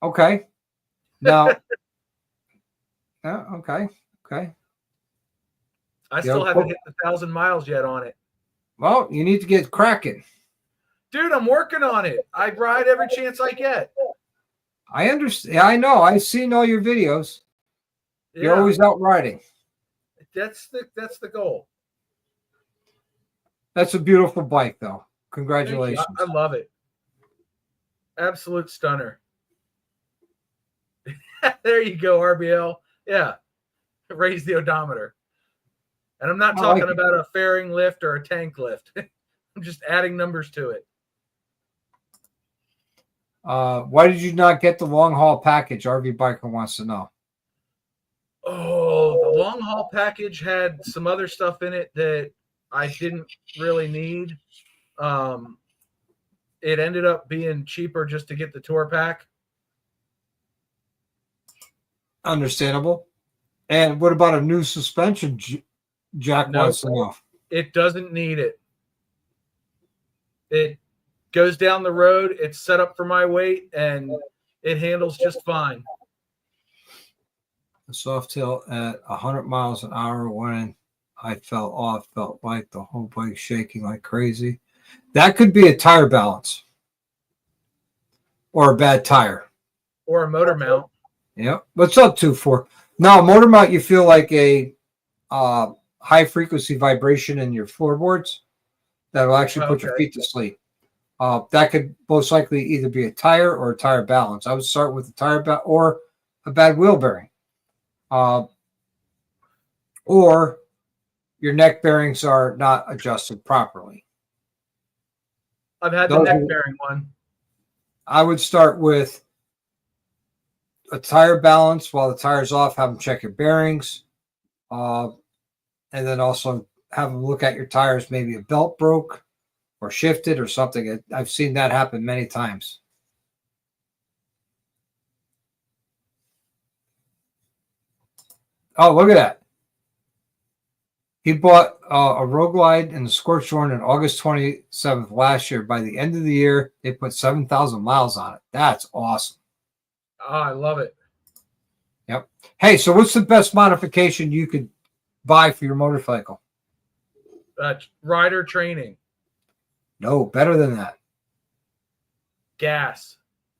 Okay. Now, okay. I still haven't hit the 1,000 miles yet on it. Well, you need to get cracking. Dude, I'm working on it. I ride every chance I get. I understand. I know. I've seen all your videos. Yeah. You're always out riding. That's the goal. That's a beautiful bike, though. Congratulations. I love it. Absolute stunner. There you go, RBL. Yeah. Raise the odometer. And I'm not talking about a fairing lift or a tank lift. I'm just adding numbers to it. Why did you not get the long haul package? RV Biker wants to know. Oh, the long haul package had some other stuff in it that I didn't really need. It ended up being cheaper just to get the tour pack. Understandable. And what about a new suspension? Jack wants to know. It doesn't need it. It goes down the road. It's set up for my weight, and it handles just fine. The soft tail at 100 miles an hour when I fell off, felt like the whole bike shaking like crazy. That could be a tire balance or a bad tire. Or a motor mount. Yeah. What's up, 2-4? Now, motor mount, you feel like a high frequency vibration in your floorboards that will actually put your feet to sleep. That could most likely either be a tire or a tire balance. I would start with a tire or a bad wheel bearing. Or your neck bearings are not adjusted properly. I've had the neck bearing one. I would start with a tire balance while the tire's off. Have them check your bearings, and then also have them look at your tires. Maybe a belt broke or shifted or something. I've seen that happen many times. Oh, look at that. He bought a Road Glide and the Scorched Orange on August 27th last year. By the end of the year, they put 7,000 miles on it. That's awesome. Oh, I love it. Yep. Hey, so what's the best modification you could buy for your motorcycle? Rider training. No, better than that. Gas.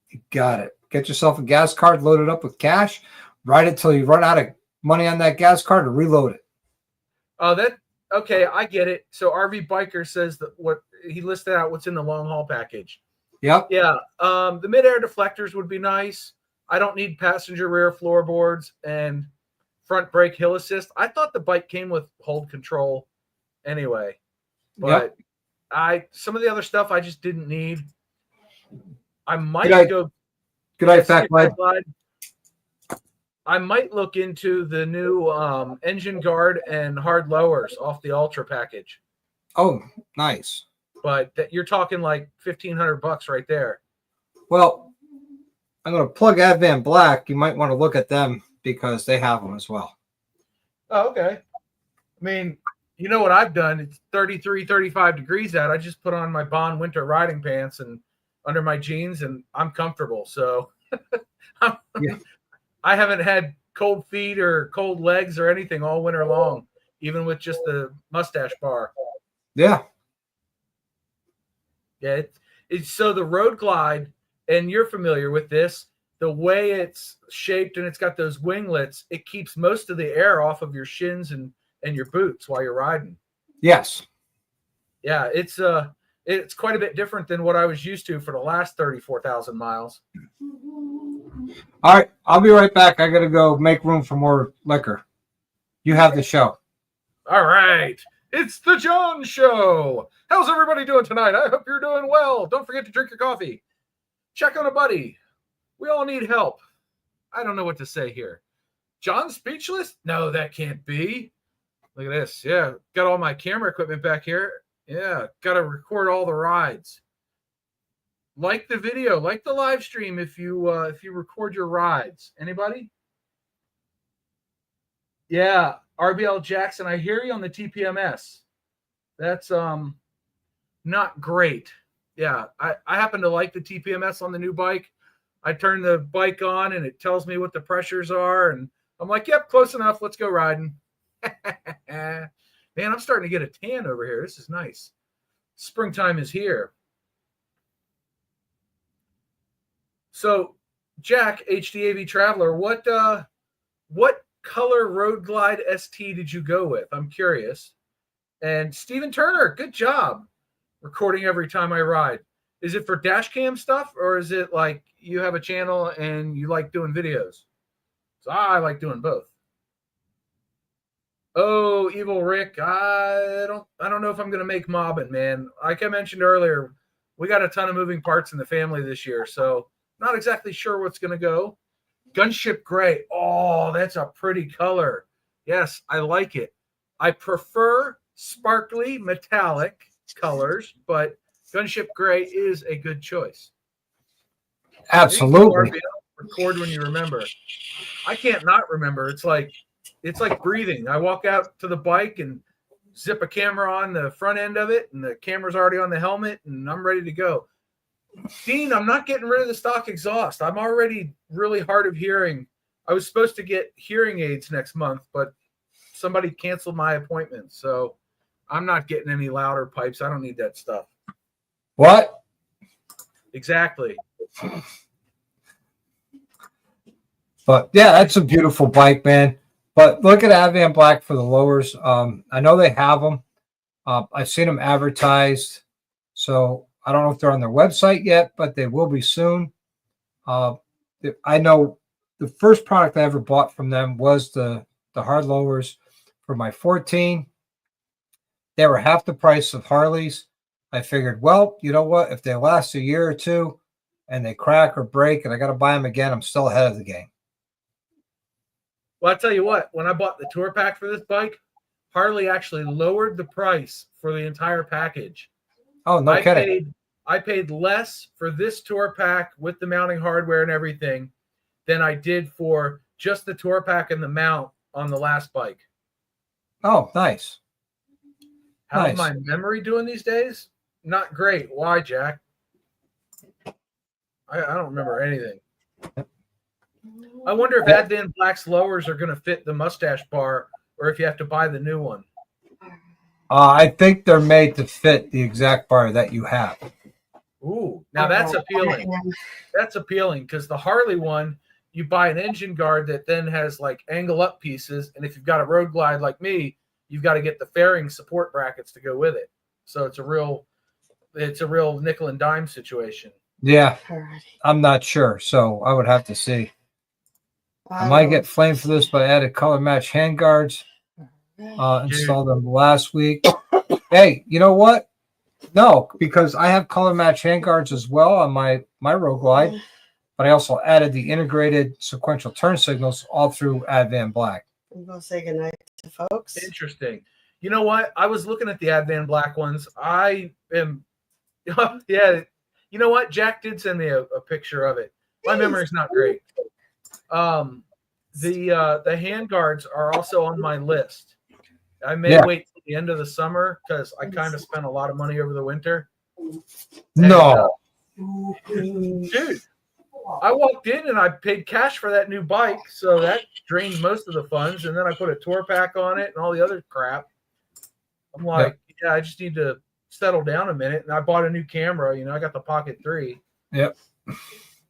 You got it. Get yourself a gas card, load it up with cash, ride it till you run out of money on that gas card, and reload it. Oh, okay. I get it. So RV Biker says that what he listed out what's in the long haul package. Yep. Yeah. The mid-air deflectors would be nice. I don't need passenger rear floorboards and front brake hill assist. I thought the bike came with hold control anyway, but some of the other stuff I just didn't need. I might go. Good eye, Fat Glide. I might look into the new engine guard and hard lowers off the Ultra package. Oh, nice. But you're talking like $1,500 right there. Well, I'm going to plug Advan Black. You might want to look at them because they have them as well. Oh, okay. I mean, you know what I've done? It's 33, 35 degrees out. I just put on my Bond winter riding pants and under my jeans, and I'm comfortable. So Yeah. I haven't had cold feet or cold legs or anything all winter long, even with just the mustache bar. Yeah. Yeah. It's so the Road Glide, and you're familiar with this, the way it's shaped and it's got those winglets, it keeps most of the air off of your shins and your boots while you're riding. Yes. Yeah. It's quite a bit different than what I was used to for the last 34,000 miles. All right. I'll be right back. I got to go make room for more liquor. You have the show. All right. It's the John Show. How's everybody doing tonight? I hope you're doing well. Don't forget to drink your coffee. Check on a buddy. We all need help. I don't know what to say here. John speechless? No, that can't be. Look at this. Yeah. Got all my camera equipment back here. Yeah. Got to record all the rides. Like the video, like the live stream if you record your rides. Anybody? Yeah, RBL Jackson, I hear you on the TPMS. That's not great. Yeah, I happen to like the TPMS on the new bike. I turn the bike on and it tells me what the pressures are, and I'm like, yep, close enough. Let's go riding. Man, I'm starting to get a tan over here. This is nice. Springtime is here. So, Jack, HDAV Traveler, what color Road Glide ST did you go with? I'm curious. And Steven Turner, good job recording every time I ride. Is it for dash cam stuff, or is it like you have a channel and you like doing videos? So I like doing both. Oh, Evil Rick, I don't know if I'm gonna make mobbing, man. Like I mentioned earlier, we got a ton of moving parts in the family this year, so not exactly sure what's gonna go. Gunship Gray. Oh, that's a pretty color. Yes, I like it. I prefer sparkly metallic colors, but Gunship Gray is a good choice. Absolutely. Record when you remember. I can't not remember. It's like breathing. I walk out to the bike and zip a camera on the front end of it, and the camera's already on the helmet, and I'm ready to go. Dean, I'm not getting rid of the stock exhaust. I'm already really hard of hearing. I was supposed to get hearing aids next month, but somebody canceled my appointment. So I'm not getting any louder pipes. I don't need that stuff. What? Exactly. But yeah, that's a beautiful bike, man. But look at Advan Black for the lowers. I know they have them. I've seen them advertised. So I don't know if they're on their website yet, but they will be soon. I know the first product I ever bought from them was the hard lowers for my 14. They were half the price of Harley's. I figured, well, you know what? If they last a year or two and they crack or break and I got to buy them again, I'm still ahead of the game. Well, I'll tell you what, when I bought the tour pack for this bike, Harley actually lowered the price for the entire package. Oh, no kidding. I paid less for this tour pack with the mounting hardware and everything than I did for just the tour pack and the mount on the last bike. Oh, nice. How's my memory doing these days? Not great. Why, Jack? I don't remember anything. I wonder if Advan Black's lowers are going to fit the mustache bar, or if you have to buy the new one. I think they're made to fit the exact bar that you have. Ooh, now that's appealing. That's appealing because the Harley one, you buy an engine guard that then has like angle up pieces, and if you've got a road glide like me, you've got to get the fairing support brackets to go with it. So it's a real nickel and dime situation. Yeah, I'm not sure, so I would have to see. I might get flamed for this, but I added color match handguards. Installed them last week. Hey, you know what? No, because I have color match handguards as well on my Road Glide, but I also added the integrated sequential turn signals all through Advan Black. I'm going to say goodnight to folks. Interesting. You know what? I was looking at the Advan Black ones. I am, yeah. You know what? Jack did send me a picture of it. My memory's not great. The handguards are also on my list. I may wait till the end of the summer because I kind of spent a lot of money over the winter. No. Dude, I walked in and I paid cash for that new bike, so that drained most of the funds, and then I put a tour pack on it and all the other crap. I'm like, I just need to settle down a minute, and I bought a new camera. I got the Pocket 3. Yep.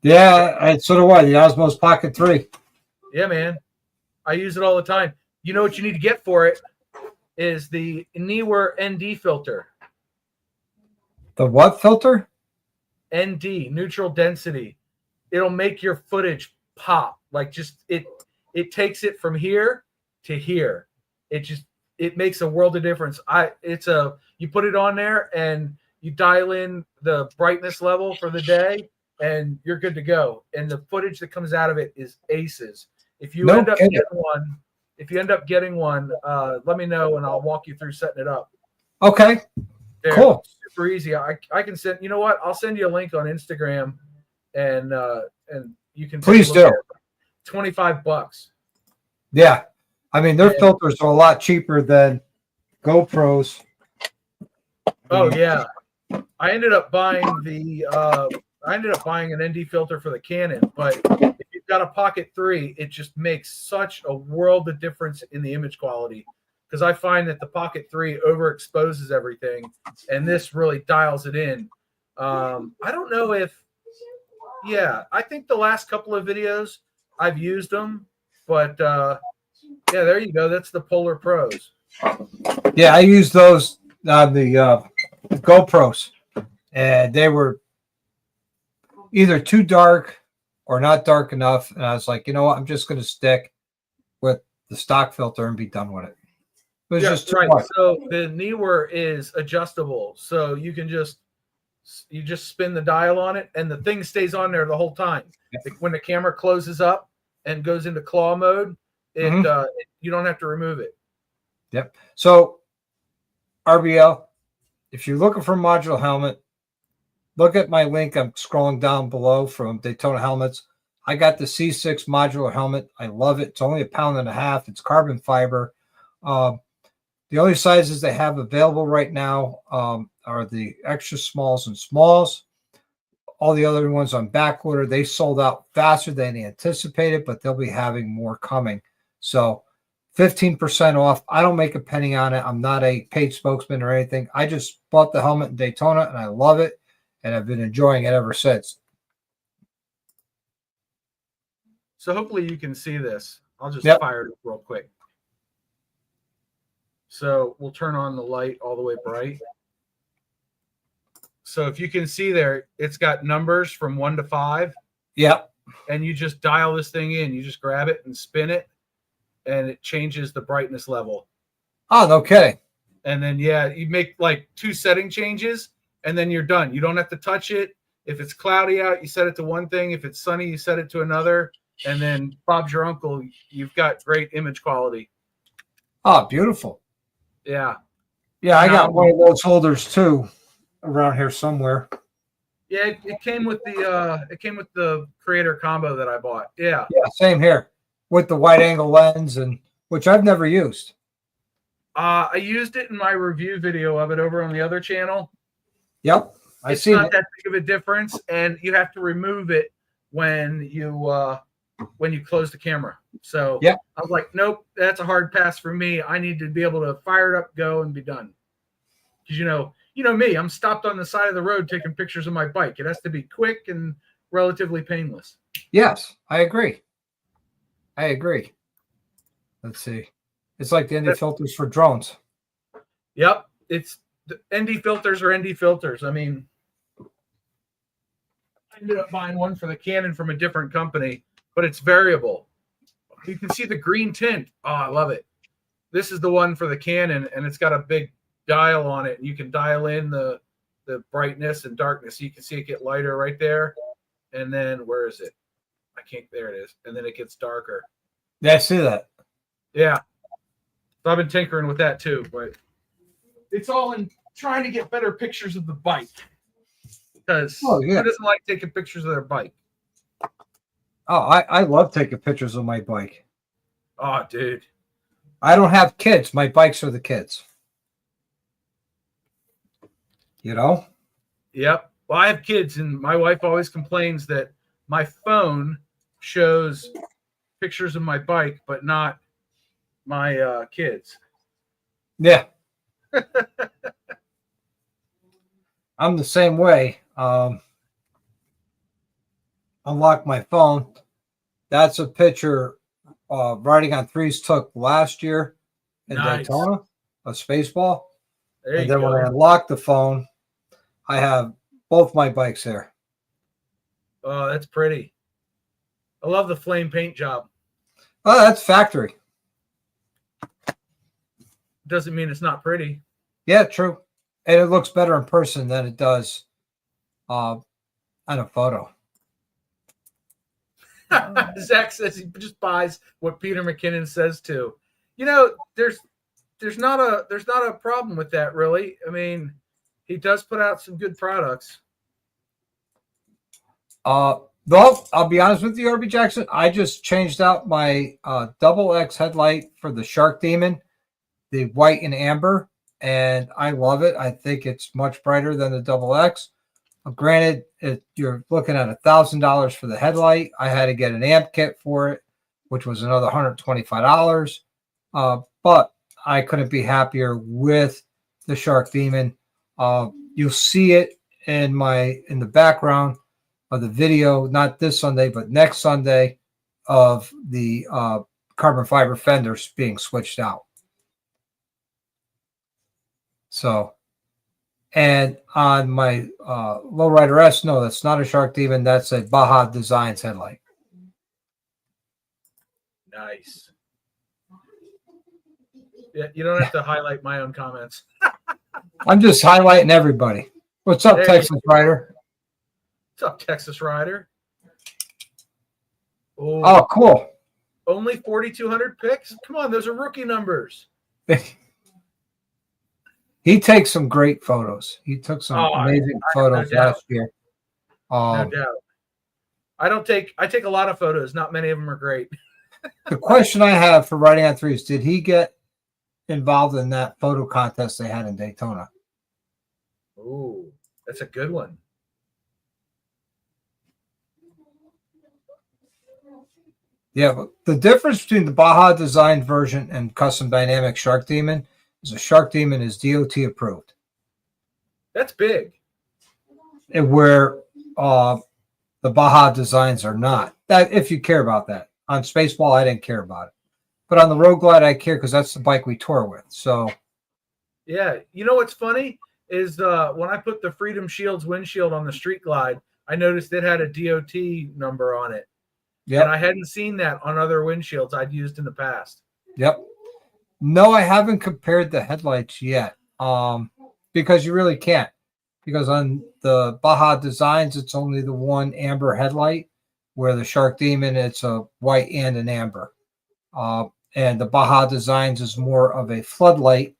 Yeah, and so do I. The Osmos Pocket 3. Yeah, man. I use it all the time. You know what you need to get for it is the Neewer ND filter. The what filter? ND, neutral density. It'll make your footage pop. Like it takes it from here to here. It makes a world of difference. You put it on there and you dial in the brightness level for the day and you're good to go. And the footage that comes out of it is aces. If you end up getting one, let me know and I'll walk you through setting it up. Okay. They're cool. Super easy. I can send. You know what? I'll send you a link on Instagram, and you can please do. $25. Yeah, I mean their filters are a lot cheaper than GoPros. Oh yeah, I ended up buying an ND filter for the Canon, but if you've got a Pocket 3, it just makes such a world of difference in the image quality. Because I find that the Pocket 3 overexposes everything, and this really dials it in. I don't know if, I think the last couple of videos I've used them, but there you go. That's the Polar Pros. Yeah, I used those on the GoPros, and they were either too dark or not dark enough. And I was like, you know what? I'm just going to stick with the stock filter and be done with it. Just right. So the Neewer is adjustable, so you can just spin the dial on it, and the thing stays on there the whole time. When the camera closes up and goes into claw mode, you don't have to remove it. Yep. So RBL, if you're looking for a modular helmet, look at my link. I'm scrolling down below from Daytona Helmets. I got the C6 modular helmet. I love it. It's only £1.50 pounds. It's carbon fiber. The only sizes they have available right now are the extra smalls and smalls. All the other ones on back order, they sold out faster than anticipated, but they'll be having more coming. So 15% off. I don't make a penny on it. I'm not a paid spokesman or anything. I just bought the helmet in Daytona, and I love it, and I've been enjoying it ever since. So hopefully you can see this. I'll just fire it up real quick. So we'll turn on the light all the way bright. So if you can see there, it's got numbers from 1 to 5. Yep. And you just dial this thing in. You just grab it and spin it, and it changes the brightness level. Oh, no kidding. And then, you make like 2 setting changes, and then you're done. You don't have to touch it. If it's cloudy out, you set it to one thing. If it's sunny, you set it to another. And then Bob's your uncle. You've got great image quality. Oh, beautiful. Yeah. Yeah, I got No. one of those holders too around here somewhere. Yeah, it came with the creator combo that I bought. Yeah. Yeah, same here with the wide angle lens, and which I've never used. I used it in my review video of it over on the other channel. Yep, I It's seen not it. that big of a difference, and you have to remove it when you close the camera. So Yep. I was like, nope, that's a hard pass for me. I need to be able to fire it up, go, and be done. Because you know me, I'm stopped on the side of the road taking pictures of my bike. It has to be quick and relatively painless. Yes, I agree. I agree. Let's see. It's like the ND filters for drones. Yep, it's the ND filters are ND filters. I mean, I ended up buying one for the Canon from a different company, but it's variable. You can see the green tint. Oh, I love it. This is the one for the Canon, and it's got a big dial on it, and you can dial in the brightness and darkness. You can see it get lighter right there, and then where is it? I can't. There it is, and then it gets darker. Yeah, I see that. Yeah, so I've been tinkering with that too, but it's all in trying to get better pictures of the bike because who doesn't like taking pictures of their bike? Oh, I love taking pictures of my bike. Oh, dude. I don't have kids. My bikes are the kids. You know? Yep. Well, I have kids, and my wife always complains that my phone shows pictures of my bike, but not my kids. Yeah. I'm the same way. Unlock my phone. That's a picture Riding on Threes took last year in Daytona, a Spaceball. And then when I unlock the phone, I have both my bikes there. Oh, that's pretty. I love the flame paint job. Oh, that's factory. Doesn't mean it's not pretty. Yeah, true. And it looks better in person than it does on a photo. Zach says he just buys what Peter McKinnon says too. You know, there's not a problem with that, really. I mean, he does put out some good products. Though I'll be honest with you, RB Jackson, I just changed out my double X headlight for the Shark Demon, the white and amber, and I love it. I think it's much brighter than the double X. Granted, you're looking at $1,000 for the headlight. I had to get an amp kit for it, which was another $125. But I couldn't be happier with the Shark Demon. You'll see it in the background of the video, not this Sunday, but next Sunday, of the carbon fiber fenders being switched out. So, and on my Lowrider S, no, that's not a Shark Demon. That's a Baja Designs headlight. Nice. Yeah, you don't have to highlight my own comments. I'm just highlighting everybody. What's up, There Texas Rider? What's up, Texas Rider? Oh, cool. Only 4,200 picks? Come on, those are rookie numbers. He takes some great photos. He took some amazing photos last year. No doubt. I take a lot of photos. Not many of them are great. The question I have for Riding on Threes, did he get involved in that photo contest they had in Daytona? Ooh, that's a good one. Yeah, but the difference between the Baja Design version and Custom Dynamic Shark Demon is a Shark Demon is DOT approved. That's big. And where the Baja Designs are not. That, if you care about that. On Spaceball, I didn't care about it. But on the Road Glide, I care because that's the bike we tour with. So, yeah. You know what's funny is when I put the Freedom Shields windshield on the Street Glide, I noticed it had a DOT number on it. yep. And I hadn't seen that on other windshields I'd used in the past. Yep. No, I haven't compared the headlights yet, because you really can't. Because on the Baja Designs, it's only the one amber headlight, where the Shark Demon, it's a white and an amber. And the Baja Designs is more of a floodlight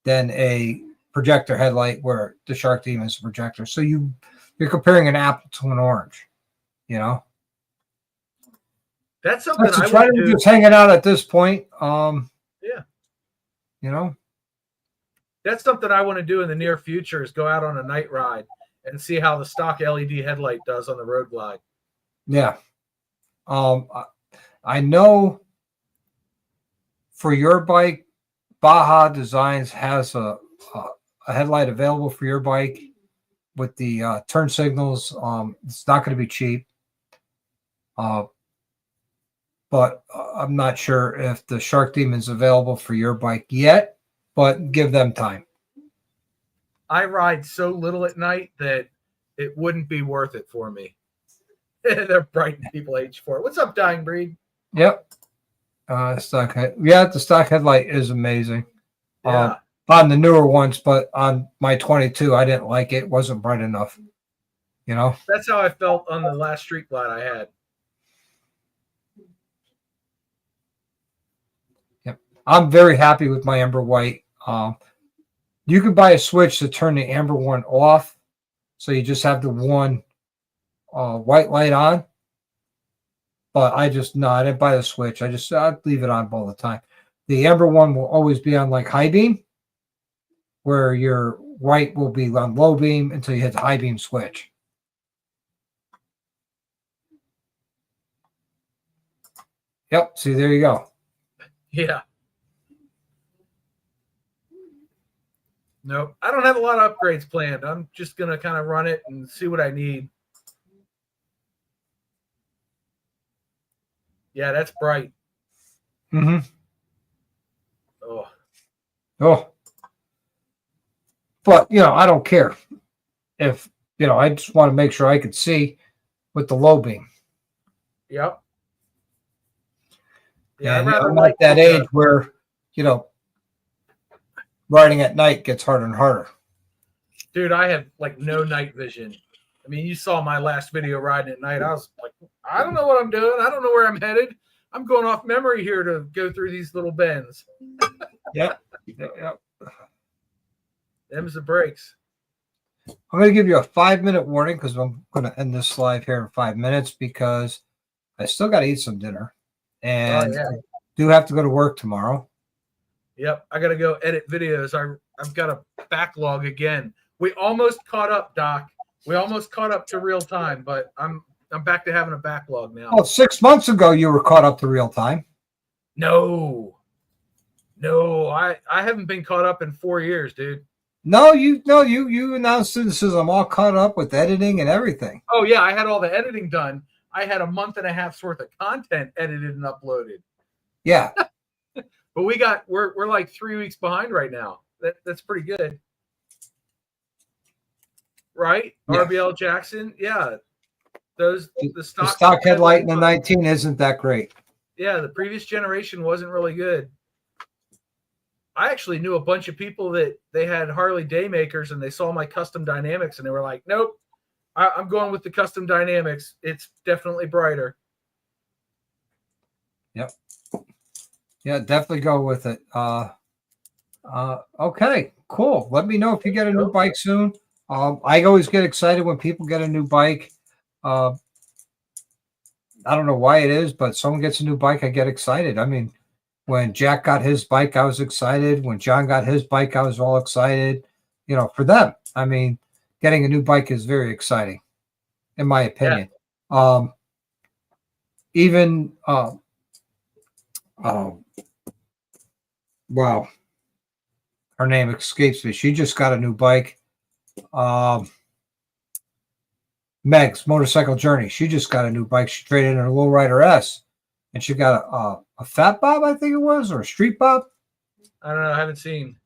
than a projector headlight where the Shark Demon is a projector. So you're comparing an apple to an orange, you know. That's something I That's want to do. just hanging out at this point. Yeah. You know, That's something I want to do in the near future is go out on a night ride and see how the stock LED headlight does on the road glide. yeah. I know for your bike, Baja Designs has a headlight available for your bike with the turn signals. It's not going to be cheap. But I'm not sure if the Shark Demon's available for your bike yet, but give them time. I ride so little at night that it wouldn't be worth it for me. They're Brighton people H4. What's up, Dying Breed? Yep. The stock headlight is amazing. Yeah. On the newer ones, but on my 22, I didn't like it. It wasn't bright enough. You know? That's how I felt on the last Street Glide I had. I'm very happy with my Amber White. You can buy a switch to turn the Amber one off, so you just have the one white light on. But I didn't buy the switch. I'd leave it on all the time. The Amber one will always be on like high beam, where your white will be on low beam until you hit the high beam switch. Yep. See, there you go. Yeah. Nope. I don't have a lot of upgrades planned. I'm just going to kind of run it and see what I need. Yeah, that's bright. Mm-hmm. Oh. But, I don't care. If, I just want to make sure I could see with the low beam. Yep. Yeah, And I'm at that age where, riding at night gets harder and harder. Dude, I have like no night vision. I mean, you saw my last video riding at night. I was like, I don't know what I'm doing. I don't know where I'm headed. I'm going off memory here to go through these little bends. Yep. Them's the breaks. I'm going to give you a 5-minute warning because I'm going to end this live here in 5 minutes because I still got to eat some dinner. And I do have to go to work tomorrow. Yep, I got to go edit videos. I've got a backlog again. We almost caught up, Doc. We almost caught up to real time, but I'm back to having a backlog now. Oh, 6 months ago you were caught up to real time. No, I haven't been caught up in 4 years, dude. No, you announced it and says I'm all caught up with editing and everything. Oh yeah, I had all the editing done. I had a month and a half's worth of content edited and uploaded. Yeah. But we're like 3 weeks behind right now. That's pretty good. Right? Yeah. RBL Jackson. Yeah. The stock headlight in the 19 isn't that great. Yeah, the previous generation wasn't really good. I actually knew a bunch of people that they had Harley Daymakers and they saw my custom dynamics and they were like, nope, I'm going with the custom dynamics. It's definitely brighter. Yep. Yeah, definitely go with it. Okay, cool. Let me know if you get a new bike soon. I always get excited when people get a new bike. I don't know why it is, but someone gets a new bike, I get excited. I mean, when Jack got his bike, I was excited. When John got his bike, I was all excited. For them. I mean, getting a new bike is very exciting, in my opinion. Yeah. Wow. Her name escapes me. She just got a new bike. Meg's Motorcycle Journey. She just got a new bike. She traded in her Lowrider S. And she got a Fat Bob, I think it was, or a Street Bob. I don't know. I haven't seen.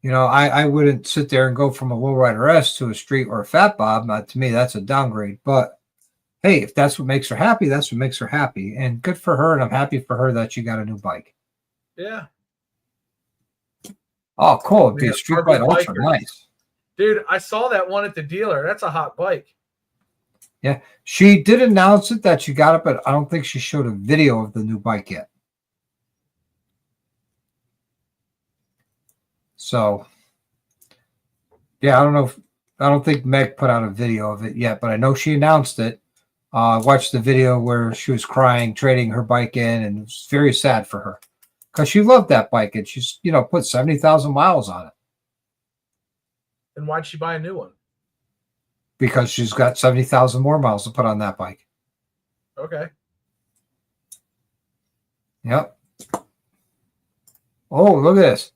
I wouldn't sit there and go from a Lowrider S to a Street or a Fat Bob. To me, that's a downgrade. But, hey, if that's what makes her happy, that's what makes her happy. And good for her, and I'm happy for her that she got a new bike. Yeah. Oh, cool. It'd be a Street Bike Ultra. Nice. Dude, I saw that one at the dealer. That's a hot bike. Yeah, she did announce it that she got it, but I don't think she showed a video of the new bike yet. So, yeah, I don't think Meg put out a video of it yet, but I know she announced it. I watched the video where she was crying, trading her bike in, and it was very sad for her because she loved that bike and she's, put 70,000 miles on it And why'd she buy a new one? because she's got 70,000 more miles to put on that bike. Okay. Yep. Oh, look at this.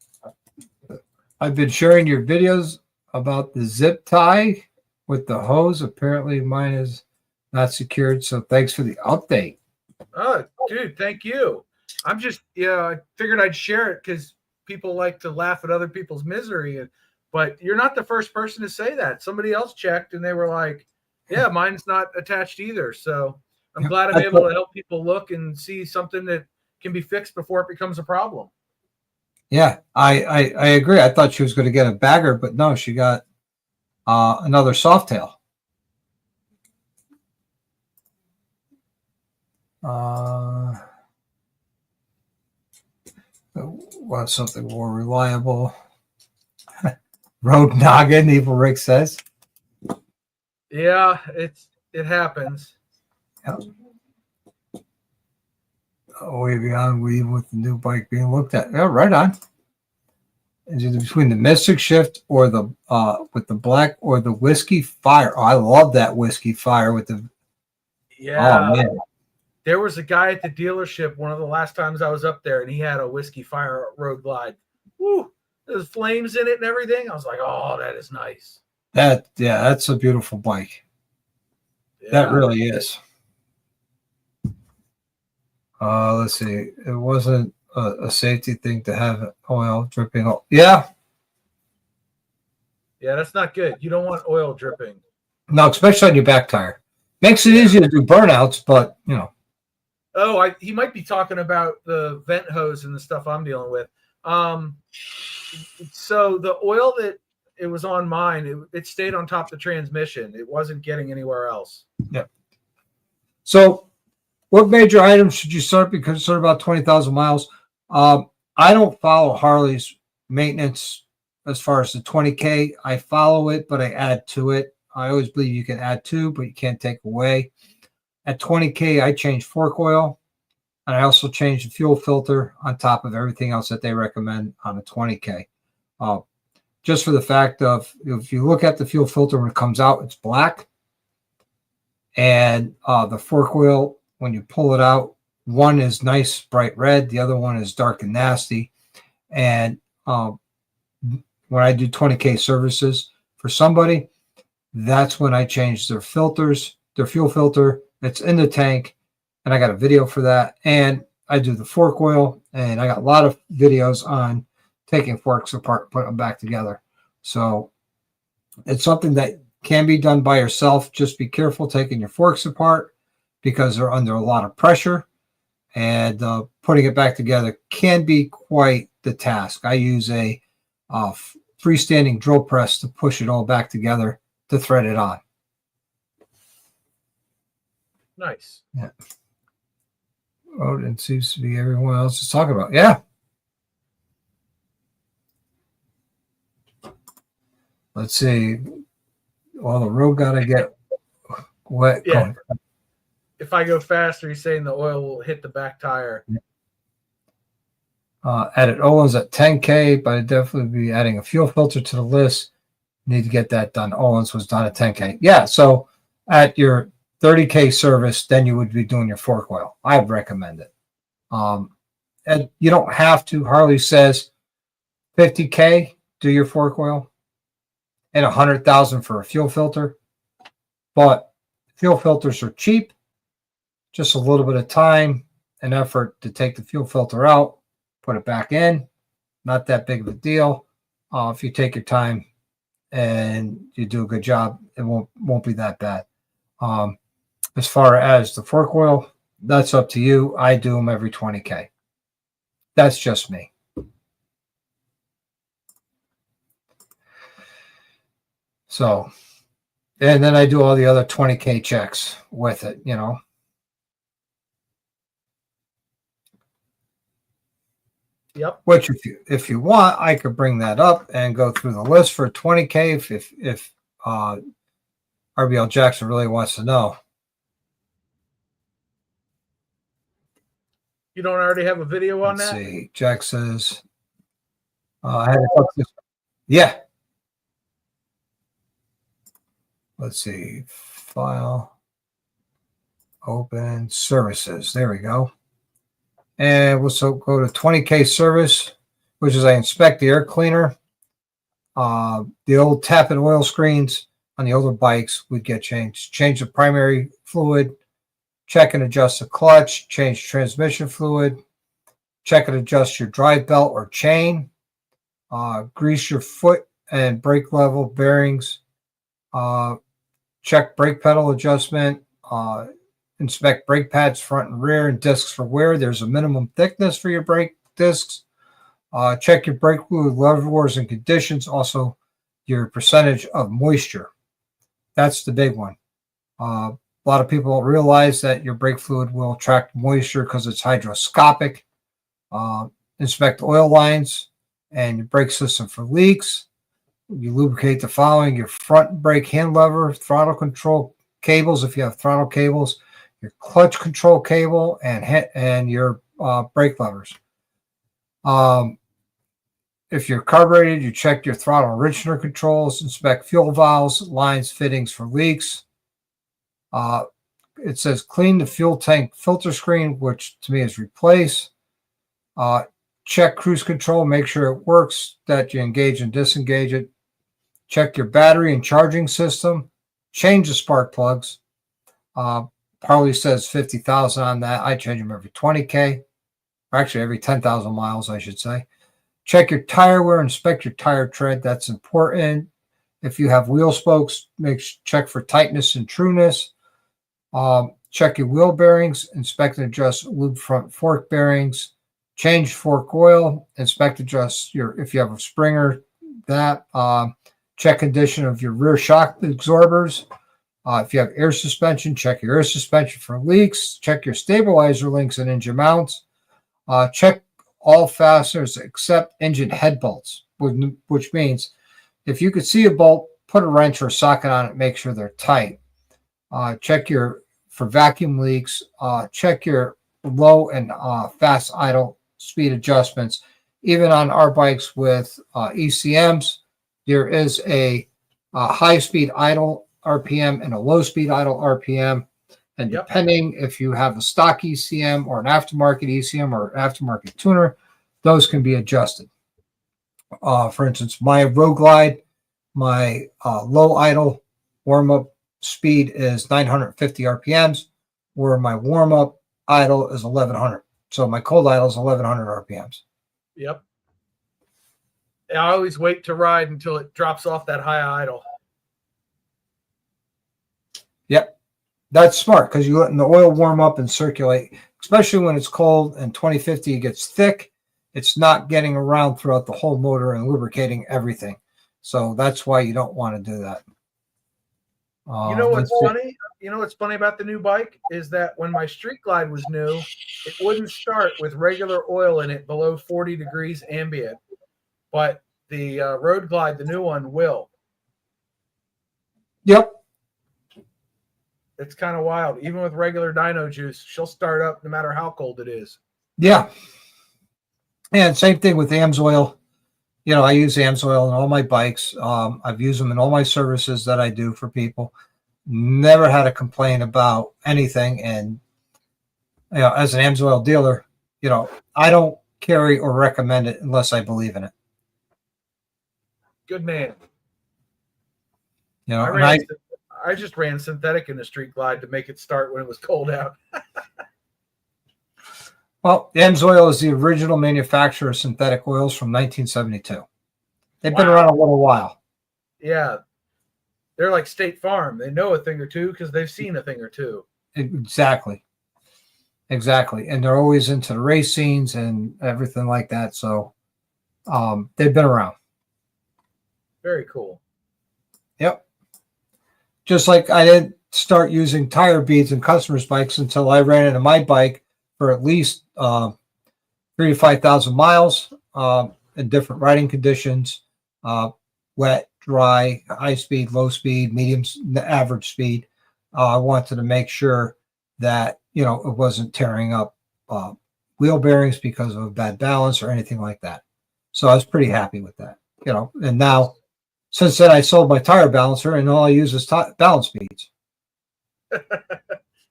I've been sharing your videos about the zip tie with the hose. Apparently mine is not secured. So thanks for the update. Oh, dude, thank you. I'm just, I figured I'd share it because people like to laugh at other people's misery. But you're not the first person to say that. Somebody else checked and they were like, yeah, mine's not attached either. So I'm glad I'm able to help people look and see something that can be fixed before it becomes a problem. Yeah, I agree. I thought she was going to get a bagger, but no, she got another Softail. Want something more reliable. Road noggin, Evil Rick says. Yeah, it happens. Yep. Way beyond weave with the new bike being looked at. Yeah, right on. Is it between the Mystic Shift or the with the black or the Whiskey Fire? Oh, I love that Whiskey Fire with the. Yeah. Oh man. There was a guy at the dealership one of the last times I was up there, and he had a Whiskey Fire Road Glide. Woo! There's flames in it and everything. I was like, oh, that is nice. That's a beautiful bike. Yeah. That really is. Let's see. It wasn't a safety thing to have oil dripping. Yeah. Yeah, that's not good. You don't want oil dripping. No, especially on your back tire. Makes it easy to do burnouts, but Oh, he might be talking about the vent hose and the stuff I'm dealing with. So the oil that it was on mine, it stayed on top of the transmission. It wasn't getting anywhere else. Yeah. So what major items should you start because it's about 20,000 miles? I don't follow Harley's maintenance as far as the 20K. I follow it, but I add to it. I always believe you can add to, but you can't take away. At 20K, I change fork oil, and I also change the fuel filter on top of everything else that they recommend on a 20K. Just for the fact of, if you look at the fuel filter when it comes out, it's black. And the fork oil, when you pull it out, one is nice, bright red. The other one is dark and nasty. And when I do 20K services for somebody, that's when I change their filters, their fuel filter that's in the tank. And I got a video for that. And I do the fork oil. And I got a lot of videos on taking forks apart, putting them back together. So it's something that can be done by yourself. Just be careful taking your forks apart because they're under a lot of pressure. And putting it back together can be quite the task. I use a freestanding drill press to push it all back together to thread it on. Nice. Yeah. Oh, and seems to be everyone else is talking about. Yeah. Let's see. Well, the road got to get wet. Yeah. If I go faster, he's saying the oil will hit the back tire. Added Olin's at 10K, but I'd definitely be adding a fuel filter to the list. Need to get that done. Olin's was done at 10K. Yeah, so at your 30K service, then you would be doing your fork oil. I'd recommend it. And you don't have to. Harley says 50K, do your fork oil, and 100,000 for a fuel filter. But fuel filters are cheap. Just a little bit of time and effort to take the fuel filter out, put it back in. Not that big of a deal. If you take your time and you do a good job, it won't be that bad. As far as the fork oil, that's up to you. I do them every 20K. That's just me. So, and then I do all the other 20K checks with it, you know. Yep. Which if you want, I could bring that up and go through the list for 20K if RBL Jackson really wants to know. You don't already have a video on Let's that? see. Jack says, I had to click this. Yeah. Let's see. File. Open services. There we go. And we'll so go to 20K service, which is I inspect the air cleaner. The old tap and oil screens on the older bikes would get changed. Change the primary fluid, check and adjust the clutch, change transmission fluid, check and adjust your drive belt or chain, grease your foot and brake level bearings, check brake pedal adjustment, inspect brake pads front and rear and discs for wear. There's a minimum thickness for your brake discs. Check your brake fluid levels and conditions. Also, your percentage of moisture. That's the big one. A lot of people don't realize that your brake fluid will attract moisture because it's hydroscopic. Inspect oil lines and your brake system for leaks. You lubricate the following: your front brake hand lever, throttle control cables if you have throttle cables, your clutch control cable, and your brake levers. If you're carbureted, you check your throttle enricher controls, inspect fuel valves, lines, fittings for leaks. It says clean the fuel tank filter screen, which to me is replace. Check cruise control, make sure it works, that you engage and disengage it. Check your battery and charging system. Change the spark plugs. Harley says 50,000 on that. I change them every 20K. Or actually, every 10,000 miles, I should say. Check your tire wear, inspect your tire tread. That's important. If you have wheel spokes, check for tightness and trueness. Check your wheel bearings, inspect and adjust lube front fork bearings. Change fork oil, inspect, adjust if you have a Springer, that. Check condition of your rear shock absorbers. If you have air suspension, check your air suspension for leaks. Check your stabilizer links and engine mounts. Check all fasteners except engine head bolts, which means if you could see a bolt, put a wrench or a socket on it, make sure they're tight. Check for vacuum leaks. Check your low and fast idle speed adjustments. Even on our bikes with ECMs, there is a high speed idle RPM and a low speed idle RPM. And depending if you have a stock ECM or an aftermarket ECM or aftermarket tuner, those can be adjusted. For instance, my Road Glide, my low idle warm-up speed is 950 RPMs, where my warm-up idle is 1100. So my cold idle is 1100 RPMs. Yep. I always wait to ride until it drops off that high idle. Yep. That's smart because you let the oil warm up and circulate, especially when it's cold and 2050 gets thick. It's not getting around throughout the whole motor and lubricating everything. So that's why you don't want to do that. You know what's funny? You know what's funny about the new bike is that when my Street Glide was new, it wouldn't start with regular oil in it below 40 degrees ambient. But the Road Glide, the new one, will. Yep. It's kind of wild. Even with regular dyno juice, she'll start up no matter how cold it is. Yeah. And same thing with AMSOIL. You know, I use AMSOIL in all my bikes. I've used them in all my services that I do for people. Never had a complaint about anything. And, you know, as an AMSOIL dealer, you know, I don't carry or recommend it unless I believe in it. Good man. You know, I just ran synthetic in the Street Glide to make it start when it was cold out. Well, AMSOIL is the original manufacturer of synthetic oils from 1972. They've been around a little while. Yeah. They're like State Farm. They know a thing or two because they've seen a thing or two. Exactly. Exactly. And they're always into the race scenes and everything like that. So they've been around. Very cool. Yep. Just like I didn't start using tire beads in customers' bikes until I ran into my bike for at least 3 to 5,000 miles in different riding conditions, wet, dry, high speed, low speed, medium, average speed. I wanted to make sure that, you know, it wasn't tearing up wheel bearings because of a bad balance or anything like that. So I was pretty happy with that, you know. And now, since then, I sold my tire balancer, and all I use is balance speeds.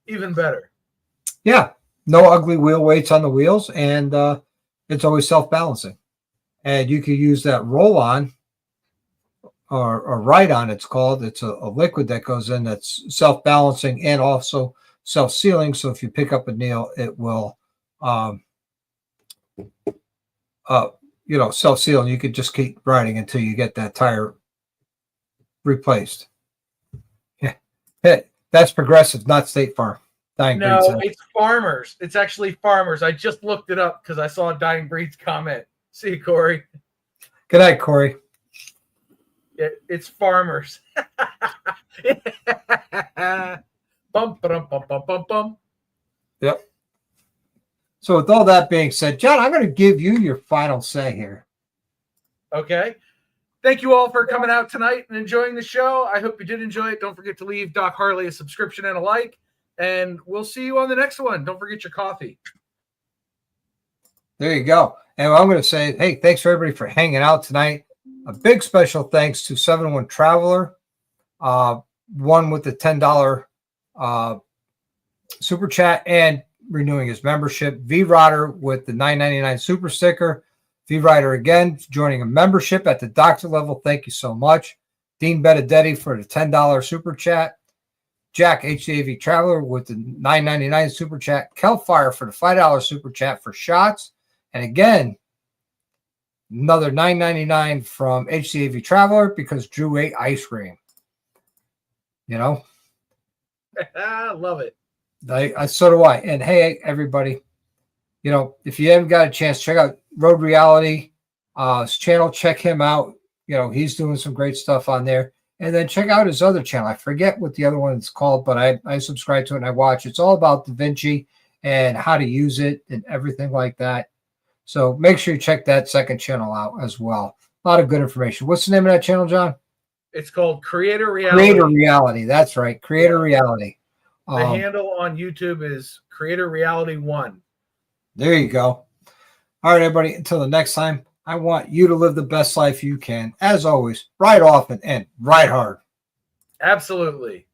Even better. Yeah, no ugly wheel weights on the wheels, and it's always self-balancing. And you can use that roll-on or ride-on, it's called. It's a liquid that goes in that's self-balancing and also self-sealing. So if you pick up a nail, it will, you know, self-seal, and you could just keep riding until you get that tire replaced. Yeah, hey, that's Progressive, not State Farm. Dying No, Breed it's Farmers. It's actually Farmers. I just looked it up because I saw Dying Breed's comment. See you, Corey. Good night, Corey. It's Farmers. Bum, bum, bum, bum, bum, bum. Yep. So with all that being said, John, I'm going to give you your final say here. Okay. Thank you all for coming out tonight and enjoying the show. I hope you did enjoy it. Don't forget to leave Doc Harley a subscription and a like. And we'll see you on the next one. Don't forget your coffee. There you go. And I'm going to say, hey, thanks for everybody for hanging out tonight. A big special thanks to 7-1 Traveler, one with the $10 super chat and renewing his membership. V-Rider with the $9.99 super sticker. V-Rider again joining a membership at the doctor level. Thank you so much. Dean Benedetti for the $10 super chat. Jack HDAV Traveler with the $9.99 super chat. Kelfire for the $5 super chat for shots. And again, another $9.99 from HDAV Traveler because Drew ate ice cream. You know? I love it. So do I. And hey, everybody, you know, if you haven't got a chance, check out Road Reality his channel. Check him out. You know, he's doing some great stuff on there. And then check out his other channel. I forget what the other one is called, but I subscribe to it and I watch. It's all about DaVinci and how to use it and everything like that. So make sure you check that second channel out as well. A lot of good information. What's the name of that channel, John? It's called Creator Reality. Creator Reality. That's right. Creator Reality. The handle on YouTube is Creator Reality 1. There you go. All right, everybody. Until the next time, I want you to live the best life you can. As always, ride often and ride hard. Absolutely.